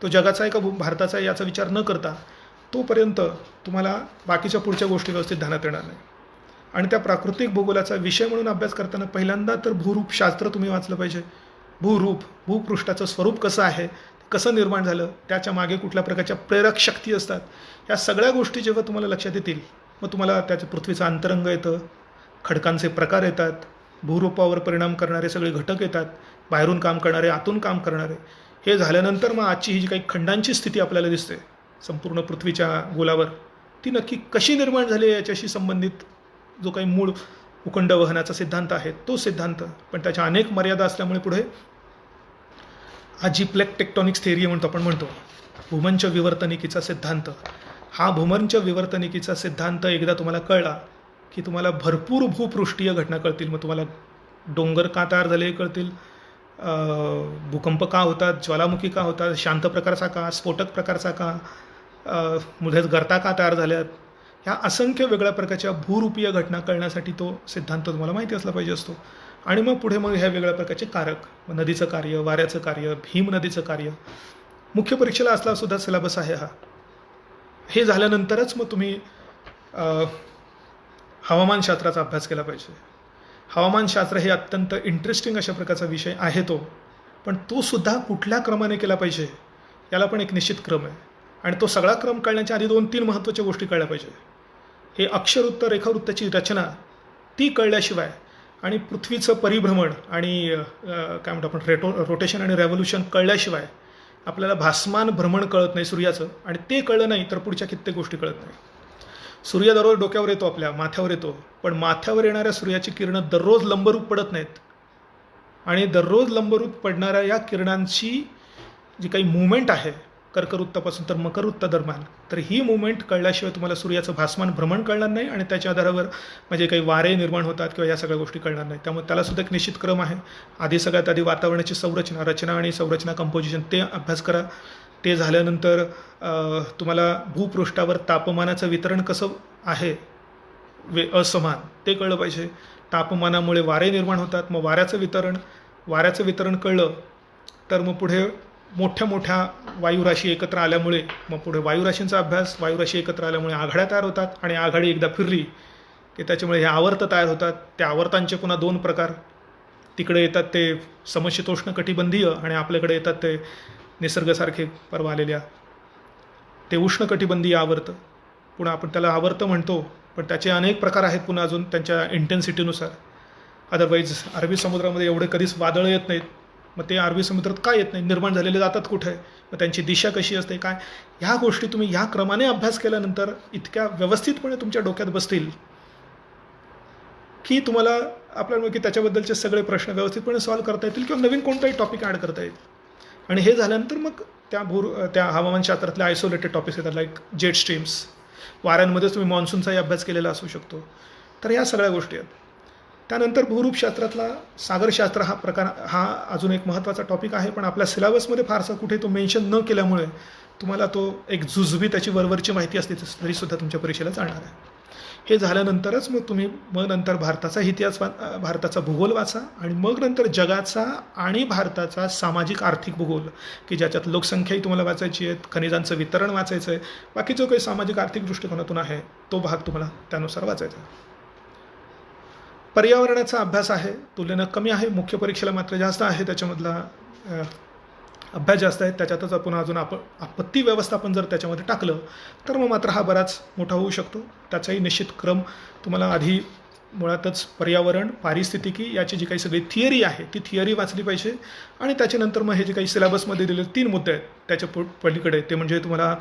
तो जगाचा आहे का भारताचा आहे याचा विचार न करता तोपर्यंत तुम्हाला बाकीच्या पुढच्या गोष्टी व्यवस्थित ध्यानात येणार नाही. आणि त्या प्राकृतिक भूगोलाचा विषय म्हणून अभ्यास करताना पहिल्यांदा तर भूरूपशास्त्र तुम्ही वाचलं पाहिजे. भूपृष्ठाचं स्वरूप कसं आहे, कसं निर्माण झालं, त्याच्या मागे कुठल्या प्रकारच्या प्रेरक शक्ती असतात, या सगळ्या गोष्टी जेव्हा तुम्हाला लक्षात येतील मग तुम्हाला त्याचं पृथ्वीचं अंतरंग येतं, खडकांचे प्रकार येतात, भूरूपावर परिणाम करणारे सगळे घटक येतात, बाहेरून काम करणारे, आतून काम करणारे. हे झाल्यानंतर मग आजची ही जी काही खंडांची स्थिती आपल्याला दिसते संपूर्ण पृथ्वीच्या गोलावर, ती नक्की कशी निर्माण झाली याच्याशी संबंधित जो काही मूळ उखंड वहनाचा सिद्धांत आहे तो सिद्धांत, पण त्याच्या अनेक मर्यादा असल्यामुळे पुढे आज जी प्लेट टेक्टॉनिक्स थेअरी म्हणतो आपण म्हणतो भूमंच विवर्तनिकीचा सिद्धांत, हा भूमंच विवर्तनिकीचा सिद्धांत एकदा तुम्हाला कळला की तुम्हाला भरपूर भूपृष्ठीय घटना कळतील. मग तुम्हाला डोंगर का तयार झाले कळतील, भूकंप का होतात, ज्वालामुखी का होतात, शांत प्रकारचा का, स्फोटक प्रकारचा का, मध्येच गर्ता का तयार झाल्यात, ह्या असंख्य वेगळ्या प्रकारच्या भूरूपीय घटना कळण्यासाठी तो सिद्धांत तुम्हाला माहिती असला पाहिजे असतो. आणि मग पुढे ह्या वेगळ्या प्रकारचे कारक, नदीचं कार्य, वाऱ्याचं कार्य, भीम नदीचं कार्य, मुख्य परीक्षेला असला सुद्धा सिलेबस आहे हा. हे झाल्यानंतरच मग तुम्ही हवामानशास्त्राचा अभ्यास केला पाहिजे. हवामानशास्त्र हे अत्यंत इंटरेस्टिंग अशा प्रकारचा विषय आहे तो, पण तो सुद्धा कुठल्या क्रमाने केला पाहिजे याला पण एक निश्चित क्रम आहे. आणि तो सगळा क्रम कळण्याच्या आधी 2-3 महत्त्वाच्या गोष्टी कळल्या पाहिजे. हे अक्षरवृत्त, रेखावृत्ताची रचना ती कळल्याशिवाय आणि पृथ्वीचं परिभ्रमण आणि काय म्हणतो आपण रोटेशन आणि रेव्होल्युशन कळल्याशिवाय आपल्याला भासमान भ्रमण कळत नाही सूर्याचं, आणि ते कळलं नाही तर पुढच्या कित्येक गोष्टी कळत नाही. सूर्य दररोज डोक्यावर येतो, आपल्या माथ्यावर येतो, पण माथ्यावर येणाऱ्या सूर्याची किरणं दररोज लंबरूप पडत नाहीत. आणि दररोज लंबरूप पडणाऱ्या या किरणांची जी काही मुवमेंट आहे कर्कवृत्तापासून तर मकरवृत्ता दरम्यान, तर ही मुवमेंट कळल्याशिवाय तुम्हाला सूर्याचं भासमान भ्रमण कळणार नाही आणि त्याच्या आधारावर म्हणजे काही वारे निर्माण होतात किंवा या सगळ्या गोष्टी कळणार नाही. त्यामुळे त्याला सुद्धा एक निश्चित क्रम आहे. सगळ्यात आधी वातावरणाची रचना आणि संरचना कंपोजिशन ते अभ्यास करा. ते झाल्यानंतर तुम्हाला भूपृष्ठावर तापमानाचं वितरण कसं आहे असमान ते कळलं पाहिजे. तापमानामुळे वारे निर्माण होतात, मग वाऱ्याचं वितरण कळलं तर मग पुढे मोठ्या वायुराशी एकत्र आल्यामुळे मग पुढे वायुराशींचा अभ्यास, वायुराशी एकत्र आल्यामुळे आघाड्या तयार होतात आणि आघाडी एकदा फिरली की त्याच्यामुळे हे आवर्त तयार होतात. त्या आवर्तांचे पुन्हा 2 प्रकार, तिकडे येतात ते समशीतोष्ण कटिबंधीय आणि आपल्याकडे येतात ते निसर्गासारखे परवा आलेल्या ते उष्ण कटिबंधीय आवर्त. पुन्हा आपण त्याला आवर्त म्हणतो, पण त्याचे अनेक प्रकार आहेत पुन्हा अजून त्यांच्या इंटेन्सिटीनुसार. अदरवाईज अरबी समुद्रामध्ये एवढे कधीच वादळं येत नाहीत, मग ते अरबी समुद्रात काय येत नाही, निर्माण झालेले जातात कुठे, मग त्यांची दिशा कशी असते काय, ह्या गोष्टी तुम्ही ह्या क्रमाने अभ्यास केल्यानंतर इतक्या व्यवस्थितपणे तुमच्या डोक्यात बसतील की तुम्हाला आपल्याला की त्याच्याबद्दलचे सगळे प्रश्न व्यवस्थितपणे सॉल्व्ह करता येतील किंवा नवीन कोणताही टॉपिक ॲड करता येईल. आणि हे झाल्यानंतर मग त्या हवामानशास्त्रातल्या आयसोलेटेड टॉपिक्स येतात, लाईक जेट स्ट्रीम्स, वाऱ्यांमध्येच तुम्ही मान्सूनचाही अभ्यास केलेला असू शकतो. तर ह्या सगळ्या गोष्टी आहेत. त्यानंतर भूरूपशास्त्रातला सागरशास्त्र हा प्रकार हा अजून एक महत्त्वाचा टॉपिक आहे, पण आपल्या सिलेबसमध्ये फारसा कुठे तो मेन्शन न केल्यामुळे तुम्हाला तो एक जुजबी त्याची वरवरची माहिती असते तरीसुद्धा तुमच्या परीक्षेला चालणार आहे. हे झाल्यानंतरच मग तुम्ही नंतर भारताचा इतिहास भारताचा भूगोल वाचा आणि मग नंतर जगाचा आणि भारताचा सामाजिक आर्थिक भूगोल की ज्याच्यात लोकसंख्याही तुम्हाला वाचायची आहे, खनिजांचं वितरण वाचायचं आहे, बाकी जो काही सामाजिक आर्थिक दृष्टिकोनातून आहे तो भाग तुम्हाला त्यानुसार वाचायचा आहे. पर्यावरणाचा अभ्यास आहे, तुलनेनं कमी आहे, मुख्य परीक्षेला मात्र जास्त आहे त्याच्यामधला अभ्यास जास्त आहे त्याच्यातच आपण अजून आपत्ती व्यवस्थापन जर त्याच्यामध्ये टाकलं तर मग मात्र हा बराच मोठा होऊ शकतो. त्याचाही निश्चित क्रम तुम्हाला आधी मुळातच पर्यावरण, पारिस्थितिकी याची जी काही सगळी थिअरी आहे ती थिअरी वाचली पाहिजे आणि त्याच्यानंतर मग हे जे काही सिलेबसमध्ये दिलेले 3 मुद्दे आहेत त्याच्या पलीकडे ते म्हणजे तुम्हाला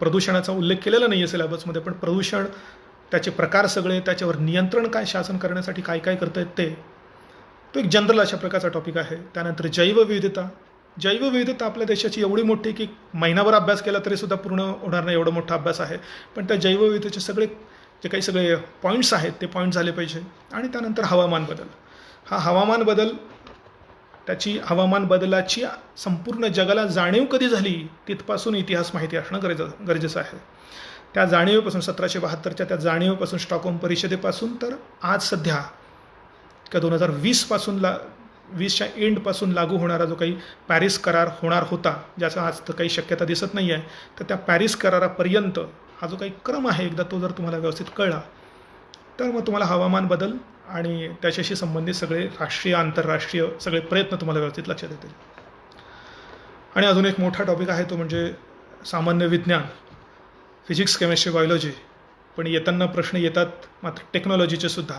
प्रदूषणाचा उल्लेख केलेला नाही आहे सिलेबसमध्ये, पण प्रदूषण, त्याचे प्रकार सगळे, त्याच्यावर नियंत्रण काय शासन करण्यासाठी काय काय करता येत ते, तो एक जनरल अशा प्रकारचा टॉपिक आहे. त्यानंतर जैवविविधता. जैवविविधता आपल्या देशाची एवढी मोठी की महिनाभर अभ्यास केला तरीसुद्धा पूर्ण होणार नाही, एवढा मोठा अभ्यास आहे. पण त्या जैवविविधतेचे सगळे पॉईंट्स आहेत ते पॉईंट झाले पाहिजे. आणि त्यानंतर हवामान बदल. हा हवामान बदल, त्याची हवामान बदलाची संपूर्ण जगाला जाणीव कधी झाली तिथपासून इतिहास माहिती असणं गरजेचं आहे. त्या जाणीवेपासून 1772च्या त्या जाणीवेपासून, स्टॉकहोम परिषदेपासून तर आज सध्या किंवा 2020 20च्या एंडपासून लागू होणारा जो काही पॅरिस करार होणार होता, ज्याचा आज तर काही शक्यता दिसत नाही आहे, तर त्या पॅरिस करारापर्यंत हा जो काही क्रम आहे एकदा तो जर तुम्हाला व्यवस्थित कळला तर मग तुम्हाला हवामान बदल आणि त्याच्याशी संबंधित सगळे राष्ट्रीय, आंतरराष्ट्रीय सगळे प्रयत्न तुम्हाला व्यवस्थित लक्षात येतील. आणि अजून एक मोठा टॉपिक आहे तो म्हणजे सामान्य विज्ञान, फिजिक्स, केमिस्ट्री, बायोलॉजी. पण येताना प्रश्न येतात मात्र टेक्नॉलॉजीचे सुद्धा.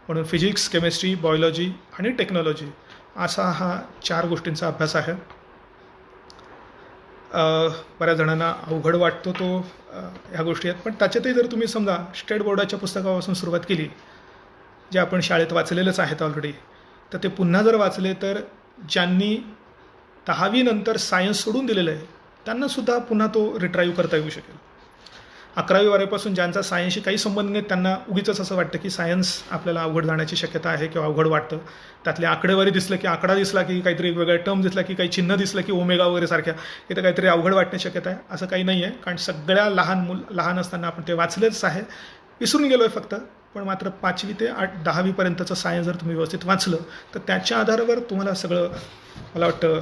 म्हणून फिजिक्स, केमिस्ट्री, बायोलॉजी आणि टेक्नॉलॉजी असा हा 4 गोष्टींचा अभ्यास आहे. बऱ्याच जणांना अवघड वाटतो तो ह्या गोष्टी आहेत, पण त्याच्यातही जर तुम्ही समजा स्टेट बोर्डाच्या पुस्तकापासून सुरुवात केली, जे आपण शाळेत वाचलेलंच आहेत ऑलरेडी, तर ते पुन्हा जर वाचले तर ज्यांनी 10वी नंतर सायन्स सोडून दिलेलं आहे त्यांनासुद्धा पुन्हा तो रिट्राईव्ह करता येऊ शकेल. 11वी बारावीपासून ज्यांचा सायन्सशी काही संबंध नाही त्यांना उगीच असं वाटतं की सायन्स आपल्याला अवघड जाण्याची शक्यता आहे किंवा अवघड वाटतं. त्यातली आकडेवारी दिसलं की, आकडा दिसला की, काहीतरी वेगळा टर्म दिसला की, काही चिन्ह दिसलं की ओमेगा वगैरे सारख्या, इथं काहीतरी अवघड वाटण्याची शक्यता आहे. असं काही नाही आहे, कारण सगळ्या लहान असताना आपण ते वाचलेच आहे, विसरून गेलो आहे फक्त. पण मात्र 5वी ते 10वीपर्यंतचं सायन्स जर तुम्ही व्यवस्थित वाचलं तर त्याच्या आधारावर तुम्हाला सगळं, मला वाटतं,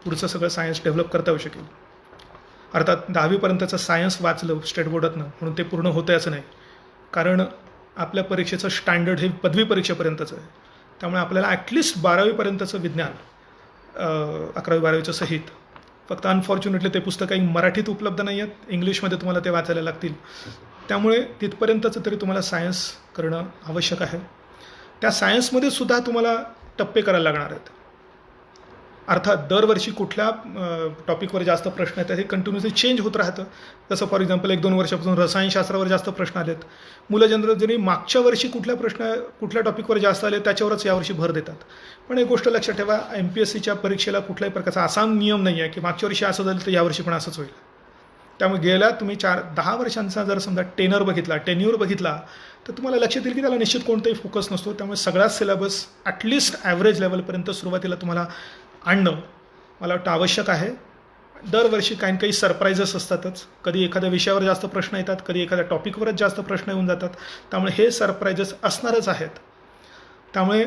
पुढचं सगळं सायन्स डेव्हलप करता येऊ शकेल. अर्थात 10वीपर्यंतचं सायन्स वाचलं स्टेट बोर्डातनं म्हणून ते पूर्ण होतं असं नाही, कारण आपल्या परीक्षेचं स्टँडर्ड हे पदवी परीक्षेपर्यंतचं आहे. त्यामुळे आपल्याला ॲटलिस्ट 12वीपर्यंतचं विज्ञान, 11वी-12वीचं सहित, फक्त अनफॉर्च्युनेटली ते पुस्तक काही मराठीत उपलब्ध नाही आहेत, इंग्लिशमध्ये तुम्हाला ते वाचायला लागतील. त्यामुळे तिथपर्यंतचं तरी तुम्हाला सायन्स करणं आवश्यक आहे. त्या सायन्समध्ये सुद्धा तुम्हाला टप्पे करायला लागणार आहेत. अर्थात दरवर्षी कुठल्या टॉपिकवर जास्त प्रश्न येतात हे कंटिन्युअसली चेंज होत राहतं. जसं फॉर एक्झाम्पल 1-2 वर्षापासून रसायनशास्त्रावर जास्त प्रश्न आलेत. मुलं जनरली मागच्या वर्षी कुठल्या टॉपिकवर जास्त आले त्याच्यावरच यावर्षी भर देतात. पण एक गोष्ट लक्षात ठेवा, MPSCच्या परीक्षेला कुठल्याही प्रकारचा असा नियम नाही आहे की मागच्या वर्षी असं झालं तर यावर्षी पण असंच होईल. त्यामुळे गेल्या तुम्ही 10 वर्षांचा जर समजा टेन्युअर बघितला तर तुम्हाला लक्षात येईल की त्याला निश्चित कोणताही फोकस नसतो. त्यामुळे सगळाच सिलेबस ॲटलिस्ट ॲव्हरेज लेवलपर्यंत सुरुवातीला तुम्हाला आणणं मला वाटतं आवश्यक आहे. दरवर्षी काही सरप्राईजेस असतातच. कधी एखाद्या विषयावर जास्त प्रश्न येतात, कधी एखाद्या टॉपिकवरच जास्त प्रश्न येऊन जातात. त्यामुळे हे सरप्राईजेस असणारच आहेत. त्यामुळे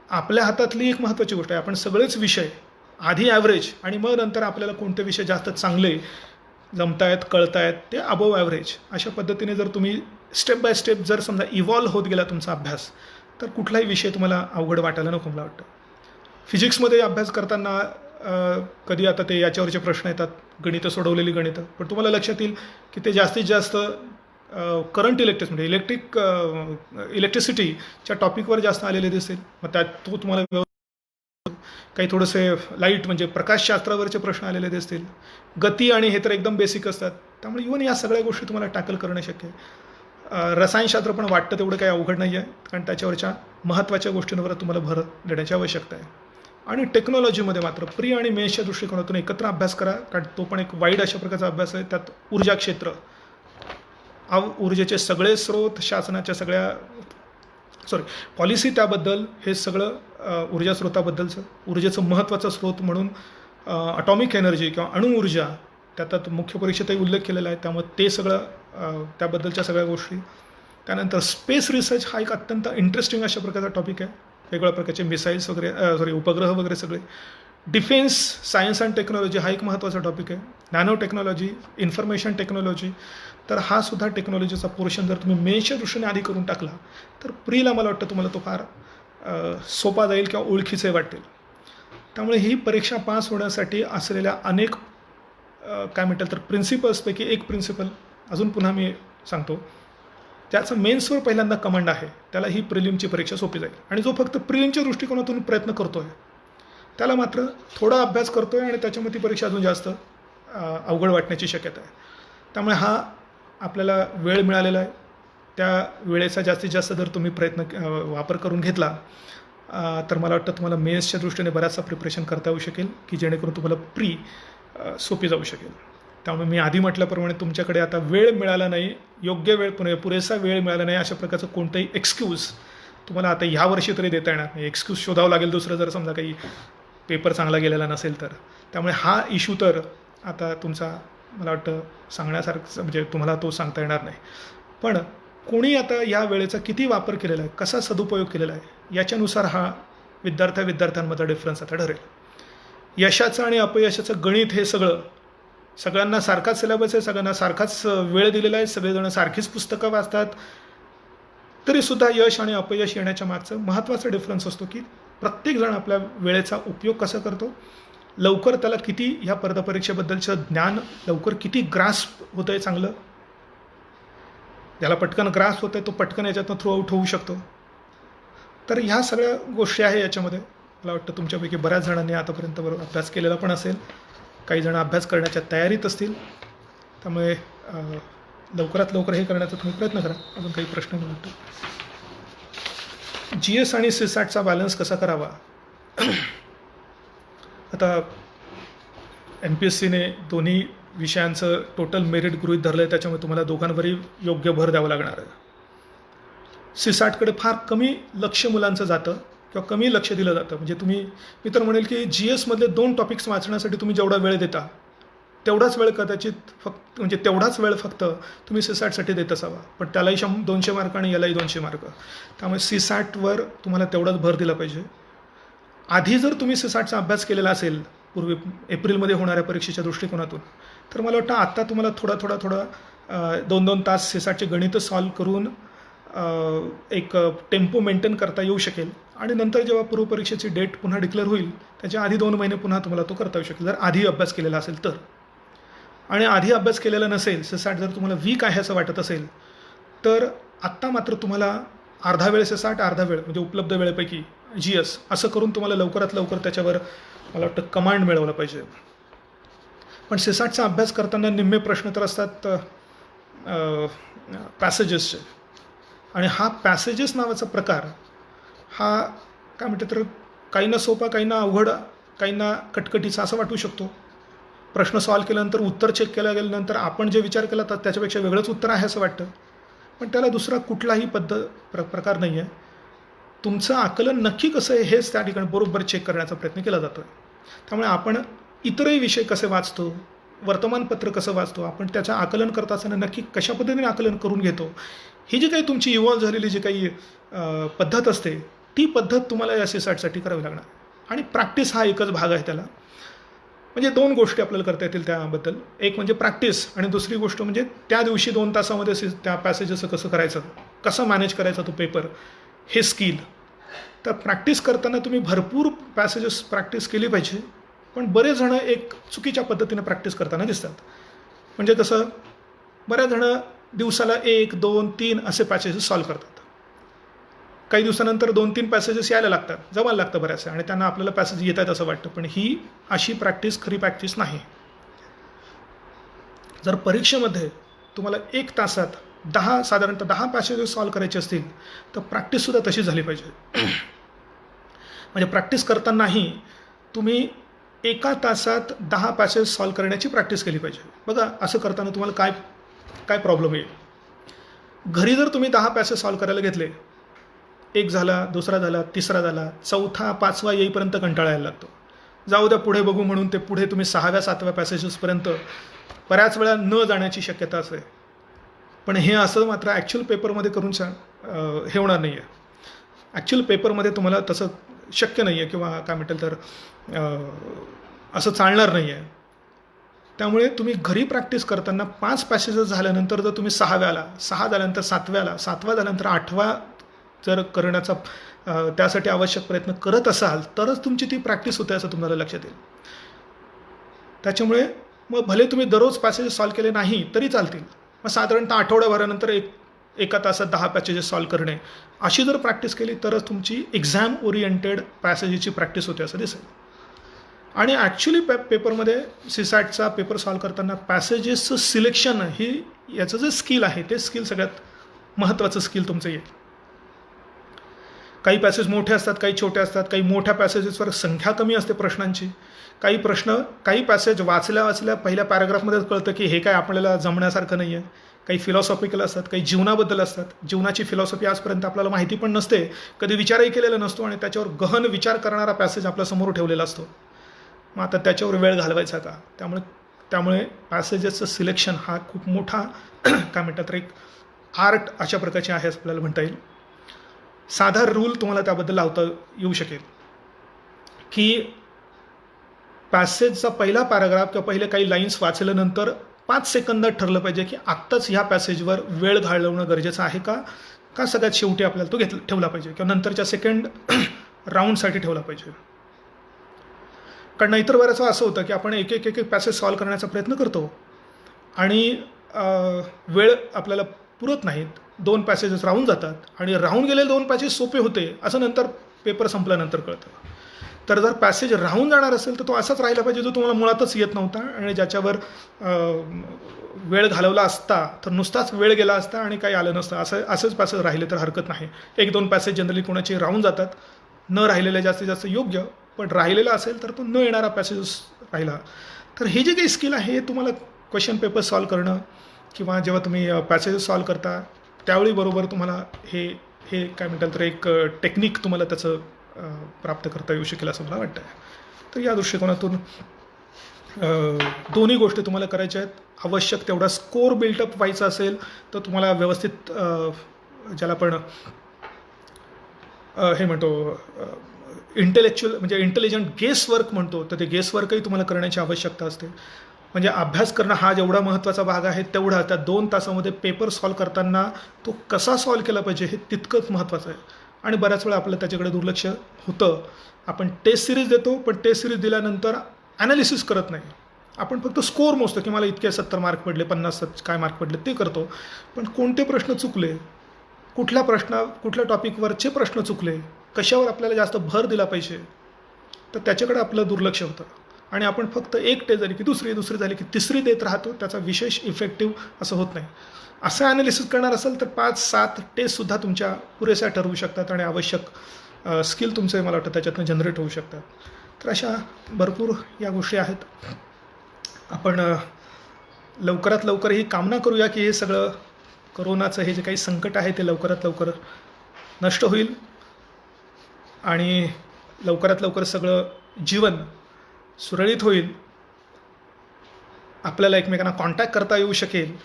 आपल्या हातातली एक महत्त्वाची गोष्ट आहे, आपण सगळेच विषय आधी ॲव्हरेज आणि मग नंतर आपल्याला कोणते विषय जास्त चांगले जमतायत, कळतायत ते अबोव ॲव्हरेज, अशा पद्धतीने जर तुम्ही स्टेप बाय स्टेप जर समजा इव्हॉल्व होत गेला तुमचा अभ्यास, तर कुठलाही विषय तुम्हाला अवघड वाटायला नको मला वाटतं. फिजिक्समध्ये अभ्यास करताना कधी आता ते याच्यावरचे प्रश्न येतात, गणितं सोडवलेली गणितं, पण तुम्हाला लक्षात येईल की ते जास्तीत जास्त करंट म्हणजे इलेक्ट्रिसिटीच्या टॉपिकवर जास्त आलेले दिसतील. मग त्यात तो तुम्हाला काही थोडेसे लाईट म्हणजे प्रकाशशास्त्रावरचे प्रश्न आलेले दिसतील. गती आणि हे तर एकदम बेसिक असतात. त्यामुळे इव्हन या सगळ्या गोष्टी तुम्हाला टॅकल करणं शक्य आहे. रसायनशास्त्र पण वाटतं तेवढं काही अवघड नाही आहे, कारण त्याच्यावरच्या महत्त्वाच्या गोष्टींवर तुम्हाला भर देण्याची आवश्यकता आहे. आणि टेक्नॉलॉजीमध्ये मात्र प्री आणि मेन्सच्या दृष्टिकोनातून एकत्र अभ्यास करा, कारण तो पण एक वाईड अशा प्रकारचा अभ्यास आहे. त्यात ऊर्जा क्षेत्र, ऊर्जेचे सगळे स्रोत, शासनाच्या पॉलिसी, त्याबद्दल हे सगळं ऊर्जा स्रोताबद्दलचं, ऊर्जेचं महत्त्वाचा स्रोत म्हणून अटॉमिक एनर्जी किंवा अणुऊर्जा, त्यात मुख्य परीक्षेतही उल्लेख केलेला आहे. त्यामुळे ते सगळं, त्याबद्दलच्या सगळ्या गोष्टी. त्यानंतर स्पेस रिसर्च हा एक अत्यंत इंटरेस्टिंग अशा प्रकारचा टॉपिक आहे. वेगवेगळ्या प्रकारचे मिसाईल्स वगैरे, उपग्रह वगैरे सगळे. डिफेन्स सायन्स अँड टेक्नॉलॉजी हा एक महत्त्वाचा टॉपिक आहे. नॅनो टेक्नॉलॉजी, इन्फॉर्मेशन टेक्नॉलॉजी, तर हा सुद्धा टेक्नॉलॉजीचा पोर्शन जर तुम्ही मेन्सच्या दृष्टीने आधी करून टाकला तर प्रीला मला वाटतं तुम्हाला तो फार सोपा जाईल किंवा ओळखीचे वाटेल. त्यामुळे ही परीक्षा पास होण्यासाठी असलेल्या अनेक काय म्हणतात तर प्रिन्सिपल्सपैकी एक प्रिन्सिपल अजून पुन्हा मी सांगतो, ज्याचं मेन्सवर पहिल्यांदा कमांड आहे त्याला ही प्रिलिमची परीक्षा सोपी जाईल. आणि जो फक्त प्रिलिमच्या दृष्टिकोनातून प्रयत्न करतो आहे त्याला मात्र थोडा अभ्यास करतो आहे आणि त्याच्यामध्ये ती परीक्षा अजून जास्त अवघड वाटण्याची शक्यता आहे. त्यामुळे हा आपल्याला वेळ मिळालेला आहे, त्या वेळेचा जास्तीत जास्त जर तुम्ही वापर करून घेतला तर मला वाटतं तुम्हाला मेन्सच्या दृष्टीने बराचसा प्रिपरेशन करता येऊ शकेल की जेणेकरून तुम्हाला सोपी जाऊ शकेल. त्यामुळे मी आधी म्हटल्याप्रमाणे तुमच्याकडे आता वेळ मिळाला नाही, योग्य वेळ पुरेसा वेळ मिळाला नाही अशा प्रकारचं कोणतंही एक्सक्यूज तुम्हाला आता ह्या वर्षी तरी देता येणार नाही. एक्सक्यूज शोधावं लागेल दुसरं जर समजा काही पेपर चांगला गेलेला नसेल तर. त्यामुळे हा इश्यू तर आता तुमचा मला वाटतं सांगण्यासारखं म्हणजे तुम्हाला तो सांगता येणार नाही. पण कोणी आता या वेळेचा किती वापर केलेला आहे, कसा सदुपयोग केलेला आहे याच्यानुसार हा विद्यार्थ्यांमध्ये डिफरन्स आता ठरेल. यशाचं आणि अपयशाचं गणित हे सगळ्यांना सारखाच सिलेबस आहे, सगळ्यांना सारखाच वेळ दिलेला आहे, सगळेजण सारखीच पुस्तकं वाचतात, तरीसुद्धा यश आणि अपयश येण्याच्या मागचं महत्त्वाचा डिफरन्स असतो की प्रत्येकजण आपल्या वेळेचा उपयोग कसा करतो, लवकर त्याला किती ह्या परीक्षेबद्दलचं ज्ञान लवकर किती ग्रास्प होतं आहे चांगलं, ज्याला पटकन ग्रास्प होतं आहे तो पटकन याच्यातनं थ्रू आउट होऊ शकतो. तर ह्या सगळ्या गोष्टी आहे याच्यामध्ये. मला वाटतं तुमच्यापैकी बऱ्याच जणांनी आतापर्यंत अभ्यास केलेला पण असेल, काही जण अभ्यास करण्याच्या तयारीत असतील. त्यामुळे लवकरात लवकर हे करण्याचा तुम्ही प्रयत्न करा. अजून काही प्रश्न नाही वाटतो. GS आणि CSATचा बॅलन्स कसा करावा. आता MPSCने दोन्ही विषयांचं टोटल मेरिट गृहीत धरलं आहे, त्याच्यामुळे तुम्हाला दोघांवरही योग्य भर द्यावं लागणार आहे. CSATकडे फार कमी लक्ष मुलांचं जातं किंवा कमी लक्ष दिलं जातं. म्हणजे मी तर म्हणेल की GSमधले 2 टॉपिक्स वाचण्यासाठी तुम्ही जेवढा वेळ देता तेवढाच वेळ कदाचित तेवढाच वेळ फक्त तुम्ही CSATसाठी देत असावा. पण त्यालाही 200 मार्क आणि यालाही 200 मार्क. त्यामुळे CSATवर तुम्हाला तेवढाच भर दिला पाहिजे. आधी जर तुम्ही CSATचा अभ्यास केलेला असेल पूर्वी एप्रिलमध्ये होणाऱ्या परीक्षेच्या दृष्टिकोनातून, तर मला वाटतं आत्ता तुम्हाला थोडा 2-2 तास CSATचे गणितं सॉल्व करून एक टेम्पो मेंटेन करता येऊ शकेल. आणि नंतर जेव्हा पूर्वपरीक्षेची डेट पुन्हा डिक्लेअर होईल त्याच्या आधी 2 महिने पुन्हा तुम्हाला तो करता येऊ शकेल जर आधी अभ्यास केलेला असेल तर. आणि आधी अभ्यास केलेला नसेल, CSAT जर तुम्हाला वीक आहे असं वाटत असेल तर आत्ता मात्र तुम्हाला अर्धा वेळ CSAT अर्धा वेळ म्हणजे उपलब्ध वेळेपैकी GS असं करून तुम्हाला लवकरात लवकर त्याच्यावर मला वाटतं कमांड मिळवलं पाहिजे. पण CSATचा अभ्यास करताना निम्मे प्रश्न तर असतात पॅसेजेसचे. आणि हा पॅसेजेस नावाचा प्रकार हा काय म्हणते तर काहींना सोपा, काहींना अवघड, काहींना कटकटीचा असं वाटू शकतो. प्रश्न सॉल्व केल्यानंतर उत्तर चेक केलं गेल्यानंतर आपण जे विचार केला तर त्याच्यापेक्षा वेगळंच उत्तर आहे असं वाटतं. पण त्याला दुसरा कुठलाही प्रकार नाही आहे. तुमचं आकलन नक्की कसं आहे हेच त्या ठिकाणी बरोबर चेक करण्याचा प्रयत्न केला जातो आहे. त्यामुळे आपण इतरही विषय कसे वाचतो, वर्तमानपत्र कसं वाचतो, आपण त्याचं आकलन करत असताना नक्की कशा पद्धतीने आकलन करून घेतो, ही जी काही तुमची इव्हॉल्व झालेली जी काही पद्धत असते ती पद्धत तुम्हाला या CSATसाठी करावी लागणार. आणि प्रॅक्टिस हा एकच भाग आहे त्याला. म्हणजे 2 गोष्टी आपल्याला करता येतील त्याबद्दल. एक म्हणजे प्रॅक्टिस आणि दुसरी गोष्ट म्हणजे त्या दिवशी 2 तासामध्ये त्या पॅसेजेसचं कसं करायचं, कसं मॅनेज करायचा तो पेपर, हे स्किल. तर प्रॅक्टिस करताना तुम्ही भरपूर पॅसेजेस प्रॅक्टिस केली पाहिजे. पण बरेच जणं एक चुकीच्या पद्धतीने प्रॅक्टिस करताना दिसतात. म्हणजे कसं बऱ्याच जणं दिवसाला 1, 2, 3 असे पॅसेजेस सॉल्व करतात. काही दिवसानंतर 2-3 पॅसेजेस यायला लागतात, जमायला लागतं बऱ्याचशा आणि त्यांना आपल्याला पॅसेज येत आहेत असं वाटतं. पण ही अशी प्रॅक्टिस खरी प्रॅक्टिस नाही. जर परीक्षेमध्ये तुम्हाला 1 तासात साधारणतः 10 पॅसेजेस सॉल्व करायचे असतील तर प्रॅक्टिससुद्धा तशी झाली पाहिजे. म्हणजे प्रॅक्टिस करतानाही तुम्ही 1 तासात 10 पॅसेज सॉल्व करण्याची प्रॅक्टिस केली पाहिजे. बघा असं करताना तुम्हाला काय प्रॉब्लेम येईल. घरी जर तुम्ही 10 पॅसेज सॉल्व करायला घेतले, 1 झाला, 2रा झाला, 3रा झाला, 4था, 5वा येईपर्यंत कंटाळा यायला लागतो. जाऊ द्या पुढे बघू म्हणून ते पुढे तुम्ही 6व्या 7व्या पॅसेजेसपर्यंत बऱ्याच वेळा न जाण्याची शक्यता असते. पण हे असं मात्र ॲक्च्युअल पेपरमध्ये करून हे होणार नाही आहे. ॲक्च्युअल पेपरमध्ये तुम्हाला तसं शक्य नाही आहे किंवा काय म्हणतील तर असं चालणार नाही आहे. त्यामुळे तुम्ही घरी प्रॅक्टिस करताना 5 पॅसेजेस झाल्यानंतर जर तुम्ही 6व्याला, 6 झाल्यानंतर 7व्याला, 7वा झाल्यानंतर 8वा जर करण्याचा त्यासाठी आवश्यक प्रयत्न करत असाल तरच तुमची ती प्रॅक्टिस होते असं तुम्हाला लक्षात येईल. त्याच्यामुळे मग भले तुम्ही दररोज पॅसेजेस सॉल्व केले नाही तरी चालतील, मग साधारणतः आठवड्याभरानंतर एका तासात 10 पॅसेजेस सॉल्व करणे अशी जर प्रॅक्टिस केली तरच तुमची एक्झाम ओरिएंटेड पॅसेजेसची प्रॅक्टिस होते असं दिसेल. आणि ॲक्च्युली पेपरमध्ये सीसॅटचा पेपर सॉल्व करताना पॅसेजेसचं सिलेक्शन ही याचं जे स्किल आहे ते स्किल सगळ्यात महत्त्वाचं स्किल तुमचं येईल. काही पॅसेज मोठे असतात, काही छोटे असतात, काही मोठ्या पॅसेजेसवर संख्या कमी असते प्रश्नांची. काही पॅसेज वाचल्या पहिल्या पॅराग्राफमध्येच कळतं की हे काय आपल्याला जमण्यासारखं नाही आहे. काही फिलॉसॉफिकल असतात, काही जीवनाबद्दल असतात. जीवनाची फिलॉसॉफी आजपर्यंत आपल्याला माहिती पण नसते, कधी विचारही केलेला नसतो आणि त्याच्यावर गहन विचार करणारा पॅसेज आपल्यासमोर ठेवलेला असतो. मग आता त्याच्यावर वेळ घालवायचा का? त्यामुळे पॅसेजेसचं सिलेक्शन हा खूप मोठा काय म्हणतात तर एक आर्ट अशा प्रकारची आहे असं आपल्याला म्हणता येईल. साधा रूल तुम्हाला त्याबद्दल लावता येऊ शकेल की पॅसेजचा पहिला पॅराग्राफ किंवा पहिले काही लाईन्स वाचल्यानंतर 5 सेकंदात ठरलं पाहिजे की आत्ताच ह्या पॅसेजवर वेळ घालवणं गरजेचं आहे का सगळ्यात शेवटी आपल्याला तो ठेवला पाहिजे किंवा नंतरच्या सेकंड राऊंडसाठी ठेवला पाहिजे. कारण इतर वेळेस असं होतं की आपण एक पॅसेज सॉल्व करण्याचा प्रयत्न करतो आणि वेळ आपल्याला पुरत नाहीत, 2 पॅसेजेस राहून जातात आणि राहून गेलेले 2 पॅसेज सोपे होते असं नंतर पेपर संपल्यानंतर कळतं. तर जर पॅसेज राहून जाणार असेल तर तो असाच राहिला पाहिजे जो तुम्हाला मुळातच येत नव्हता आणि ज्याच्यावर वेळ घालवला असता तर नुसताच वेळ गेला असता आणि काही आलं नसतं. असंच पॅसेज राहिले तर हरकत नाही. 1-2 पॅसेज जनरली कोणाचे राहून जातात, न राहिलेले जास्तीत जास्त योग्य, पण राहिलेला असेल तर तो न येणारा पॅसेज राहिला. तर हे जे काही स्किल आहे हे तुम्हाला क्वेश्चन पेपर सॉल्व करणं किंवा जेव्हा तुम्ही पॅसेजेस सॉल्व करता त्यावेळी बरोबर तुम्हाला हे काय म्हणतात तर एक टेक्निक तुम्हाला त्याचं प्राप्त करता येऊ शकेल असं मला वाटतं. तर या दृष्टिकोनातून दोन्ही गोष्टी तुम्हाला करायच्या आहेत. आवश्यक तेवढा स्कोर बिल्टअप व्हायचा असेल तर तुम्हाला व्यवस्थित ज्याला आपण हे म्हणतो इंटेलेक्च्युअल म्हणजे इंटेलिजंट गेसवर्क म्हणतो, तर ते गेसवर्कही तुम्हाला करण्याची आवश्यकता असते. म्हणजे अभ्यास करणं हा जेवढा महत्त्वाचा भाग आहे तेवढा त्या 2 तासामध्ये पेपर सॉल्व करताना तो कसा सॉल्व केला पाहिजे हे तितकंच महत्त्वाचं आहे. आणि बऱ्याच वेळा आपलं त्याच्याकडे दुर्लक्ष होतं. आपण टेस्ट सिरीज देतो, पण टेस्ट सिरीज दिल्यानंतर ॲनालिसिस करत नाही. आपण फक्त स्कोअर मोजतो की मला इतके 70 मार्क पडले, 50 काय मार्क पडले ते करतो, पण कोणते प्रश्न चुकले, कुठल्या टॉपिकवरचे प्रश्न चुकले, कशावर आपल्याला जास्त भर दिला पाहिजे, तर त्याच्याकडे आपलं दुर्लक्ष होतं आणि आपण फक्त एक टेस्ट झाली की दुसरी झाली की तिसरी देत राहतो. त्याचा विशेष इफेक्टिव्ह असं होत नाही. असं ॲनालिसिस करणार असेल तर 5-7 टेस्टसुद्धा तुमच्या पुरेशा ठरवू शकतात आणि आवश्यक स्किल तुमचे मला वाटतं त्याच्यातनं जनरेट होऊ शकतात. तर अशा भरपूर या गोष्टी आहेत. आपण लवकरात लवकर ही कामना करूया की हे सगळं कोरोनाचं हे जे काही संकट आहे ते लवकरात लवकर नष्ट होईल आणि लवकरात लवकर सगळं जीवन सुरळीत होईल. आपल्याला एकमेकांना कॉन्टॅक्ट करता येऊ शकेल.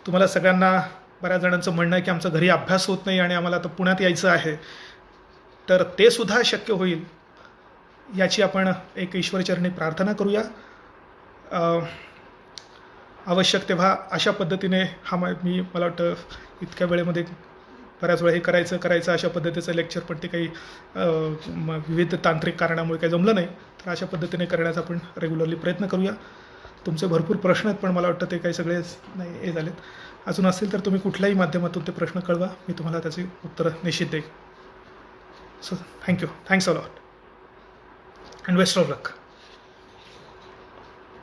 तुम्हाला सगळ्यांना बऱ्याच जणांचं म्हणणं आहे की आमचं घरी अभ्यास होत नाही आणि आम्हाला आता पुण्यात यायचं आहे, तर ते सुद्धा शक्य होईल याची आपण एक ईश्वरचरणी प्रार्थना करूया. आवश्यक तेव्हा अशा पद्धतीने मला वाटतं इतक्या वेळेमध्ये बऱ्याच वेळा हे करायचं अशा पद्धतीचं लेक्चर, पण ते काही विविध तांत्रिक कारणामुळे काही जमलं नाही, तर अशा पद्धतीने करण्याचा आपण रेग्युलरली प्रयत्न करूया. तुमचे भरपूर प्रश्न आहेत पण मला वाटतं ते काही सगळे नाही हे झालेत. अजून असतील तर तुम्ही कुठल्याही माध्यमातून ते प्रश्न कळवा, मी तुम्हाला त्याची उत्तरं निश्चित देईन. So thank you, thanks a lot and best of luck.